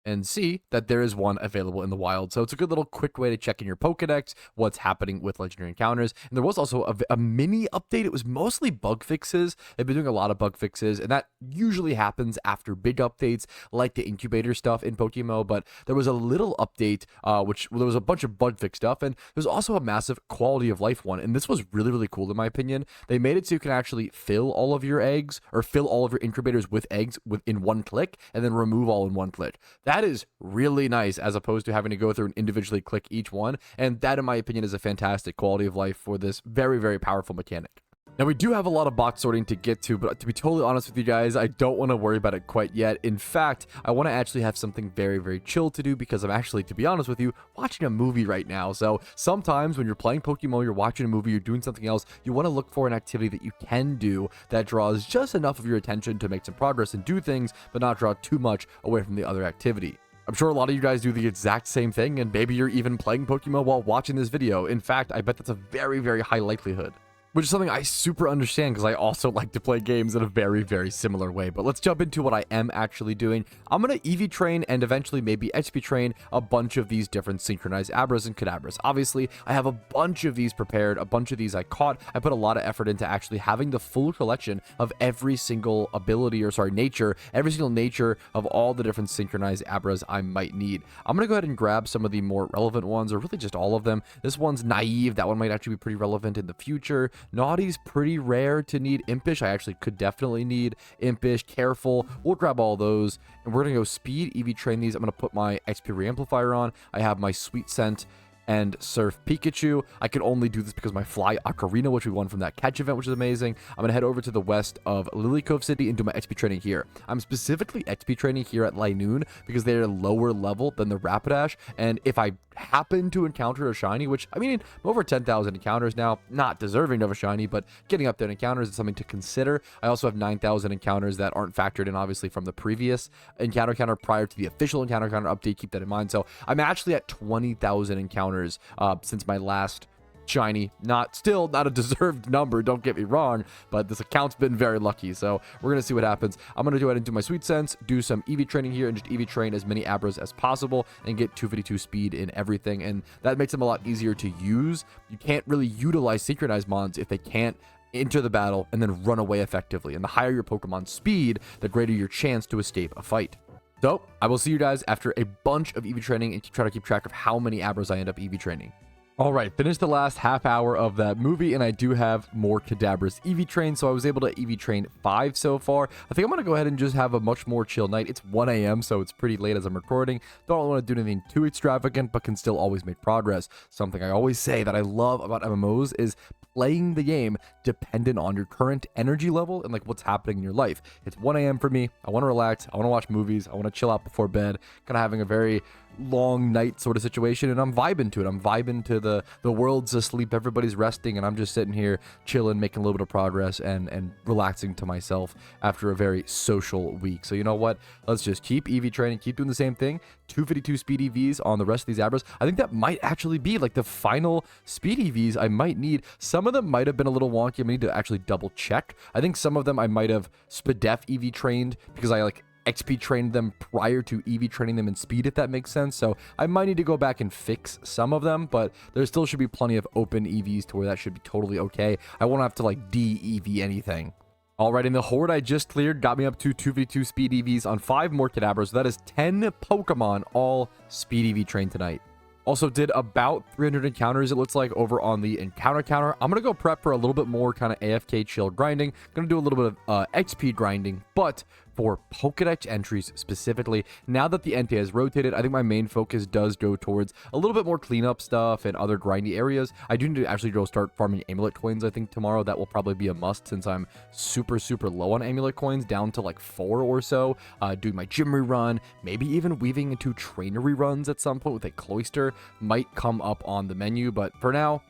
A: and see that there is one available in the wild. So it's a good little quick way to check in your Pokedex, what's happening with legendary encounters. And there was also a mini update. It was mostly bug fixes. They've been doing a lot of bug fixes, and that usually happens after big updates like the incubator stuff in PokeMMO. But there was a little update, which there was a bunch of bug fix stuff, and there's also a massive quality of life one. And this was really, really cool in my opinion. They made it so you can actually fill all of your eggs, or fill all of your incubators with eggs in one click, and then remove all in one click. That is really nice, as opposed to having to go through and individually click each one. And that, in my opinion, is a fantastic quality of life for this very, very powerful mechanic. Now, we do have a lot of box sorting to get to, but to be totally honest with you guys, I don't want to worry about it quite yet. In fact, I want to actually have something very, very chill to do, because I'm actually, to be honest with you, watching a movie right now. So sometimes when you're playing Pokemon, you're watching a movie, you're doing something else, you want to look for an activity that you can do that draws just enough of your attention to make some progress and do things, but not draw too much away from the other activity. I'm sure a lot of you guys do the exact same thing, and maybe you're even playing Pokemon while watching this video. In fact, I bet that's a very, very high likelihood, which is something I super understand, because I also like to play games in a very, very similar way. But let's jump into what I am actually doing. I'm going to EV train and eventually maybe XP train a bunch of these different synchronized Abras and Kadabras. Obviously, I have a bunch of these prepared, a bunch of these I caught. I put a lot of effort into actually having the full collection of every single ability, or sorry, nature, every single nature of all the different synchronized Abras I might need. I'm going to go ahead and grab some of the more relevant ones, or really just all of them. This one's naive. That one might actually be pretty relevant in the future. Naughty's pretty rare to need. Impish, I actually could definitely need. Impish, Careful, we'll grab all those. And we're going to go speed, EV train these. I'm going to put my XP Reamplifier on. I have my Sweet Scent and Surf Pikachu. I could only do this because my Fly Ocarina, which we won from that catch event, which is amazing. I'm going to head over to the west of Lily Cove City and do my XP training here. I'm specifically XP training here at Linoon because they're lower level than the Rapidash, and if I happen to encounter a shiny, which, I mean, I'm over 10,000 encounters now, not deserving of a shiny, but getting up there in encounters is something to consider. I also have 9,000 encounters that aren't factored in, obviously, from the previous encounter counter prior to the official encounter counter update. Keep that in mind. So I'm actually at 20,000 encounters since my last shiny. Still not a deserved number, don't get me wrong, but this account's been very lucky, so we're gonna see what happens. I'm gonna go ahead and do my Sweet Sense, do some EV training here, and just EV train as many Abras as possible and get 252 speed in everything, and that makes them a lot easier to use. You can't really utilize synchronized Mons if they can't enter the battle and then run away effectively, and the higher your Pokemon's speed, the greater your chance to escape a fight. So I will see you guys after a bunch of EV training and try to keep track of how many Abras I end up EV training. All right, finished the last half hour of that movie, and I do have more Kadabras EV train, so I was able to EV train 5 so far. I think I'm going to go ahead and just have a much more chill night. It's 1 a.m., so it's pretty late as I'm recording. Don't want to do anything too extravagant, but can still always make progress. Something I always say that I love about MMOs is playing the game dependent on your current energy level and like what's happening in your life. It's 1 a.m. for me. I want to relax. I want to watch movies. I want to chill out before bed. Kind of having a very long night sort of situation, and I'm vibing to it. I'm vibing to the world's asleep, everybody's resting, and I'm just sitting here chilling, making a little bit of progress and relaxing to myself after a very social week. So you know what, let's just keep EV training, keep doing the same thing. 252 speed EVs on the rest of these Abras. I think that might actually be like the final speed EVs I might need. Some of them might have been a little wonky. I need to actually double check. I think some of them I might have Spadef EV trained because I like XP trained them prior to EV training them in speed, if that makes sense. So I might need to go back and fix some of them, but there still should be plenty of open EVs to where that should be totally okay. I won't have to like de-EV anything. Alright, and the horde I just cleared got me up to 2v2 speed EVs on 5 more Kadabras. So that is 10 Pokemon all speed EV trained tonight. Also did about 300 encounters, it looks like, over on the encounter counter. I'm going to go prep for a little bit more kind of AFK chill grinding. Going to do a little bit of XP grinding, but for Pokedex entries specifically, now that the Entei has rotated, I think my main focus does go towards a little bit more cleanup stuff and other grindy areas. I do need to actually go start farming amulet coins, I think, tomorrow. That will probably be a must since I'm super, super low on amulet coins, down to like 4 or so. Doing my gym rerun, maybe even weaving into trainer reruns at some point with a cloister might come up on the menu, but for now,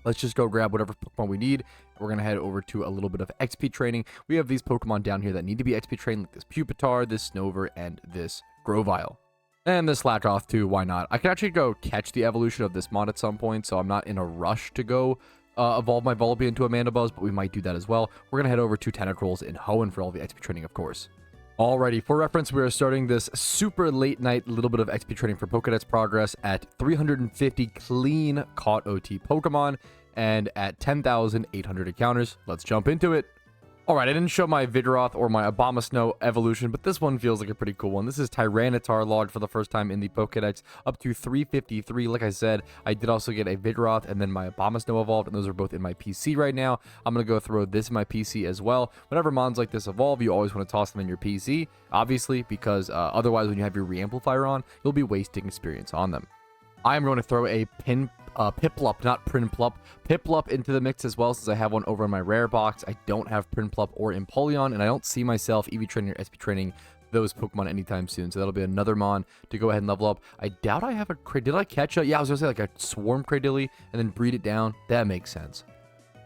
A: let's just go grab whatever Pokemon we need. We're going to head over to a little bit of XP training. We have these Pokemon down here that need to be XP trained, like this Pupitar, this Snover, and this Grovyle. And this Slakoth too, why not? I could actually go catch the evolution of this mod at some point, so I'm not in a rush to go evolve my Volibee into a Mandibuzz, but we might do that as well. We're going to head over to Tentacruels in Hoenn for all the XP training, of course. Alrighty, for reference, we are starting this super late night little bit of XP training for Pokedex Progress at 350 clean caught OT Pokemon and at 10,800 encounters. Let's jump into it. Alright, I didn't show my Vigoroth or my Abomasnow evolution, but this one feels like a pretty cool one. This is Tyranitar logged for the first time in the Pokedex, up to 353. Like I said, I did also get a Vigoroth and then my Abomasnow evolved, and those are both in my PC right now. I'm going to go throw this in my PC as well. Whenever mons like this evolve, you always want to toss them in your PC, obviously, because otherwise when you have your re-amplifier on, you'll be wasting experience on them. I am going to throw a Piplup, not Prinplup, Piplup into the mix as well, since I have one over in my rare box. I don't have Prinplup or Empoleon, and I don't see myself EV training or SP training those Pokemon anytime soon, so that'll be another mon to go ahead and level up. I doubt I have a did I catch a, yeah, I was gonna say like a Swarm Cradilly and then breed it down. That makes sense.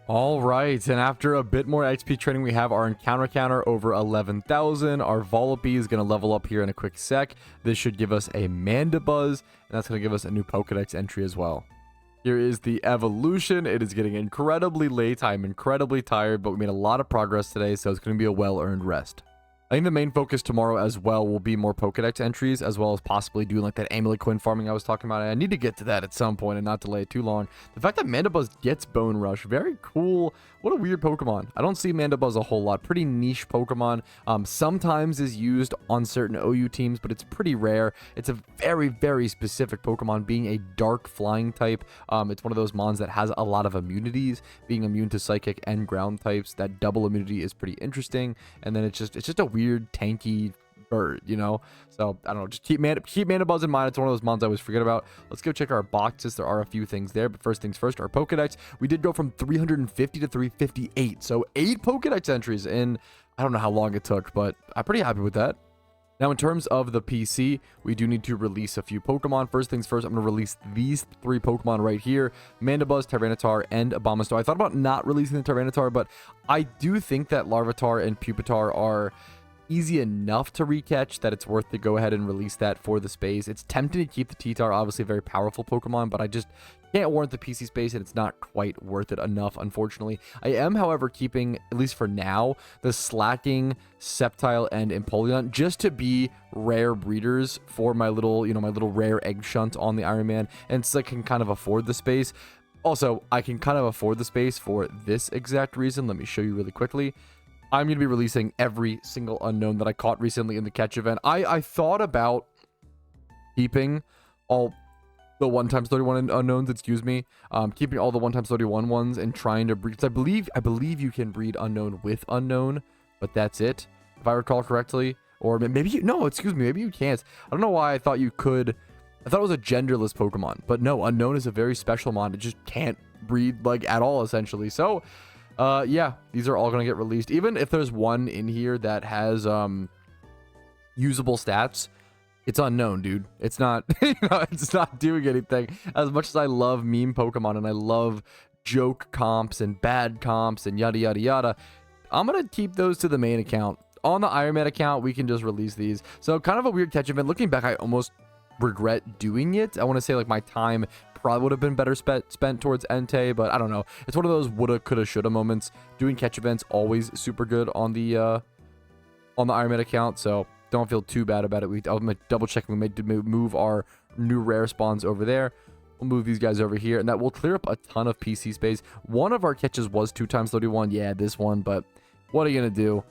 A: All right, and after a bit more XP training, we have our encounter counter over 11,000. Our Volipede is going to level up here in a quick sec. This should give us a Mandibuzz, and that's going to give us a new Pokedex entry as well. Here is the evolution. It is getting incredibly late. I'm incredibly tired, but we made a lot of progress today, so it's going to be a well-earned rest. I think the main focus tomorrow as well will be more Pokedex entries, as well as possibly doing like that Amulet farming I was talking about. I need to get to that at some point and not delay it too long. The fact that Mandibuzz gets Bone Rush, very cool. What a weird Pokemon. I don't see Mandibuzz a whole lot. Pretty niche Pokemon. Sometimes is used on certain OU teams, but it's pretty rare. It's a very, very specific Pokemon, being a dark flying type. It's one of those mons that has a lot of immunities, being immune to Psychic and Ground types. That double immunity is pretty interesting. And then it's just a weird tanky bird, you know. So I don't know, just keep Mandibuzz in mind. It's one of those mons I always forget about. Let's go check our boxes. There are a few things there, but first things first, our Pokedex. We did go from 350 to 358, so 8 Pokedex entries in, I don't know how long it took, but I'm pretty happy with that. Now, in terms of the PC, we do need to release a few Pokemon. First things first, I'm going to release these 3 Pokemon right here, Mandibuzz, Tyranitar, and Abomasnow. I thought about not releasing the Tyranitar, but I do think that Larvitar and Pupitar are easy enough to recatch that it's worth to go ahead and release that for the space. It's tempting to keep the T-Tar, obviously a very powerful Pokemon, but I just can't warrant the PC space, and it's not quite worth it enough, unfortunately. I am, however, keeping, at least for now, the Slacking, Sceptile, and Empoleon just to be rare breeders for my little, my little rare egg shunt on the Iron Man, and so I can kind of afford the space. Also, I can kind of afford the space for this exact reason. Let me show you really quickly. I'm going to be releasing every single Unown that I caught recently in the catch event. I thought about keeping all the 1x31 Unowns, excuse me, keeping all the 1x31 ones and trying to breed. I believe you can breed Unown with Unown, but that's it, if I recall correctly. Or maybe no, excuse me, maybe you can't. I don't know why I thought you could. I thought it was a genderless Pokemon, but no, Unown is a very special mon. It just can't breed like at all, essentially. So yeah, these are all going to get released. Even if there's one in here that has usable stats, it's Unown, dude. It's not, it's not doing anything. As much as I love meme Pokemon and I love joke comps and bad comps and yada, yada, yada, I'm going to keep those to the main account. On the Iron Man account, we can just release these. So kind of a weird catch event. Looking back, I almost regret doing it. I want to say like my time probably would have been better spent towards Entei, but I don't know. It's one of those woulda, coulda, shoulda moments. Doing catch events always super good on the Iron Man account, so don't feel too bad about it. I'm double checking. We made to move our new rare spawns over there. We'll move these guys over here, and that will clear up a ton of PC space. One of our catches was 2x31. Yeah, this one, but what are you gonna do?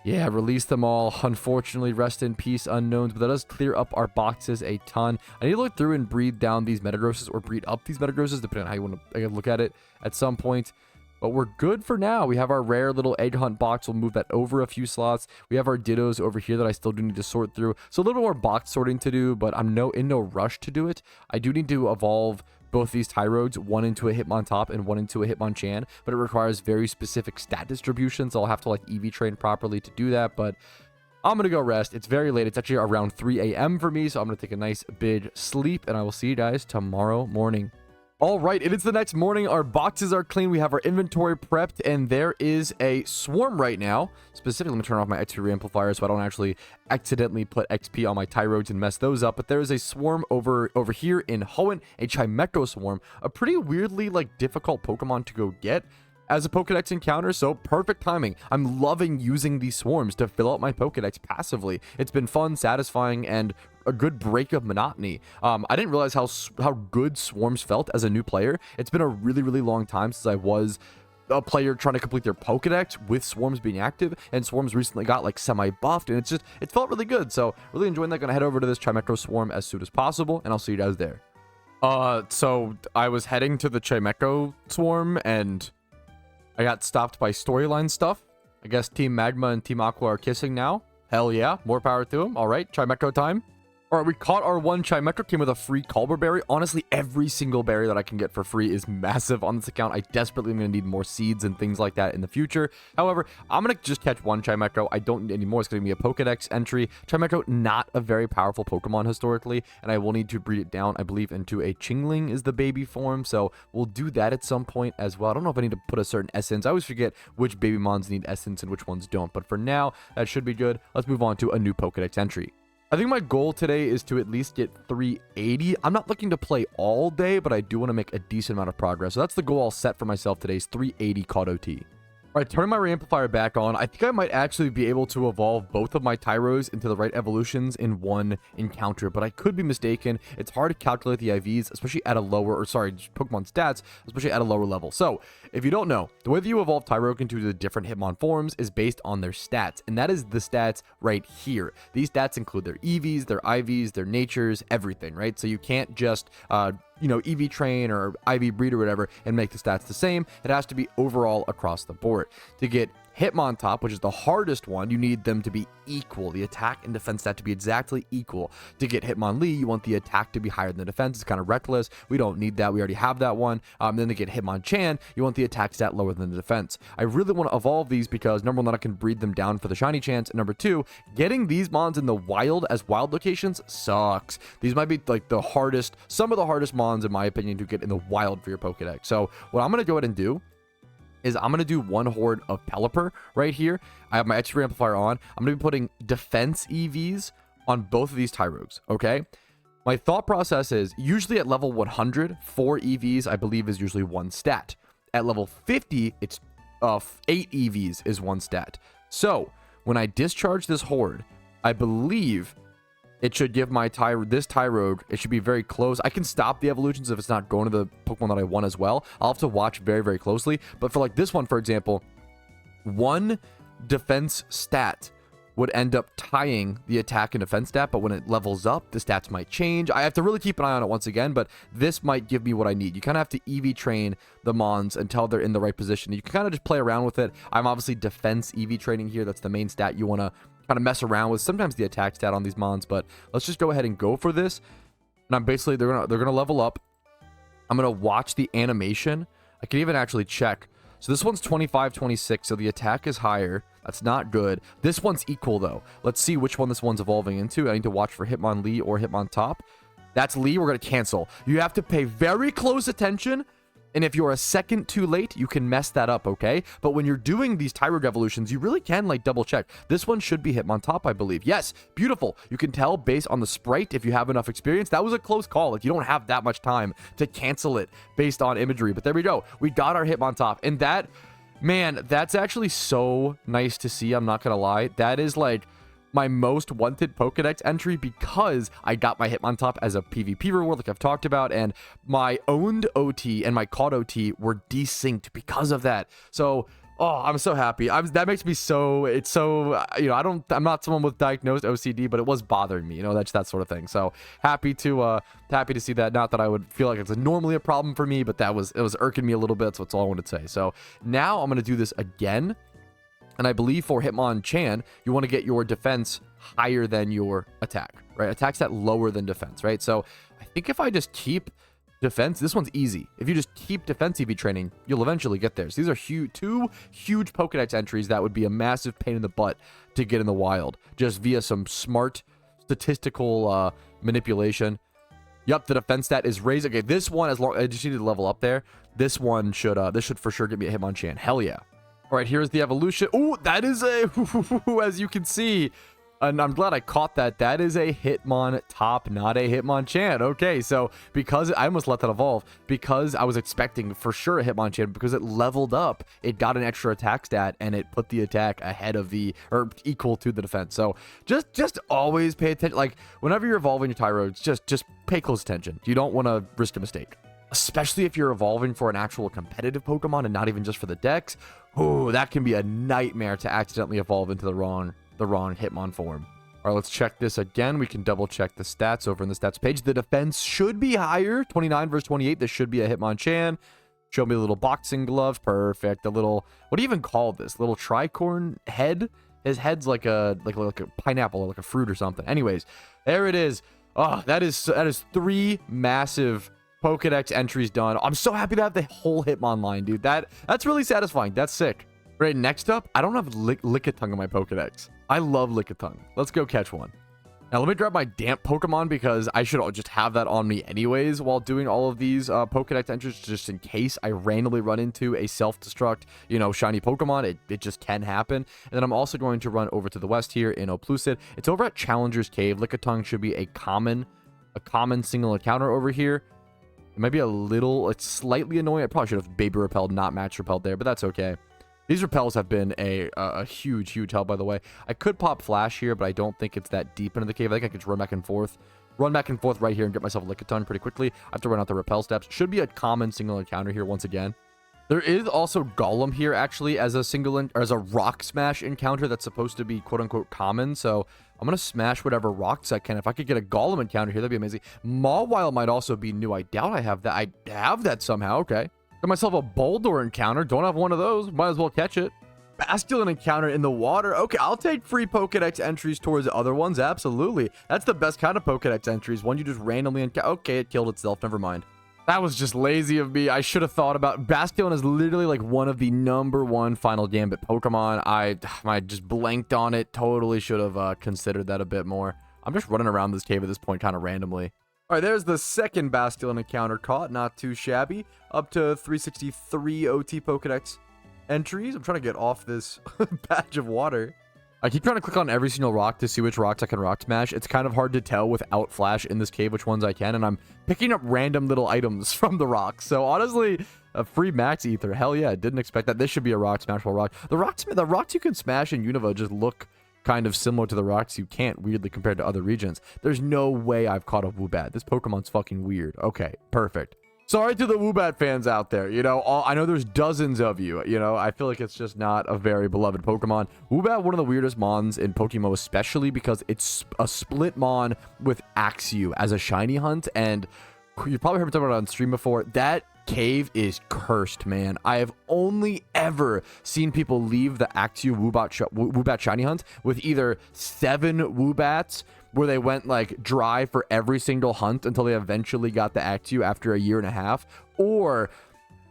A: Yeah, release them all. Unfortunately, rest in peace, Unowns, but that does clear up our boxes a ton. I need to look through and breed down these Metagrosses or breed up these Metagrosses, depending on how you want to look at it at some point. But we're good for now. We have our rare little egg hunt box. We'll move that over a few slots. We have our Dittos over here that I still do need to sort through. So a little more box sorting to do, but I'm in no rush to do it. I do need to evolve both these Tyrodes, one into a Hitmontop and one into a Hitmonchan, but it requires very specific stat distributions. I'll have to like EV train properly to do that, but I'm going to go rest. It's very late. It's actually around 3 a.m. for me, so I'm going to take a nice big sleep, and I will see you guys tomorrow morning. All right, it is the next morning. Our boxes are clean. We have our inventory prepped, and there is a swarm right now. Specifically, let me turn off my XP re-amplifier so I don't actually accidentally put XP on my Tyrodes and mess those up. But there is a swarm over here in Hoenn, a Metagross Swarm, a pretty weirdly like difficult Pokemon to go get. as a Pokedex encounter, so perfect timing. I'm loving using these swarms to fill out my Pokedex passively. It's been fun, satisfying, and a good break of monotony. I didn't realize how good swarms felt as a new player. It's been a really, really long time since I was a player trying to complete their Pokedex with swarms being active, and swarms recently got like semi-buffed, and it felt really good. So really enjoying that. Gonna head over to this Chimecho Swarm as soon as possible, and I'll see you guys there. So I was heading to the Chimecho Swarm, and I got stopped by storyline stuff. I guess Team Magma and Team Aqua are kissing now. Hell yeah, more power to them. All right, Chimecho time. All right, we caught our one Chimecho, came with a free Culber Berry. Honestly, every single berry that I can get for free is massive on this account. I desperately am going to need more seeds and things like that in the future. However, I'm going to just catch one Chimecho. I don't need any more. It's going to be a Pokedex entry. Chimecho, not a very powerful Pokemon historically, and I will need to breed it down, I believe, into a Chingling is the baby form, so we'll do that at some point as well. I don't know if I need to put a certain essence. I always forget which baby Mons need essence and which ones don't, but for now, that should be good. Let's move on to a new Pokedex entry. I think my goal today is to at least get 380. I'm not looking to play all day, but I do want to make a decent amount of progress. So that's the goal I'll set for myself today, is 380 caught OT. All right, turning my Reamplifier back on. I think I might actually be able to evolve both of my Tyros into the right evolutions in one encounter, but I could be mistaken. It's hard to calculate the IVs, especially at a lower, or sorry, Pokemon stats, especially at a lower level. So, if you don't know, the way that you evolve Tyroken into the different Hitmon forms is based on their stats, and that is the stats right here. These stats include their EVs, their IVs, their natures, everything, right? So you can't just EV train or IV breed or whatever and make the stats the same. It has to be overall across the board. To get Hitmontop, which is the hardest one, you need them to be equal. The attack and defense stat to be exactly equal. To get Hitmonlee, you want the attack to be higher than the defense. It's kind of reckless. We don't need that. We already have that one. Then to get Hitmonchan, you want the attack stat lower than the defense. I really want to evolve these because number one, I can breed them down for the shiny chance. And number two, getting these Mons in the wild as wild locations sucks. These might be like the hardest, some of the hardest Mons in my opinion to get in the wild for your Pokedex. So what I'm going to go ahead and do is I'm going to do one horde of Pelipper right here. I have my extra amplifier on. I'm going to be putting defense EVs on both of these Tyrogues, okay? My thought process is usually at level 100, 4 EVs I believe is usually one stat. At level 50, it's 8 EVs is one stat. So when I discharge this horde, I believe it should give my this Tyrogue, it should be very close. I can stop the evolutions if it's not going to the Pokemon that I want as well. I'll have to watch very, very closely. But for like this one, for example, one defense stat would end up tying the attack and defense stat, but when it levels up, the stats might change. I have to really keep an eye on it once again, but this might give me what I need. You kind of have to EV train the Mons until they're in the right position. You can kind of just play around with it. I'm obviously defense EV training here. That's the main stat you want to kind of mess around with. Sometimes the attack stat on these Mons, but let's just go ahead and go for this. And I'm basically, they're gonna level up. I'm gonna watch the animation. I can even actually check. So this one's 25, 26, so the attack is higher. That's not good. This one's equal though. Let's see which one this one's evolving into. I need to watch for Hitmonlee or Hitmontop. That's Lee. We're gonna cancel. You have to pay very close attention. And if you're a second too late, you can mess that up, okay? But when you're doing these Tyrogue evolutions, you really can, like, double check. This one should be Hitmontop, I believe. Yes, beautiful. You can tell based on the sprite if you have enough experience. That was a close call. Like, you don't have that much time to cancel it based on imagery. But there we go. We got our Hitmontop. And that, man, that's actually so nice to see. I'm not gonna lie. That is, like, my most wanted Pokedex entry because I got my Hitmontop as a PvP reward like I've talked about, and my owned OT and my caught OT were desynced because of that. So, oh, I'm so happy. That makes me so, it's so, I'm not someone with diagnosed OCD, but it was bothering me, that's that sort of thing. So happy to see that. Not that I would feel like it's normally a problem for me, but it was irking me a little bit. So that's all I wanted to say. So now I'm going to do this again. And I believe for Hitmonchan, you want to get your defense higher than your attack, right? Attack stat lower than defense, right? So I think if I just keep defense, this one's easy. If you just keep defense EV training, you'll eventually get there. So these are two huge Pokedex entries that would be a massive pain in the butt to get in the wild, just via some smart statistical manipulation. Yep, the defense stat is raised. Okay, this one, as long I just need to level up there. This one should this should for sure get me a Hitmonchan. Hell yeah. All right, here's the evolution. Oh, that is a, as you can see, And I'm glad I caught that. That is a Hitmon top, not a Hitmonchan. Okay, so because I almost let that evolve, because I was expecting for sure a Hitmonchan, because it leveled up, it got an extra attack stat, and it put the attack ahead of the, or equal to the defense. So just always pay attention. Like, whenever you're evolving your Tyrodes, just pay close attention. You don't want to risk a mistake. Especially if you're evolving for an actual competitive Pokemon and not even just for the Dex. Ooh, that can be a nightmare to accidentally evolve into the wrong Hitmon form. All right, let's check this again. We can double check the stats over in the stats page. The defense should be higher. 29 versus 28. This should be a Hitmonchan. Show me the little boxing gloves. Perfect. The little, what do you even call this? Little tricorn head? His head's like a pineapple or like a fruit or something. Anyways, there it is. Oh, that is 3 massive Pokedex entries done. I'm so happy to have the whole Hitmon line, dude. That's really satisfying. That's sick. Right, next up, I don't have Lickitung in my Pokedex. I love Lickitung. Let's go catch one. Now, let me grab my damp Pokemon because I should just have that on me anyways while doing all of these Pokedex entries, just in case I randomly run into a self-destruct, shiny Pokemon. It just can happen. And then I'm also going to run over to the west here in Oplucid. It's over at Challenger's Cave. Lickitung should be a common single encounter over here. It might be it's slightly annoying. I probably should have Baby Repelled, not Match Repelled there, but that's okay. These repels have been a huge help, by the way. I could pop Flash here, but I don't think it's that deep into the cave. I think I could just run back and forth right here and get myself a Lickitung pretty quickly. I have to run out the repel steps. Should be a common single encounter here once again. There is also Golem here, actually, as a rock smash encounter that's supposed to be quote-unquote common. So I'm going to smash whatever rocks I can. If I could get a Golem encounter here, that'd be amazing. Mawile might also be new. I doubt I have that. I have that somehow. Okay. Got myself a Boldor encounter. Don't have one of those. Might as well catch it. Bastion encounter in the water. Okay, I'll take free Pokedex entries towards other ones. Absolutely. That's the best kind of Pokedex entries. One you just randomly encounter. Okay, it killed itself. Never mind. That was just lazy of me. I should have thought about... Bastion is literally like one of the #1 Final Gambit Pokemon. I just blanked on it. Totally should have considered that a bit more. I'm just running around this cave at this point kind of randomly. All right, there's the second Bastion encounter caught. Not too shabby. Up to 363 OT Pokedex entries. I'm trying to get off this patch of water. I keep trying to click on every single rock to see which rocks I can rock smash. It's kind of hard to tell without Flash in this cave which ones I can, and I'm picking up random little items from the rocks. So honestly, a free Max Ether. Hell yeah, didn't expect that. This should be a rock smashable rock. The rocks you can smash in Unova just look kind of similar to the rocks you can't, weirdly, compared to other regions. There's no way I've caught a Woobat. This Pokemon's fucking weird. Okay, perfect. Sorry to the Woobat fans out there. I know there's dozens of you. I feel like it's just not a very beloved Pokemon. Woobat, one of the weirdest Mons in PokeMMO, especially because it's a split Mon with Axew as a shiny hunt. And you probably heard me talk about it on stream before. That cave is cursed, man. I have only ever seen people leave the Axew Woobat shiny hunt with either 7 Woobats, where they went like dry for every single hunt until they eventually got the Axew after a year and a half, or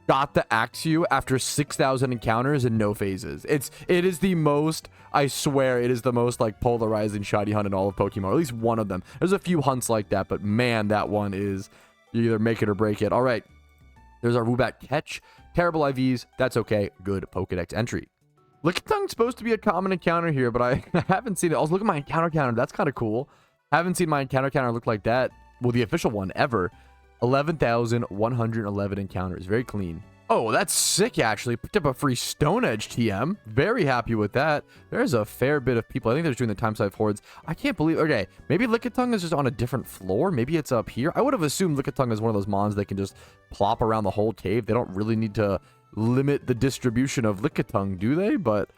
A: got the Axew after 6,000 encounters and no phases. It is the most, I swear, it is the most like polarizing shiny hunt in all of Pokemon, or at least one of them. There's a few hunts like that, but man, that one is, you either make it or break it. All right, there's our Woobat catch. Terrible IVs, that's okay. Good Pokedex entry. Lickitung's supposed to be a common encounter here, but I haven't seen it. I was looking at my encounter counter. That's kind of cool. Haven't seen my encounter counter look like that. Well, the official one ever. 11,111 encounters. Very clean. Oh, that's sick, actually. Picked up a free Stone Edge TM. Very happy with that. There's a fair bit of people. I think they're doing the Time Size Hordes. I can't believe... Okay, maybe Lickitung is just on a different floor. Maybe it's up here. I would have assumed Lickitung is one of those Mons that can just plop around the whole cave. They don't really need to limit the distribution of Lickitung, do they? But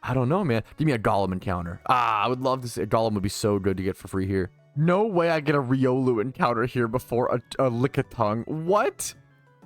A: I don't know, man. Give me a Golem encounter. I would love to see... A Golem would be so good to get for free here. No way I get a Riolu encounter here before a Lickitung. What?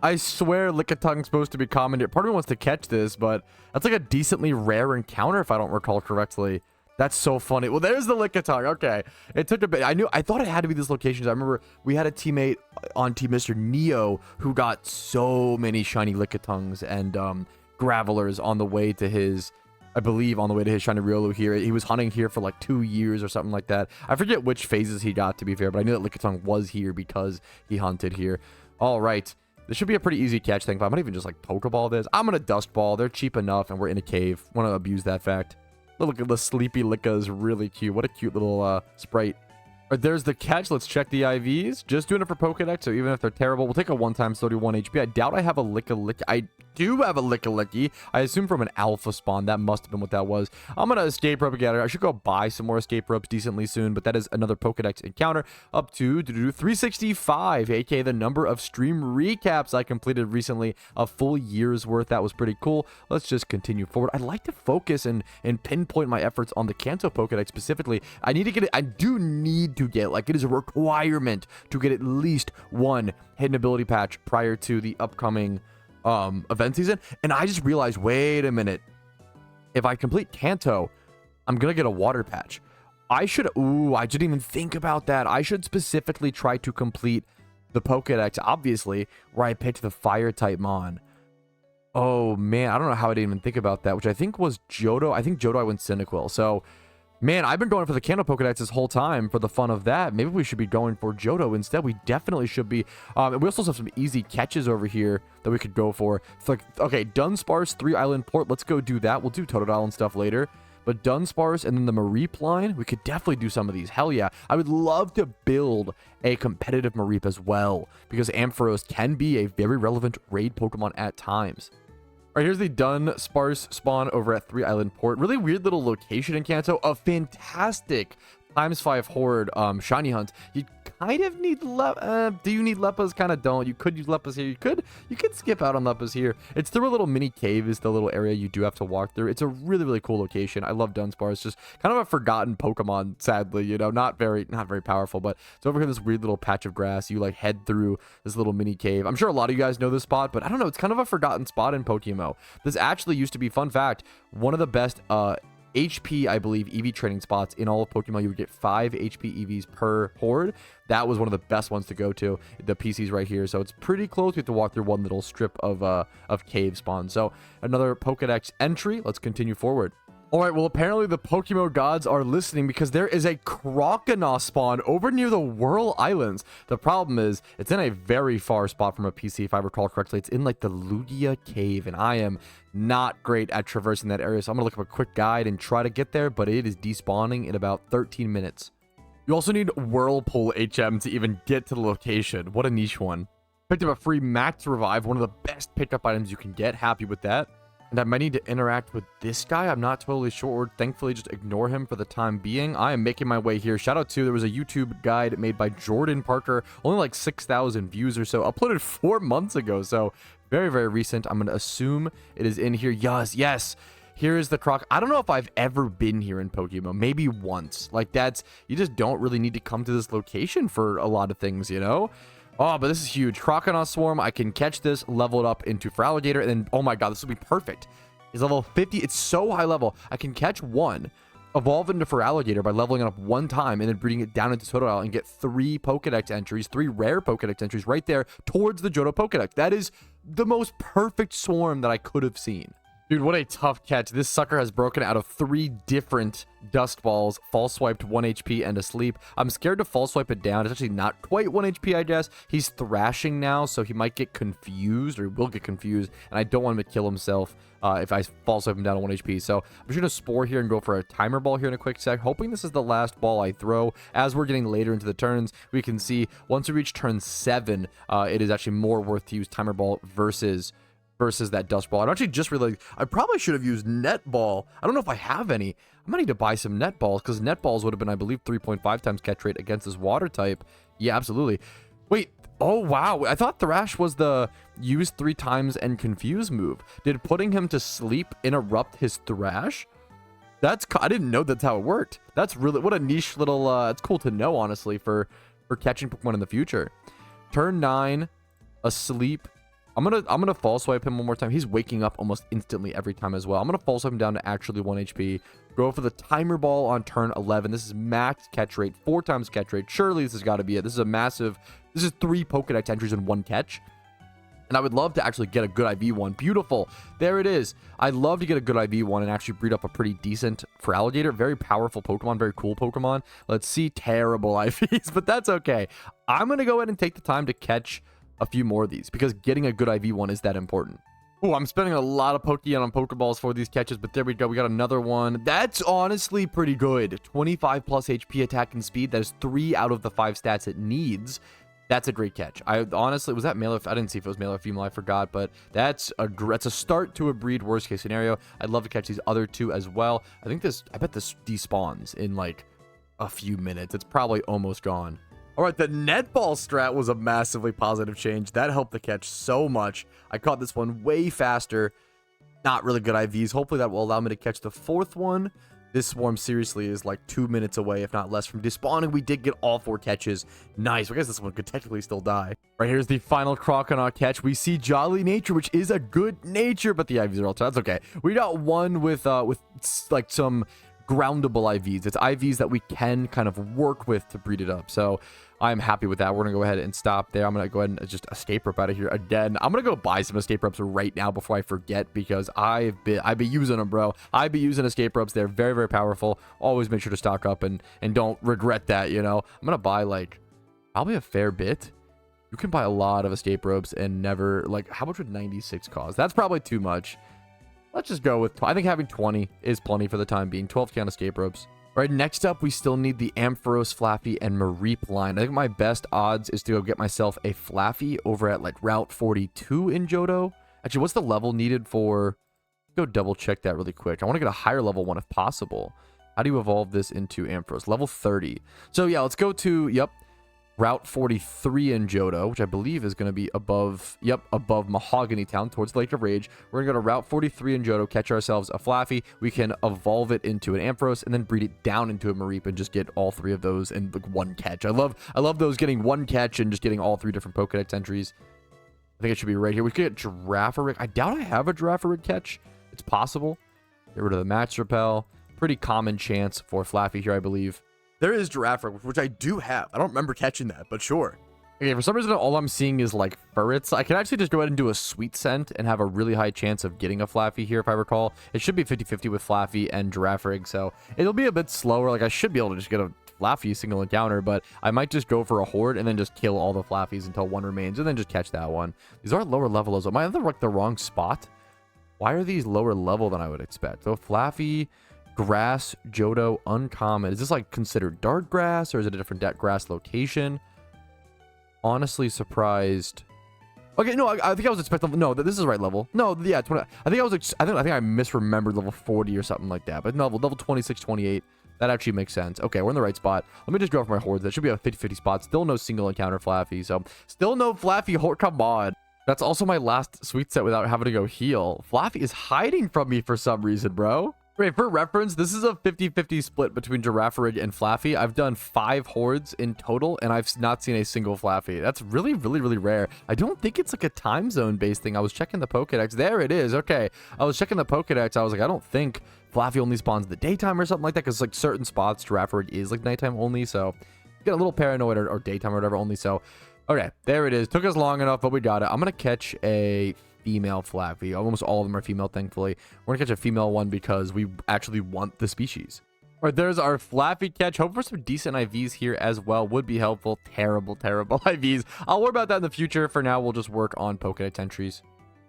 A: I swear Lickitung's supposed to be common here. Part of me wants to catch this, but that's like a decently rare encounter if I don't recall correctly. That's so funny. Well, there's the Lickitung. Okay. It took a bit. I thought it had to be these locations. I remember we had a teammate on Team Mr. Neo who got so many shiny Lickitungs and Gravelers on the way to his... I believe on the way to his shiny Riolu here. He was hunting here for like 2 years or something like that. I forget which phases he got, to be fair, but I knew that Lickitung was here because he hunted here. All right. This should be a pretty easy catch thing. If I might even just like Pokeball this. I'm going to Dust Ball. They're cheap enough and we're in a cave. Want to abuse that fact. Look at the Sleepy Licka is really cute. What a cute little sprite. All right, there's the catch. Let's check the IVs. Just doing it for Pokedex, so even if they're terrible, we'll take a 1x 31 HP. I doubt I have a Licka. I do have a Licka. I assume from an alpha spawn. That must have been what that was. I'm going to escape rope again. I should go buy some more escape ropes decently soon, but that is another Pokedex encounter up to 365, aka the number of stream recaps I completed recently, a full year's worth. That was pretty cool. Let's just continue forward. I'd like to focus and pinpoint my efforts on the Kanto Pokedex specifically. I need to get it. I do need to get, like, it is a requirement to get at least one hidden ability patch prior to the upcoming event season. And I just realized, wait a minute, if I complete Kanto, I'm gonna get a water patch. I didn't even think about that. I should specifically try to complete the Pokedex, obviously, where I picked the fire type Mon. Oh man, I don't know how I didn't even think about that, which I think was Johto. I think Johto I went Cyndaquil. So man, I've been going for the Kanto Pokedex this whole time for the fun of that. Maybe we should be going for Johto instead. We definitely should be. And we also have some easy catches over here that we could go for. It's like, okay, Dunsparce, 3 Island Port. Let's go do that. We'll do Totodile and stuff later. But Dunsparce and then the Mareep line, we could definitely do some of these. Hell yeah. I would love to build a competitive Mareep as well, because Ampharos can be a very relevant raid Pokemon at times. All right, here's the Dunsparce spawn over at 3 Island Port. Really weird little location in Kanto. A fantastic ×5 horde shiny hunt. You kind of need do you need Leppas? Kind of don't. You could use Leppas here. You could skip out on Leppas here. It's through a little mini cave is the little area you do have to walk through. It's a really, really cool location. I love Dunsparce. Just kind of a forgotten Pokemon, sadly, you know, not very powerful, but it's over here, this weird little patch of grass. You like head through this little mini cave. I'm sure a lot of you guys know this spot, but I don't know, it's kind of a forgotten spot in PokeMMO. This actually used to be, fun fact, one of the best HP, I believe, EV training spots in all of Pokemon. You would get 5 HP EVs per horde. That was one of the best ones to go to. The PC's right here, so it's pretty close. We have to walk through one little strip of cave spawn. So another Pokedex entry. Let's continue forward. All right, well, apparently the PokeMMO gods are listening, because there is a Croconaw spawn over near the Whirl Islands. The problem is it's in a very far spot from a PC, if I recall correctly. It's in like the Lugia Cave, and I am not great at traversing that area, so I'm gonna look up a quick guide and try to get there, but it is despawning in about 13 minutes. You also need Whirlpool HM to even get to the location. What a niche one. Picked up a free Max Revive, one of the best pickup items you can get. Happy with that. And I might need to interact with this guy. I'm not totally sure. Or thankfully, just ignore him for the time being. I am making my way here. Shout out to, there was a YouTube guide made by Jordan Parker. Only like 6,000 views or so. Uploaded 4 months ago. So very, very recent. I'm going to assume it is in here. Yes. Here is the Croc. I don't know if I've ever been here in Pokemon. Maybe once. Like, that's, you just don't really need to come to this location for a lot of things, you know? Oh, but this is huge. Croconaw Swarm. I can catch this, level it up into Feraligatr, and then, oh my god, this will be perfect. It's level 50. It's so high level. I can catch one, evolve into Feraligatr by leveling it up 1 time, and then breeding it down into Totodile and get 3 Pokedex entries, 3 rare Pokedex entries right there towards the Johto Pokedex. That is the most perfect swarm that I could have seen. Dude, what a tough catch. This sucker has broken out of 3 different dust balls, false swiped 1 HP and asleep. I'm scared to false swipe it down. It's actually not quite 1 HP, I guess. He's thrashing now, so he might get confused, or he will get confused, and I don't want him to kill himself if I false swipe him down to 1 HP. So I'm just going to Spore here and go for a timer ball here in a quick sec, hoping this is the last ball I throw. As we're getting later into the turns, we can see once we reach turn 7, it is actually more worth to use timer ball versus that dust ball. I actually just realized I probably should have used net ball. I don't know if I have any. I might need to buy some net balls, because net balls would have been, I believe, 3.5 times catch rate against this water type. Yeah, absolutely. Wait, oh wow, I thought Thrash was the use 3 times and confuse move. Did putting him to sleep interrupt his Thrash? I didn't know that's how it worked. That's really, what a niche little, it's cool to know, honestly, for catching Pokemon in the future. Turn 9, asleep. I'm gonna false swipe him one more time. He's waking up almost instantly every time as well. I'm gonna false swipe him down to actually 1 HP. Go for the timer ball on turn 11. This is max catch rate, 4 times catch rate. Surely this has got to be it. This is 3 Pokedex entries in 1 catch. And I would love to actually get a good IV one. Beautiful. There it is. I'd love to get a good IV one and actually breed up a pretty decent Feraligatr. Very powerful Pokemon. Very cool Pokemon. Let's see. Terrible IVs, but that's okay. I'm going to go ahead and take the time to catch a few more of these, because getting a good IV one is that important. Oh, I'm spending a lot of Pokeon on Pokeballs for these catches, but there we go. We got another one. That's honestly pretty good. 25 plus HP, attack, and speed. That is 3 out of the 5 stats it needs. That's a great catch. I honestly, was that male or I didn't see if it was male or female, I forgot, but that's a start to a breed, worst case scenario. I'd love to catch these other 2 as well. I bet this despawns in like a few minutes. It's probably almost gone. All right, the netball strat was a massively positive change. That helped the catch so much. I caught this one way faster. Not really good IVs. Hopefully that will allow me to catch the 4th one. This swarm seriously is like 2 minutes away, if not less, from despawning. We did get all 4 catches. Nice. I guess this one could technically still die. Right, here's the final Croconaw catch. We see Jolly Nature, which is a good nature, but the IVs are all... That's okay. We got one with like some groundable IVs. It's IVs that we can kind of work with to breed it up. So I'm happy with that. We're going to go ahead and stop there. I'm going to go ahead and just escape rope out of here again. I'm going to go buy some escape ropes right now before I forget, because I've been using them, bro. I've been using escape ropes. They're very, very powerful. Always make sure to stock up and don't regret that, you know. I'm going to buy like probably a fair bit. You can buy a lot of escape ropes and never, like, how much would 96 cost? That's probably too much. Let's just go with, I think having 20 is plenty for the time being. 12 can escape ropes. All right, next up, we still need the Ampharos, Flaffy, and Mareep line. I think my best odds is to go get myself a Flaffy over at, like, Route 42 in Johto. Actually, what's the level needed for... Go double check that really quick. I want to get a higher level one if possible. How do you evolve this into Ampharos? Level 30. So, yeah, let's go to, yep, Route 43 in Johto, which I believe is going to be above, above Mahogany Town towards the Lake of Rage. We're going to go to Route 43 in Johto, catch ourselves a Flaffy. We can evolve it into an Ampharos and then breed it down into a Mareep and just get all 3 of those in like 1 catch. I love those, getting 1 catch and just getting all 3 different Pokedex entries. I think it should be right here. We could get Girafarig. I doubt I have a Girafarig catch. It's possible. Get rid of the Max Repel. Pretty common chance for Flaffy here, I believe. There is Girafarig, which I do have. I don't remember catching that, but sure. Okay, for some reason, all I'm seeing is, like, ferrets. I can actually just go ahead and do a Sweet Scent and have a really high chance of getting a Flaffy here, if I recall. It should be 50-50 with Flaffy and Girafarig, so it'll be a bit slower. Like, I should be able to just get a Flaffy single encounter, but I might just go for a Horde and then just kill all the Flaffies until 1 remains, and then just catch that one. These are lower level as well. Am I in the wrong spot? Why are these lower level than I would expect? So, Flaffy... Grass, Johto, uncommon. Is this like considered dark grass or is it a different grass location? Honestly surprised. Okay, no, I think I was expecting. No, this is the right level. No, yeah, 20. I think I misremembered level 40 or something like that. But no, level 26, 28. That actually makes sense. Okay, we're in the right spot. Let me just go for my hordes. That should be a 50-50 spot. Still no single encounter Flaffy. So still no Flaffy horde. Come on. That's also my last sweet set without having to go heal. Flaffy is hiding from me for some reason, bro. Wait, for reference, this is a 50-50 split between Girafarig and Flaffy. I've done 5 hordes in total, and I've not seen a single Flaffy. That's really, really, really rare. I don't think it's like a time zone-based thing. I was checking the Pokedex. There it is. Okay. I was checking the Pokedex. I was like, I don't think Flaffy only spawns in the daytime or something like that, because like certain spots, Girafarig is like nighttime only, so get a little paranoid or daytime or whatever only. So, okay, there it is. Took us long enough, but we got it. I'm going to catch a... female Flaffy. Almost all of them are female, thankfully. We're gonna catch a female one because we actually want the species. All right, there's our Flaffy catch. Hope for some decent IVs here as well would be helpful. Terrible, terrible IVs. I'll worry about that in the future. For now, we'll just work on Pokedex entries.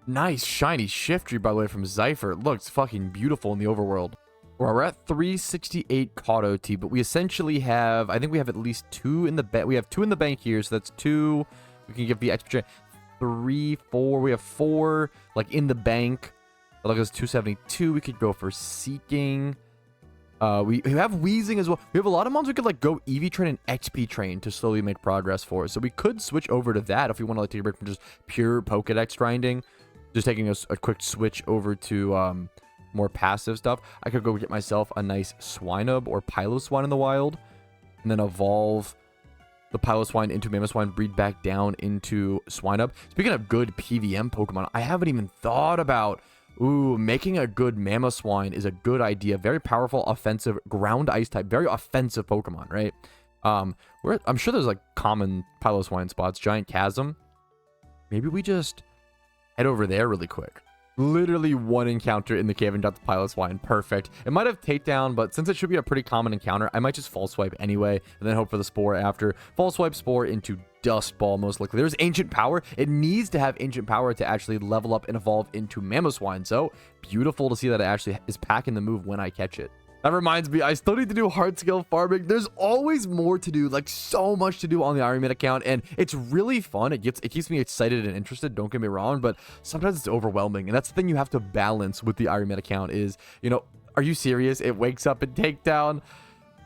A: Nice shiny Shiftry, by the way, from Zypher. It looks fucking beautiful in the overworld. We're at 368 caught OT, but we essentially have, I think we have at least 2 in the bank. We have 2 in the bank here, so that's 2. We can give the extra 3, 4. We have 4 like in the bank. That looks 272. We could go for Seeking. We have Weezing as well. We have a lot of mons we could like go EV train and XP train to slowly make progress for. So we could switch over to that if we want to like take a break from just pure Pokedex grinding. Just taking a quick switch over to more passive stuff. I could go get myself a nice Swinub or Piloswine in the wild, and then evolve the Piloswine into Mamoswine, breed back down into Swinub. Speaking of good PVM Pokemon, I haven't even thought about, making a good Mamoswine is a good idea. Very powerful, offensive, ground ice type, very offensive Pokemon, right? I'm sure there's like common Piloswine spots. Giant Chasm. Maybe we just head over there really quick. Literally 1 encounter in the cave and got the Piloswine. Perfect. It might have takedown, but since it should be a pretty common encounter, I might just False Swipe anyway, and then hope for the Spore after. False Swipe Spore into Dust Ball, most likely. There's Ancient Power. It needs to have Ancient Power to actually level up and evolve into Mamoswine. So, beautiful to see that it actually is packing the move when I catch it. That reminds me, I still need to do hard skill farming. There's always more to do, like so much to do on the Iron Man account, and it's really fun. It keeps me excited and interested, don't get me wrong, but sometimes it's overwhelming, and that's the thing you have to balance with the Iron Man account is, you know, are you serious? It wakes up and takedown.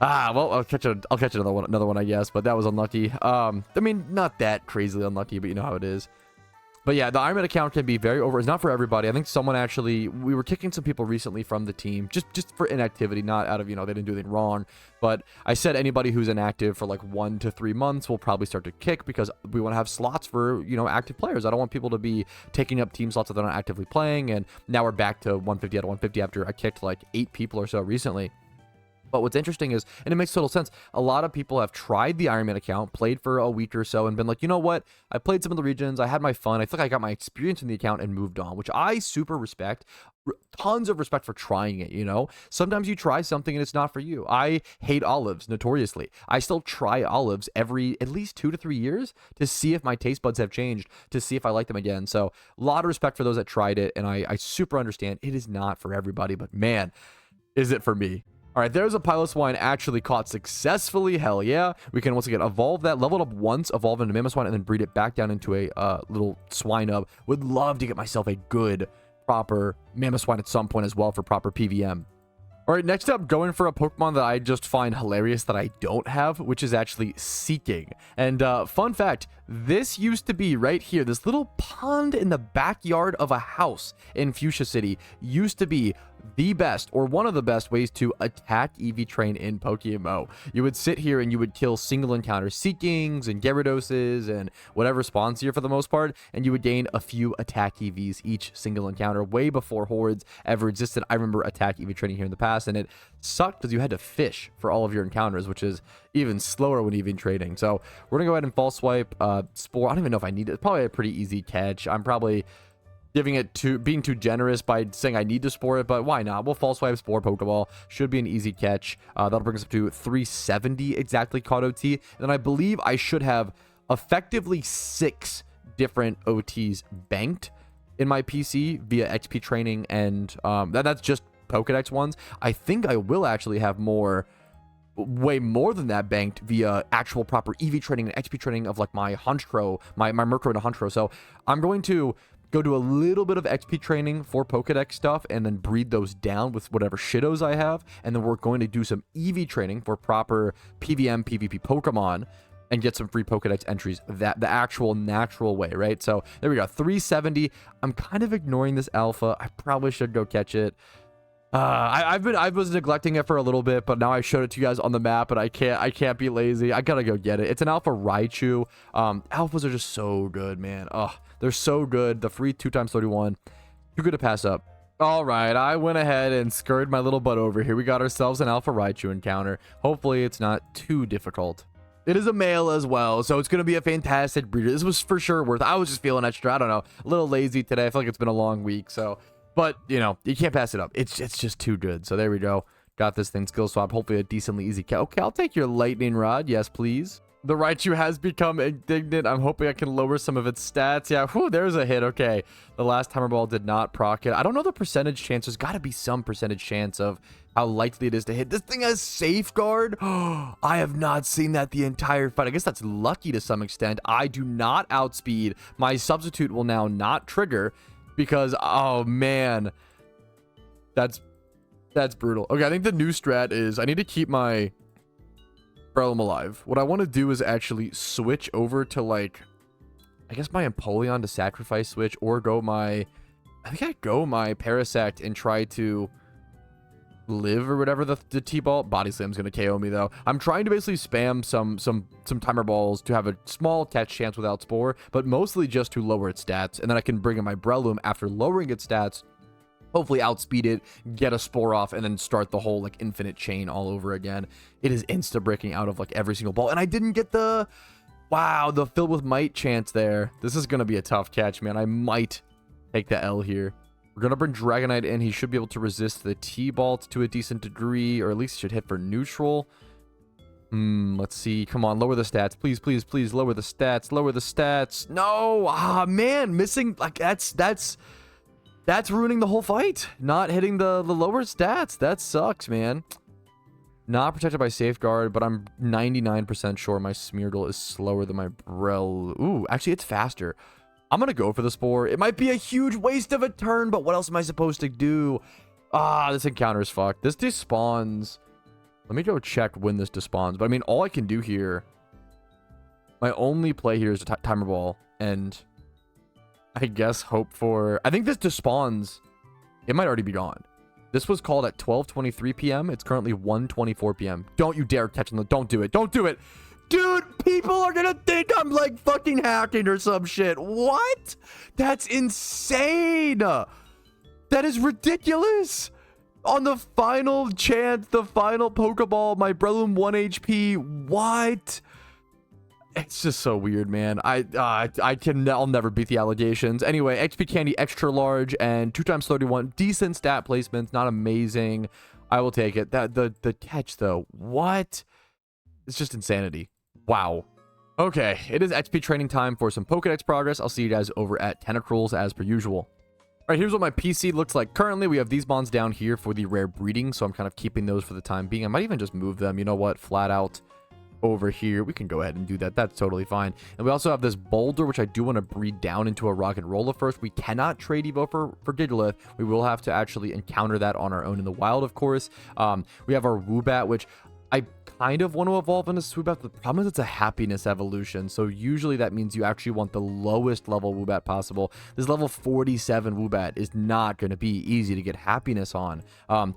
A: Well, I'll catch another one, I guess, but that was unlucky. I mean, not that crazily unlucky, but you know how it is. But yeah, the Iron Man account can be very over. It's not for everybody. I think someone actually, we were kicking some people recently from the team, just for inactivity, not out of, you know, they didn't do anything wrong. But I said anybody who's inactive for like 1 to 3 months will probably start to kick because we want to have slots for, you know, active players. I don't want people to be taking up team slots that they're not actively playing. And now we're back to 150 out of 150 after I kicked like 8 people or so recently. But what's interesting is, and it makes total sense, a lot of people have tried the Iron Man account, played for a week or so, and been like, you know what? I played some of the regions, I had my fun, I feel like I got my experience in the account and moved on, which I super respect. Tons of respect for trying it, you know? Sometimes you try something and it's not for you. I hate olives, notoriously. I still try olives every at least 2 to 3 years to see if my taste buds have changed, to see if I like them again. So, a lot of respect for those that tried it, and I super understand it is not for everybody, but man, is it for me. All right, there's a Piloswine actually caught successfully. Hell yeah. We can once again evolve that, level it up once, evolve into Mamoswine, and then breed it back down into a little Swinub. Would love to get myself a good, proper Mamoswine at some point as well for proper PVM. All right, next up, going for a Pokemon that I just find hilarious that I don't have, which is actually Seeking. And fun fact, this used to be right here, this little pond in the backyard of a house in Fuchsia City used to be the best, or one of the best ways to attack EV Train in PokeMMO. You would sit here and you would kill single encounter Seekings and Gyarados and whatever spawns here for the most part, and you would gain a few attack EVs each single encounter way before Hordes ever existed. I remember attack EV training here in the past, and it sucked because you had to fish for all of your encounters, which is even slower when EV trading. So we're gonna go ahead and False Swipe Spore. I don't even know if I need it. It's probably a pretty easy catch. I'm probably being too generous by saying I need to Spore it, but why not? We'll False Swipe Spore Pokeball. Should be an easy catch. That'll bring us up to 370 exactly caught OT. And then I believe I should have effectively 6 different OTs banked in my PC via XP training, and that's just Pokedex ones. I think I will actually have way more than that banked via actual proper EV training and XP training of like my Honchkrow, my Murkrow and Honchkrow. So I'm going to go do a little bit of XP training for Pokedex stuff and then breed those down with whatever Shidos I have. And then we're going to do some EV training for proper PVM, PvP Pokemon and get some free Pokedex entries the actual natural way, right? So there we go, 370. I'm kind of ignoring this alpha. I probably should go catch it. I was neglecting it for a little bit, but now I showed it to you guys on the map, and I can't be lazy. I gotta go get it. It's an alpha Raichu. Alphas are just so good, man. They're so good. The free 2x31, too good to pass up. All right, I went ahead and scurried my little butt over here. We got ourselves an alpha Raichu encounter. Hopefully it's not too difficult. It is a male as well, so it's going to be a fantastic breeder. This was for sure worth it. I was just feeling extra, I don't know, a little lazy today. I feel like it's been a long week, so... But, you know, you can't pass it up. It's just too good. So there we go. Got this thing. Skill swap. Hopefully a decently easy catch. Okay, I'll take your lightning rod. Yes, please. The Raichu has become indignant. I'm hoping I can lower some of its stats. Yeah, whew, there's a hit. Okay. The last Hammer Ball did not proc it. I don't know the percentage chance. There's got to be some percentage chance of how likely it is to hit. This thing has Safeguard. I have not seen that the entire fight. I guess that's lucky to some extent. I do not outspeed. My substitute will now not trigger. Because, oh man, that's brutal. Okay, I think the new strat is I need to keep my Breloom alive. What I want to do is actually switch over to, like, I guess my Empoleon to sacrifice switch, or go my, I think I go my Parasect and try to live or whatever the T-Ball. Body Slam's going to KO me, though. I'm trying to basically spam some timer balls to have a small catch chance without Spore, but mostly just to lower its stats. And then I can bring in my Breloom after lowering its stats, hopefully outspeed it, get a Spore off, and then start the whole, like, infinite chain all over again. It is insta-bricking out of, like, every single ball. And I didn't get the... Wow, the Filled with Might chance there. This is going to be a tough catch, man. I might take the L here. We're going to bring Dragonite in. He should be able to resist the T-Ball to a decent degree, or at least should hit for neutral. Let's see. Come on, lower the stats. Please, please, please lower the stats. Lower the stats. No. Man, missing like that's ruining the whole fight. Not hitting the lower stats. That sucks, man. Not protected by Safeguard, but I'm 99% sure my Smeargle is slower than my Brel. Ooh, actually, it's faster. I'm going to go for the Spore. It might be a huge waste of a turn, but what else am I supposed to do? This encounter is fucked. This despawns. Let me go check when this despawns. But, I mean, all I can do here, my only play here is a Timer Ball. And I guess hope for... I think this despawns. It might already be gone. This was called at 12:23 p.m. It's currently 1:24 p.m. Don't you dare catch them. Don't do it. Don't do it. Dude, people are gonna think I'm like fucking hacking or some shit. What? That's insane. That is ridiculous. On the final chance, the final Pokeball, my Breloom 1 HP. What? It's just so weird, man. I'll never beat the allegations. Anyway, XP Candy extra large and 2x31. Decent stat placements, not amazing. I will take it. The catch though, what? It's just insanity. Wow. Okay, it is XP training time for some Pokedex progress. I'll see you guys over at Tentacruels as per usual. All right, here's what my PC looks like currently. We have these bonds down here for the rare breeding, so I'm kind of keeping those for the time being. I might even just move them. You know what? Flat out. Over here, we can go ahead and do that. That's totally fine. And we also have this boulder, which I do want to breed down into a rock and roller first. We cannot trade Evo for Gigalith. We will have to actually encounter that on our own in the wild, of course. We have our Woobat, which I kind of want to evolve into Swoobat. The problem is it's a happiness evolution, so usually that means you actually want the lowest level Woobat possible. This level 47 Woobat is not going to be easy to get happiness on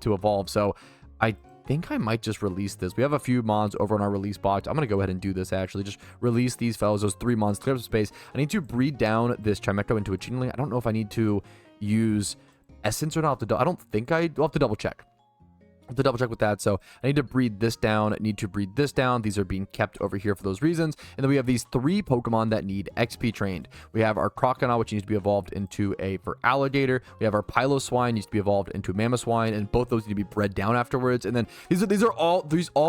A: to evolve, so I think I might just release this. We have a few mons over on our release box. I'm going to go ahead and do this, actually. Just release these fellows, those 3 mons, clear up some space. I need to breed down this Chimecho into a Cheating. I don't know if I need to use Essence or not. I don't think I'll have to double check. To double check with that. So I need to breed this down, need to breed this down. These are being kept over here for those reasons. And then we have these 3 Pokemon that need XP trained. We have our Crocodile, which needs to be evolved into a for alligator. We have our Piloswine, needs to be evolved into Mamoswine, and both those need to be bred down afterwards. And then all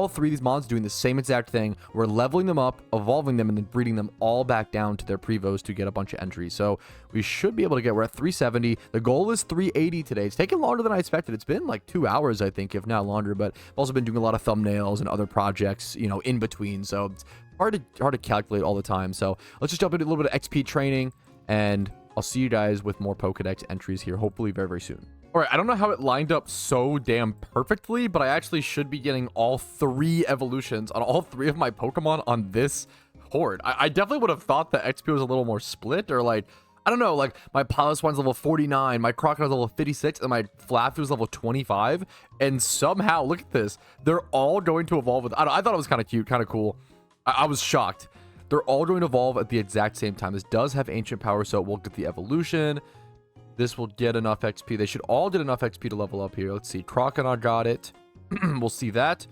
A: 3 of these mons doing the same exact thing. We're leveling them up, evolving them, and then breeding them all back down to their prevos to get a bunch of entries. So we should be able to we're at 370. The goal is 380 today. It's taken longer than I expected. It's been like 2 hours, I think, if not longer, but I've also been doing a lot of thumbnails and other projects, you know, in between, so it's hard to calculate all the time. So let's just jump into a little bit of XP training, and I'll see you guys with more Pokedex entries here, hopefully very, very soon. All right, I don't know how it lined up so damn perfectly, but I actually should be getting all 3 evolutions on all 3 of my Pokemon on this horde. I definitely would have thought that XP was a little more split, or like, I don't know, like my Piloswine's level 49, my Crocodile's level 56, and my Flapjew's level 25. And somehow, look at this, they're all going to evolve with, I thought it was kind of cute, kind of cool. I was shocked. They're all going to evolve at the exact same time. This does have ancient power, so it will get the evolution. This will get enough XP. They should all get enough XP to level up here. Let's see, Crocodile got it. We'll see that.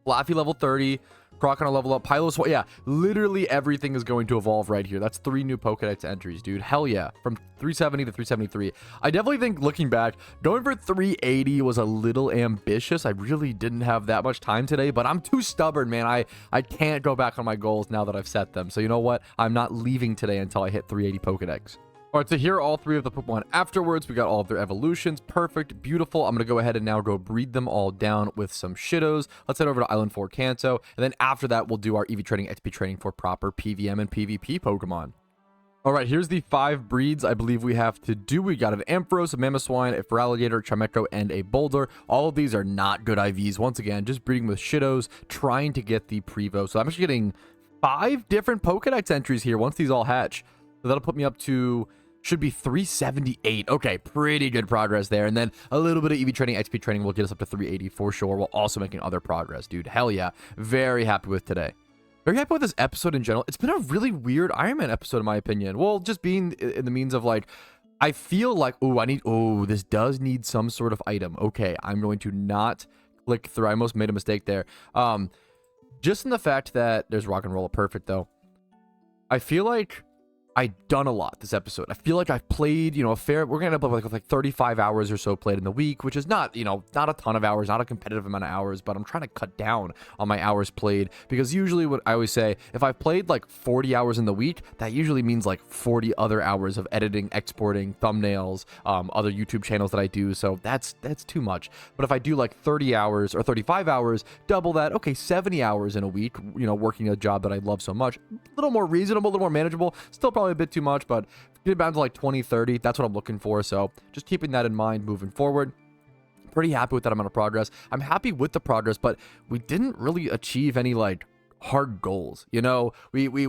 A: Flaffy level 30. Crocodile level up. Piloswine, yeah, literally everything is going to evolve right here. That's 3 new Pokedex entries, dude. Hell yeah. From 370 to 373. I definitely think, looking back, going for 380 was a little ambitious. I really didn't have that much time today, but I'm too stubborn, man. I can't go back on my goals now that I've set them. So you know what? I'm not leaving today until I hit 380 Pokedex. All right, so here are all 3 of the Pokemon afterwards. We got all of their evolutions. Perfect. Beautiful. I'm going to go ahead and now go breed them all down with some Shittos. Let's head over to Island 4 Kanto. And then after that, we'll do our EV training, XP training for proper PVM and PvP Pokemon. All right, here's the 5 breeds I believe we have to do. We got an Ampharos, a Mamoswine, a Feraligatr, Chimecho, and a Boulder. All of these are not good IVs. Once again, just breeding with Shittos, trying to get the Prevo. So I'm actually getting 5 different Pokedex entries here once these all hatch. So that'll put me up to... should be 378. Okay, pretty good progress there. And then a little bit of EV training, XP training will get us up to 380 for sure, while also making other progress, dude. Hell yeah. Very happy with today. Very happy with this episode in general. It's been a really weird Iron Man episode, in my opinion. Well, just being in the means of, like, I feel like, this does need some sort of item. Okay, I'm going to not click through. I almost made a mistake there. Just in the fact that there's Rock and Roll, perfect, though. I feel like I've done a lot this episode. I feel like I've played, a fair, we're gonna end up with like 35 hours or so played in the week, which is not, not a ton of hours, not a competitive amount of hours, but I'm trying to cut down on my hours played, because usually what I always say, if I've played like 40 hours in the week, that usually means like 40 other hours of editing, exporting, thumbnails, other YouTube channels that I do. So that's too much. But if I do like 30 hours or 35 hours, double that, okay, 70 hours in a week, working a job that I love so much, a little more reasonable, a little more manageable, still probably a bit too much, but get it down to like 20, 30. That's what I'm looking for. So just keeping that in mind moving forward. Pretty happy with that amount of progress. I'm happy with the progress, but we didn't really achieve any like hard goals. We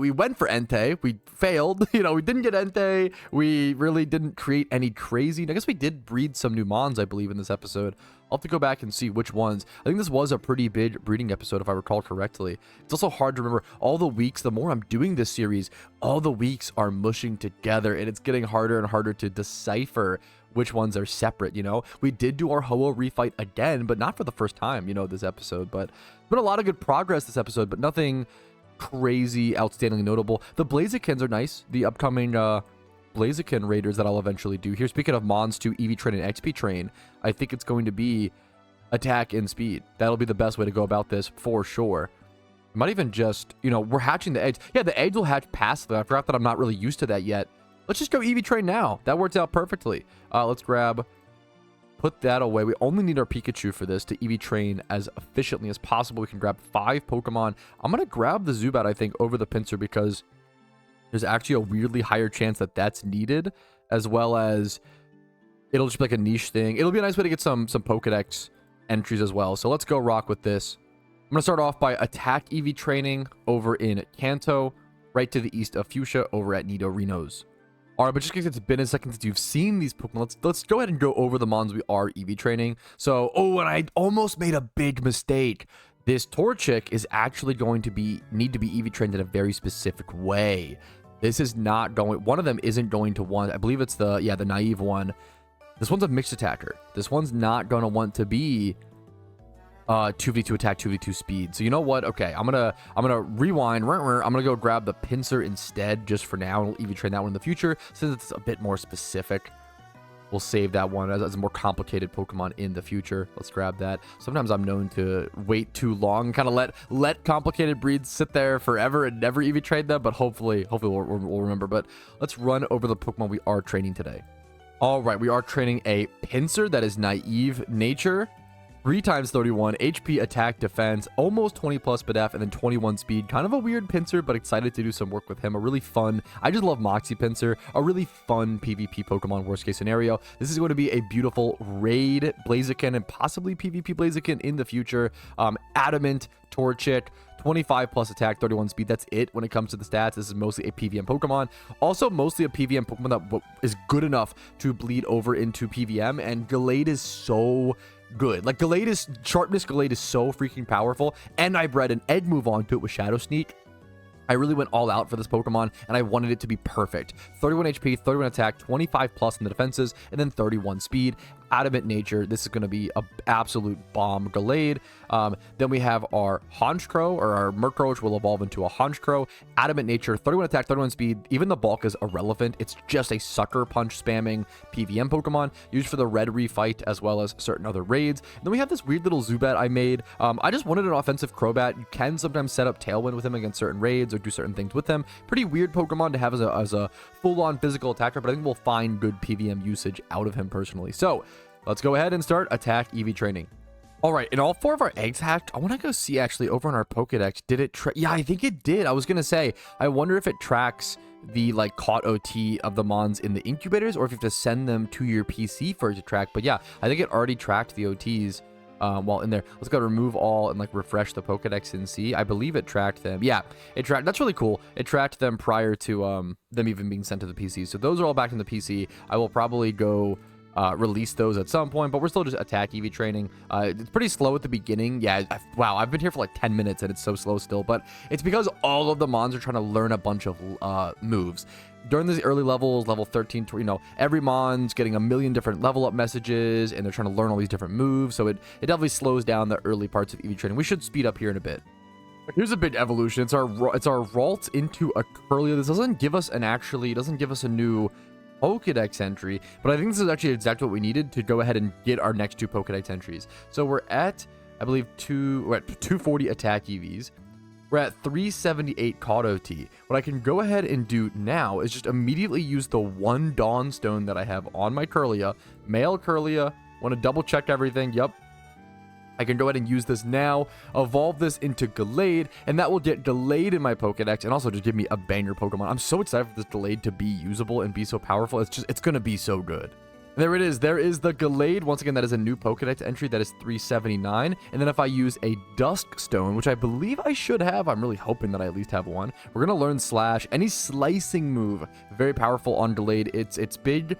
A: went for Entei, we failed. We didn't get Entei. We really didn't create any crazy. I guess we did breed some new Mons, I believe, in this episode. I'll have to go back and see which ones. I think this was a pretty big breeding episode, if I recall correctly. It's also hard to remember all the weeks. The more I'm doing this series, all the weeks are mushing together, and it's getting harder and harder to decipher which ones are separate. We did do our Ho-Oh refight again, but not for the first time, this episode. But it's been a lot of good progress this episode, but nothing crazy, outstandingly notable. The Blazikens are nice. The upcoming Blaziken raiders that I'll eventually do here. Speaking of Mons 2 EV Train and XP Train, I think it's going to be attack and speed. That'll be the best way to go about this for sure. Might even just, we're hatching the eggs. Yeah, the eggs will hatch passively. I forgot that I'm not really used to that yet. Let's just go EV Train now. That works out perfectly. Let's put that away. We only need our Pikachu for this to EV Train as efficiently as possible. We can grab 5 Pokemon. I'm going to grab the Zubat, I think, over the Pinsir, because there's actually a weirdly higher chance that that's needed, as well as it'll just be like a niche thing. It'll be a nice way to get some Pokedex entries as well. So let's go rock with this. I'm going to start off by attack EV training over in Kanto, right to the east of Fuchsia over at Nidorinos. All right, but just because it's been a second since you've seen these Pokemon, let's go ahead and go over the Mons we are EV training. So, and I almost made a big mistake. This Torchic is actually going to need to be EV trained in a very specific way. This is not going, one of them isn't going to want, I believe it's the naive one. This one's a mixed attacker. This one's not going to want to be 2v2 attack, 2v2 speed. So you know what? Okay, I'm gonna rewind. I'm gonna go grab the Pinsir instead, just for now, and we'll EV train that one in the future, since it's a bit more specific. We'll save that one as a more complicated Pokemon in the future. Let's grab that. Sometimes I'm known to wait too long, kind of let complicated breeds sit there forever and never EV train them, but hopefully we'll remember. But let's run over the Pokemon we are training today. All right, we are training a Pinsir that is naive nature. 3 times 31 HP, attack, defense, almost 20 plus BDF, and then 21 speed. Kind of a weird Pinsir, but excited to do some work with him. A really fun, I just love Moxie Pinsir. A really fun PvP Pokemon, worst case scenario. This is going to be a beautiful raid Blaziken and possibly PvP Blaziken in the future. Adamant, Torchic, 25 plus attack, 31 speed. That's it when it comes to the stats. This is mostly a PVM Pokemon. Also, mostly a PVM Pokemon that is good enough to bleed over into PVM. And Gallade is so good. Like, Sharpness Gallade is so freaking powerful. And I bred an egg move onto it with Shadow Sneak. I really went all out for this Pokemon, and I wanted it to be perfect. 31 HP, 31 attack, 25 plus in the defenses, and then 31 speed. Adamant nature. This is going to be an absolute bomb Gallade. Then we have our Honchkrow, or our Murkrow, which will evolve into a Honchkrow. Adamant nature, 31 attack, 31 speed. Even the bulk is irrelevant. It's just a sucker punch spamming PVM Pokemon used for the red refight as well as certain other raids. And then we have this weird little Zubat I made. I just wanted an offensive Crobat. You can sometimes set up Tailwind with him against certain raids or do certain things with them. Pretty weird Pokemon to have as a full-on physical attacker, but I think we'll find good PVM usage out of him personally. So let's go ahead and start attack EV training. All right, in all 4 of our eggs hatched, I want to go see actually over on our Pokedex. Did it yeah, I think it did. I was going to say, I wonder if it tracks the like caught OT of the Mons in the incubators, or if you have to send them to your PC for it to track. But yeah, I think it already tracked the OTs while in there. Let's go remove all and like refresh the Pokedex and see. I believe it tracked them. Yeah, it tracked. That's really cool. It tracked them prior to them even being sent to the PC. So those are all back in the PC. I will probably go release those at some point, but we're still just attack EV training. It's pretty slow at the beginning. Yeah, wow, I've been here for like 10 minutes and it's so slow still, but it's because all of the Mons are trying to learn a bunch of moves. During these early levels, level 13, every Mon's getting a million different level up messages, and they're trying to learn all these different moves, so it definitely slows down the early parts of EV training. We should speed up here in a bit. Here's a big evolution. It's our Ralt into a Curlia. This doesn't give us a new Pokedex entry, but I think this is actually exactly what we needed to go ahead and get our next 2 Pokedex entries. So we're at, I believe, we're at 240 attack EVs. We're at 378 Caught OT. What I can go ahead and do now is just immediately use the 1 Dawn Stone that I have on my Curlia. Male Curlia. Want to double check everything. Yep. I can go ahead and use this now, evolve this into Gallade, and that will get Gallade in my Pokedex and also just give me a banger Pokemon. I'm so excited for this Gallade to be usable and be so powerful. It's going to be so good. There it is. There is the Gallade. Once again, that is a new Pokedex entry. That is 379. And then if I use a Dusk Stone, which I believe I should have, I'm really hoping that I at least have one. We're going to learn Slash. Any slicing move, very powerful on Gallade. Its big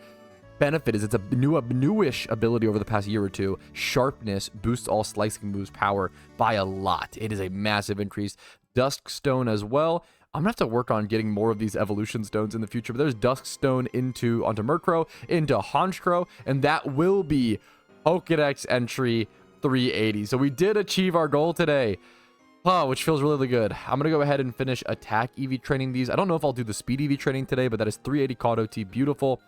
A: benefit is it's a newish ability over the past year or two. Sharpness boosts all slicing moves power by a lot. It is a massive increase. Dusk Stone as well. I'm gonna have to work on getting more of these evolution stones in the future, but there's Dusk Stone onto Murkrow, into Honchkrow, and that will be Pokedex entry 380. So we did achieve our goal today, which feels really good. I'm gonna go ahead and finish attack EV training these. I don't know if I'll do the speed EV training today, but that is 380 Caught OT. Beautiful.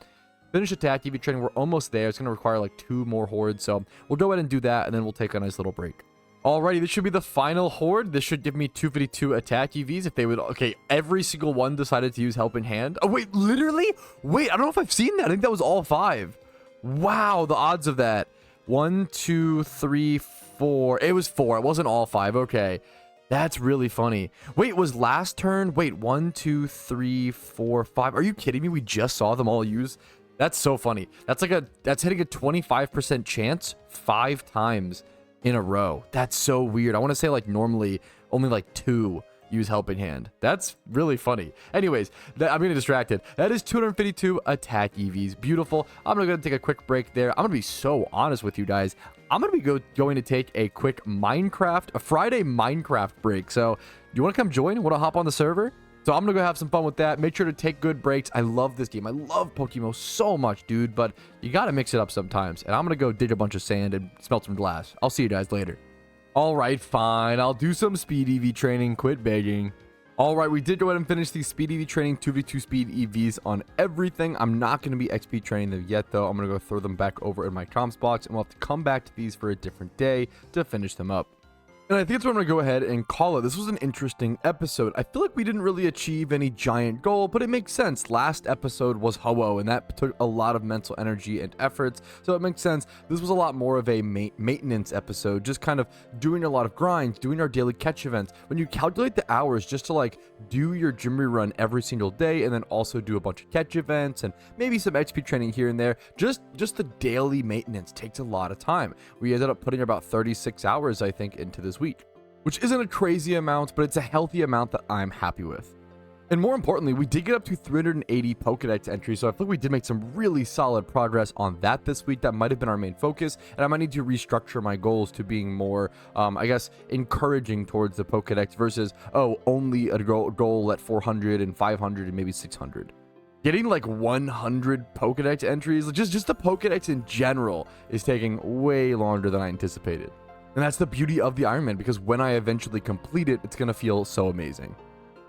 A: Finish attack EV training. We're almost there. It's going to require like 2 more hordes. So we'll go ahead and do that, and then we'll take a nice little break. Alrighty, this should be the final horde. This should give me 252 attack EVs if they would. Okay, every single one decided to use Helping Hand. Oh, wait, literally? Wait, I don't know if I've seen that. I think that was all 5. Wow, the odds of that. 1, 2, 3, 4. It was 4. It wasn't all 5. Okay. That's really funny. Wait, was last turn? Wait, 1, 2, 3, 4, 5. Are you kidding me? We just saw them all use. That's so funny. That's hitting a 25% chance 5 times in a row. That's so weird. I want to say like normally only like 2 use Helping Hand. That's really funny. Anyways, I'm getting distracted. That is 252 attack EVs. Beautiful. I'm going to take a quick break there. I'm going to be so honest with you guys. I'm going to be going to take a quick a Friday Minecraft break. So you want to come join? Want to hop on the server? So I'm going to go have some fun with that. Make sure to take good breaks. I love this game. I love PokeMMO so much, dude. But you got to mix it up sometimes. And I'm going to go dig a bunch of sand and smelt some glass. I'll see you guys later. All right, fine. I'll do some speed EV training. Quit begging. All right, we did go ahead and finish the speed EV training, 2v2 speed EVs on everything. I'm not going to be XP training them yet, though. I'm going to go throw them back over in my comms box. And we'll have to come back to these for a different day to finish them up. And I think that's what I'm going to go ahead and call it. This was an interesting episode. I feel like we didn't really achieve any giant goal, but it makes sense. Last episode was Ho-Oh, and that took a lot of mental energy and efforts, so it makes sense. This was a lot more of a maintenance episode, just kind of doing a lot of grinds, doing our daily catch events. When you calculate the hours just to like do your gym rerun every single day, and then also do a bunch of catch events and maybe some XP training here and there, just the daily maintenance takes a lot of time. We ended up putting about 36 hours, I think, into this week, which isn't a crazy amount, but it's a healthy amount that I'm happy with. And more importantly, we did get up to 380 Pokedex entries, so I feel like we did make some really solid progress on that this week. That might have been our main focus, and I might need to restructure my goals to being more, I guess, encouraging towards the Pokedex versus, only a goal at 400 and 500 and maybe 600. Getting like 100 Pokedex entries, just the Pokedex in general, is taking way longer than I anticipated. And that's the beauty of the Ironman, because when I eventually complete it, it's going to feel so amazing.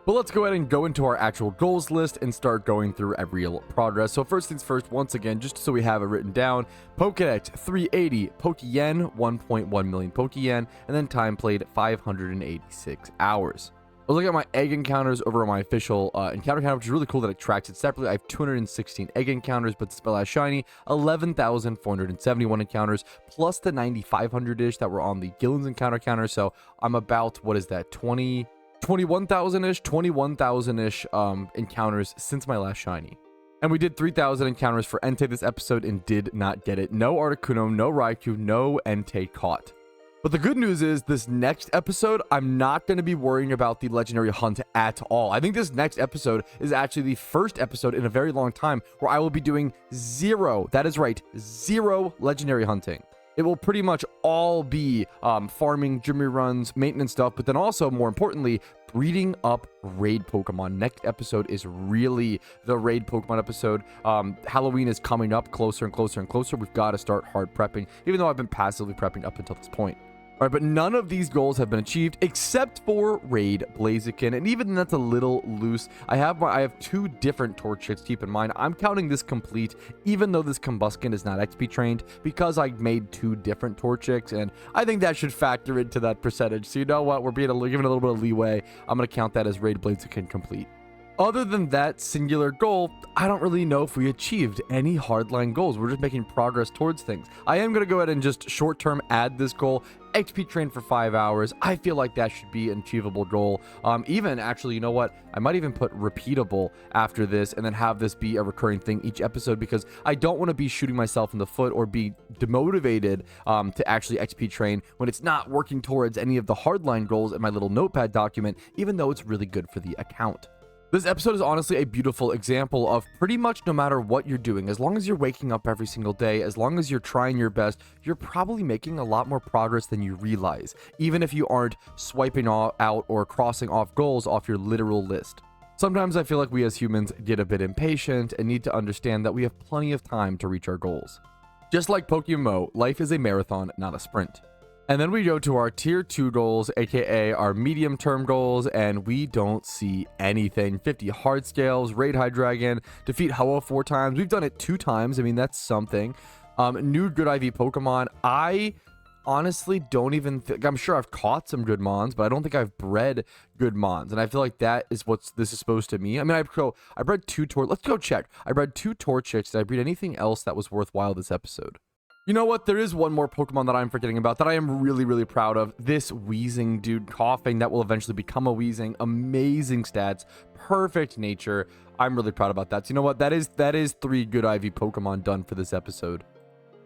A: But let's go ahead and go into our actual goals list and start going through every progress. So first things first, once again, just so we have it written down, Pokedex 380, Pokeyen 1.1 million Pokeyen, and then time played 586 hours. I was looking at my egg encounters over on my official encounter counter, which is really cool that it tracks it separately. I have 216 egg encounters, but despite last shiny, 11,471 encounters, plus the 9,500-ish that were on the Gillen's encounter counter. So I'm about, what is that, 21,000-ish encounters since my last shiny. And we did 3,000 encounters for Entei this episode and did not get it. No Articuno, no Raichu, no Entei caught. But the good news is this next episode, I'm not going to be worrying about the legendary hunt at all. I think this next episode is actually the first episode in a very long time where I will be doing 0, that is right, 0 legendary hunting. It will pretty much all be farming, gym runs, maintenance stuff, but then also, more importantly, breeding up raid Pokemon. Next episode is really the raid Pokemon episode. Halloween is coming up closer and closer and closer. We've got to start hard prepping, even though I've been passively prepping up until this point. All right, but none of these goals have been achieved except for Raid Blaziken, and even that's a little loose. I have 2 different Torchics. Keep in mind, I'm counting this complete, even though this Combuskin is not XP trained, because I made 2 different Torchics, and I think that should factor into that percentage. So you know what? We're giving a little bit of leeway. I'm gonna count that as Raid Blaziken complete. Other than that singular goal, I don't really know if we achieved any hardline goals. We're just making progress towards things. I am going to go ahead and just short-term add this goal. XP train for 5 hours. I feel like that should be an achievable goal. Even actually, you know what? I might even put repeatable after this and then have this be a recurring thing each episode, because I don't want to be shooting myself in the foot or be demotivated to actually XP train when it's not working towards any of the hardline goals in my little notepad document, even though it's really good for the account. This episode is honestly a beautiful example of pretty much no matter what you're doing, as long as you're waking up every single day, as long as you're trying your best, you're probably making a lot more progress than you realize, even if you aren't swiping out or crossing off goals off your literal list. Sometimes I feel like we as humans get a bit impatient and need to understand that we have plenty of time to reach our goals. Just like PokeMMO, life is a marathon, not a sprint. And then we go to our tier 2 goals, aka our medium term goals, and we don't see anything. 50 hard scales, raid Hydreigon, defeat Ho-Oh 4 times. We've done it 2 times. I mean, that's something. New good IV Pokemon. I honestly don't even think, I'm sure I've caught some good Mons, but I don't think I've bred good Mons. And I feel like that is what this is supposed to mean. I mean, I bred 2 let's go check. I bred 2 Torchics. Did I breed anything else that was worthwhile this episode? You know what? There is one more Pokemon that I'm forgetting about that I am really, really proud of. This Weezing dude, coughing, that will eventually become a Weezing. Amazing stats, perfect nature. I'm really proud about that. So you know what? That is 3 good IV Pokemon done for this episode.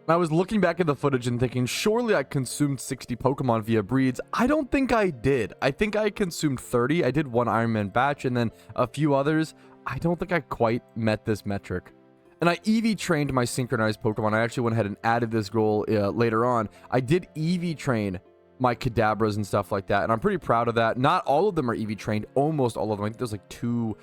A: I was looking back at the footage and thinking, surely I consumed 60 Pokemon via breeds. I don't think I did. I think I consumed 30. I did 1 Iron Man batch and then a few others. I don't think I quite met this metric. And I EV trained my Synchronize Pokemon. I actually went ahead and added this goal later on. I did EV train my Kadabras and stuff like that, and I'm pretty proud of that. Not all of them are EV trained, almost all of them. I think there's like two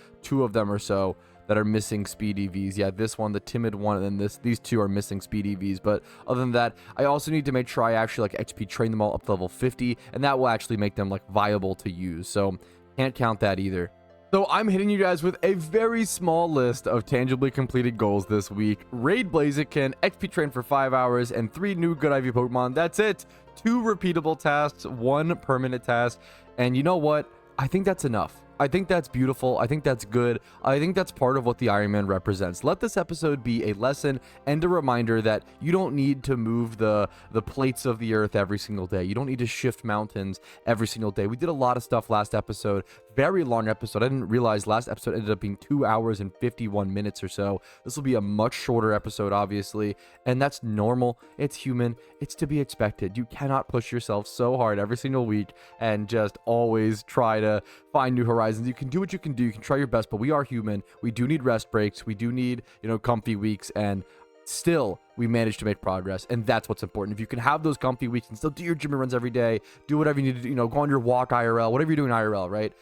A: of them or so that are missing speed EVs. Yeah, this one, the timid one, and then these 2 are missing speed EVs. But other than that, I also need to make sure I actually like XP train them all up to level 50, and that will actually make them like viable to use. So can't count that either. So I'm hitting you guys with a very small list of tangibly completed goals this week. Raid Blaziken, XP train for 5 hours, and 3 new good IV Pokemon. That's it. 2 repeatable tasks, 1 permanent task. And you know what? I think that's enough. I think that's beautiful. I think that's good. I think that's part of what the Iron Man represents. Let this episode be a lesson and a reminder that you don't need to move the plates of the earth every single day. You don't need to shift mountains every single day. We did a lot of stuff last episode. Very long episode. I didn't realize last episode ended up being 2 hours and 51 minutes or so. This will be a much shorter episode, obviously, and that's normal. It's human. It's to be expected. You cannot push yourself so hard every single week and just always try to find new horizons. You can do what you can do. You can try your best, but we are human. We do need rest breaks. We do need, comfy weeks, and still we managed to make progress, and that's what's important. If you can have those comfy weeks and still do your gym runs every day, do whatever you need to do, go on your walk IRL, whatever you're doing IRL, right?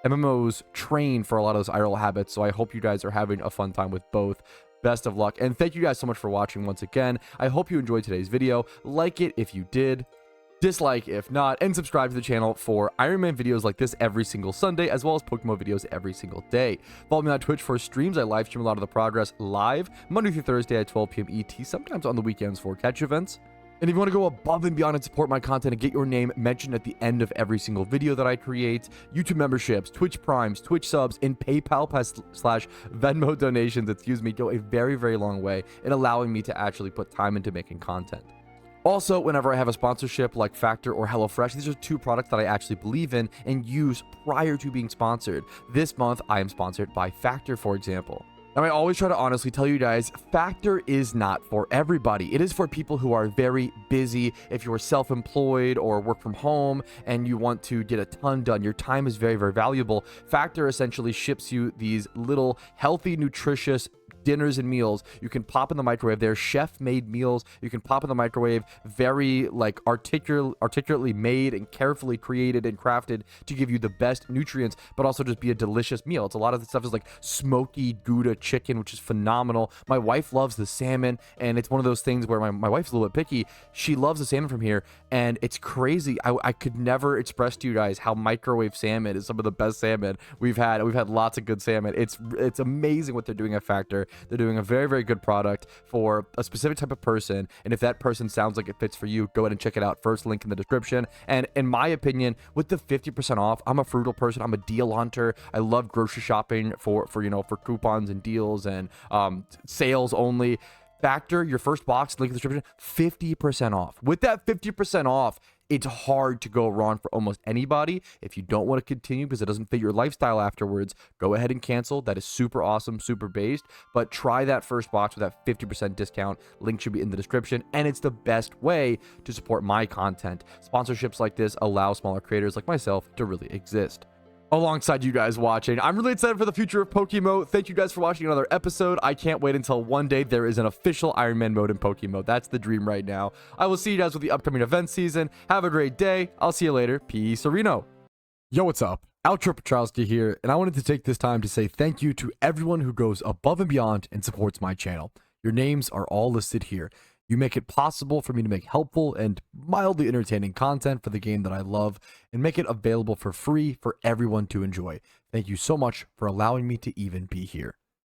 A: MMOs train for a lot of those IRL habits, so I hope you guys are having a fun time with both. Best of luck, and thank you guys so much for watching once again. I hope you enjoyed today's video. Like it if you did, dislike if not, and subscribe to the channel for Iron Man videos like this every single Sunday, as well as Pokemon videos every single day. Follow me on Twitch for streams. I live stream a lot of the progress live Monday through Thursday at 12 p.m. ET, sometimes on the weekends for catch events. And if you want to go above and beyond and support my content and get your name mentioned at the end of every single video that I create, YouTube memberships, Twitch Primes, Twitch subs, and PayPal / Venmo donations, go a very, very long way in allowing me to actually put time into making content. Also, whenever I have a sponsorship like Factor or HelloFresh, these are 2 products that I actually believe in and use prior to being sponsored. This month, I am sponsored by Factor, for example. Now, I always try to honestly tell you guys, Factor is not for everybody. It is for people who are very busy. If you're self-employed or work from home and you want to get a ton done, your time is very, very valuable. Factor essentially ships you these little healthy, nutritious dinners and meals. You can pop in the microwave. They're chef-made meals. You can pop in the microwave, very like articulately made and carefully created and crafted to give you the best nutrients, but also just be a delicious meal. It's a lot of the stuff is like smoky Gouda chicken, which is phenomenal. My wife loves the salmon, and it's one of those things where my wife's a little bit picky. She loves the salmon from here, and it's crazy. I could never express to you guys how microwave salmon is some of the best salmon we've had. We've had lots of good salmon. It's amazing what they're doing at Factor. They're doing a very, very good product for a specific type of person, and if that person sounds like it fits for you, go ahead and check it out. First link in the description. And in my opinion, with the 50% off, I'm a frugal person. I'm a deal hunter. I love grocery shopping for coupons and deals and sales only. Factor, your first box, link in the description, 50% off. With that 50% off, it's hard to go wrong for almost anybody. If you don't want to continue because it doesn't fit your lifestyle afterwards, go ahead and cancel. That is super awesome, super based. But try that first box with that 50% discount. Link should be in the description. And it's the best way to support my content. Sponsorships like this allow smaller creators like myself to really exist alongside you guys watching. I'm really excited for the future of PokeMMO. Thank you guys for watching another episode. I can't wait until one day there is an official Iron Man mode in PokeMMO. That's the dream right now. I will see you guys with the upcoming event season. Have a great day. I'll see you later. Peace, Reno. Yo, what's up? Pelipper here, and I wanted to take this time to say thank you to everyone who goes above and beyond and supports my channel. Your names are all listed here. You make it possible for me to make helpful and mildly entertaining content for the game that I love and make it available for free for everyone to enjoy. Thank you so much for allowing me to even be here.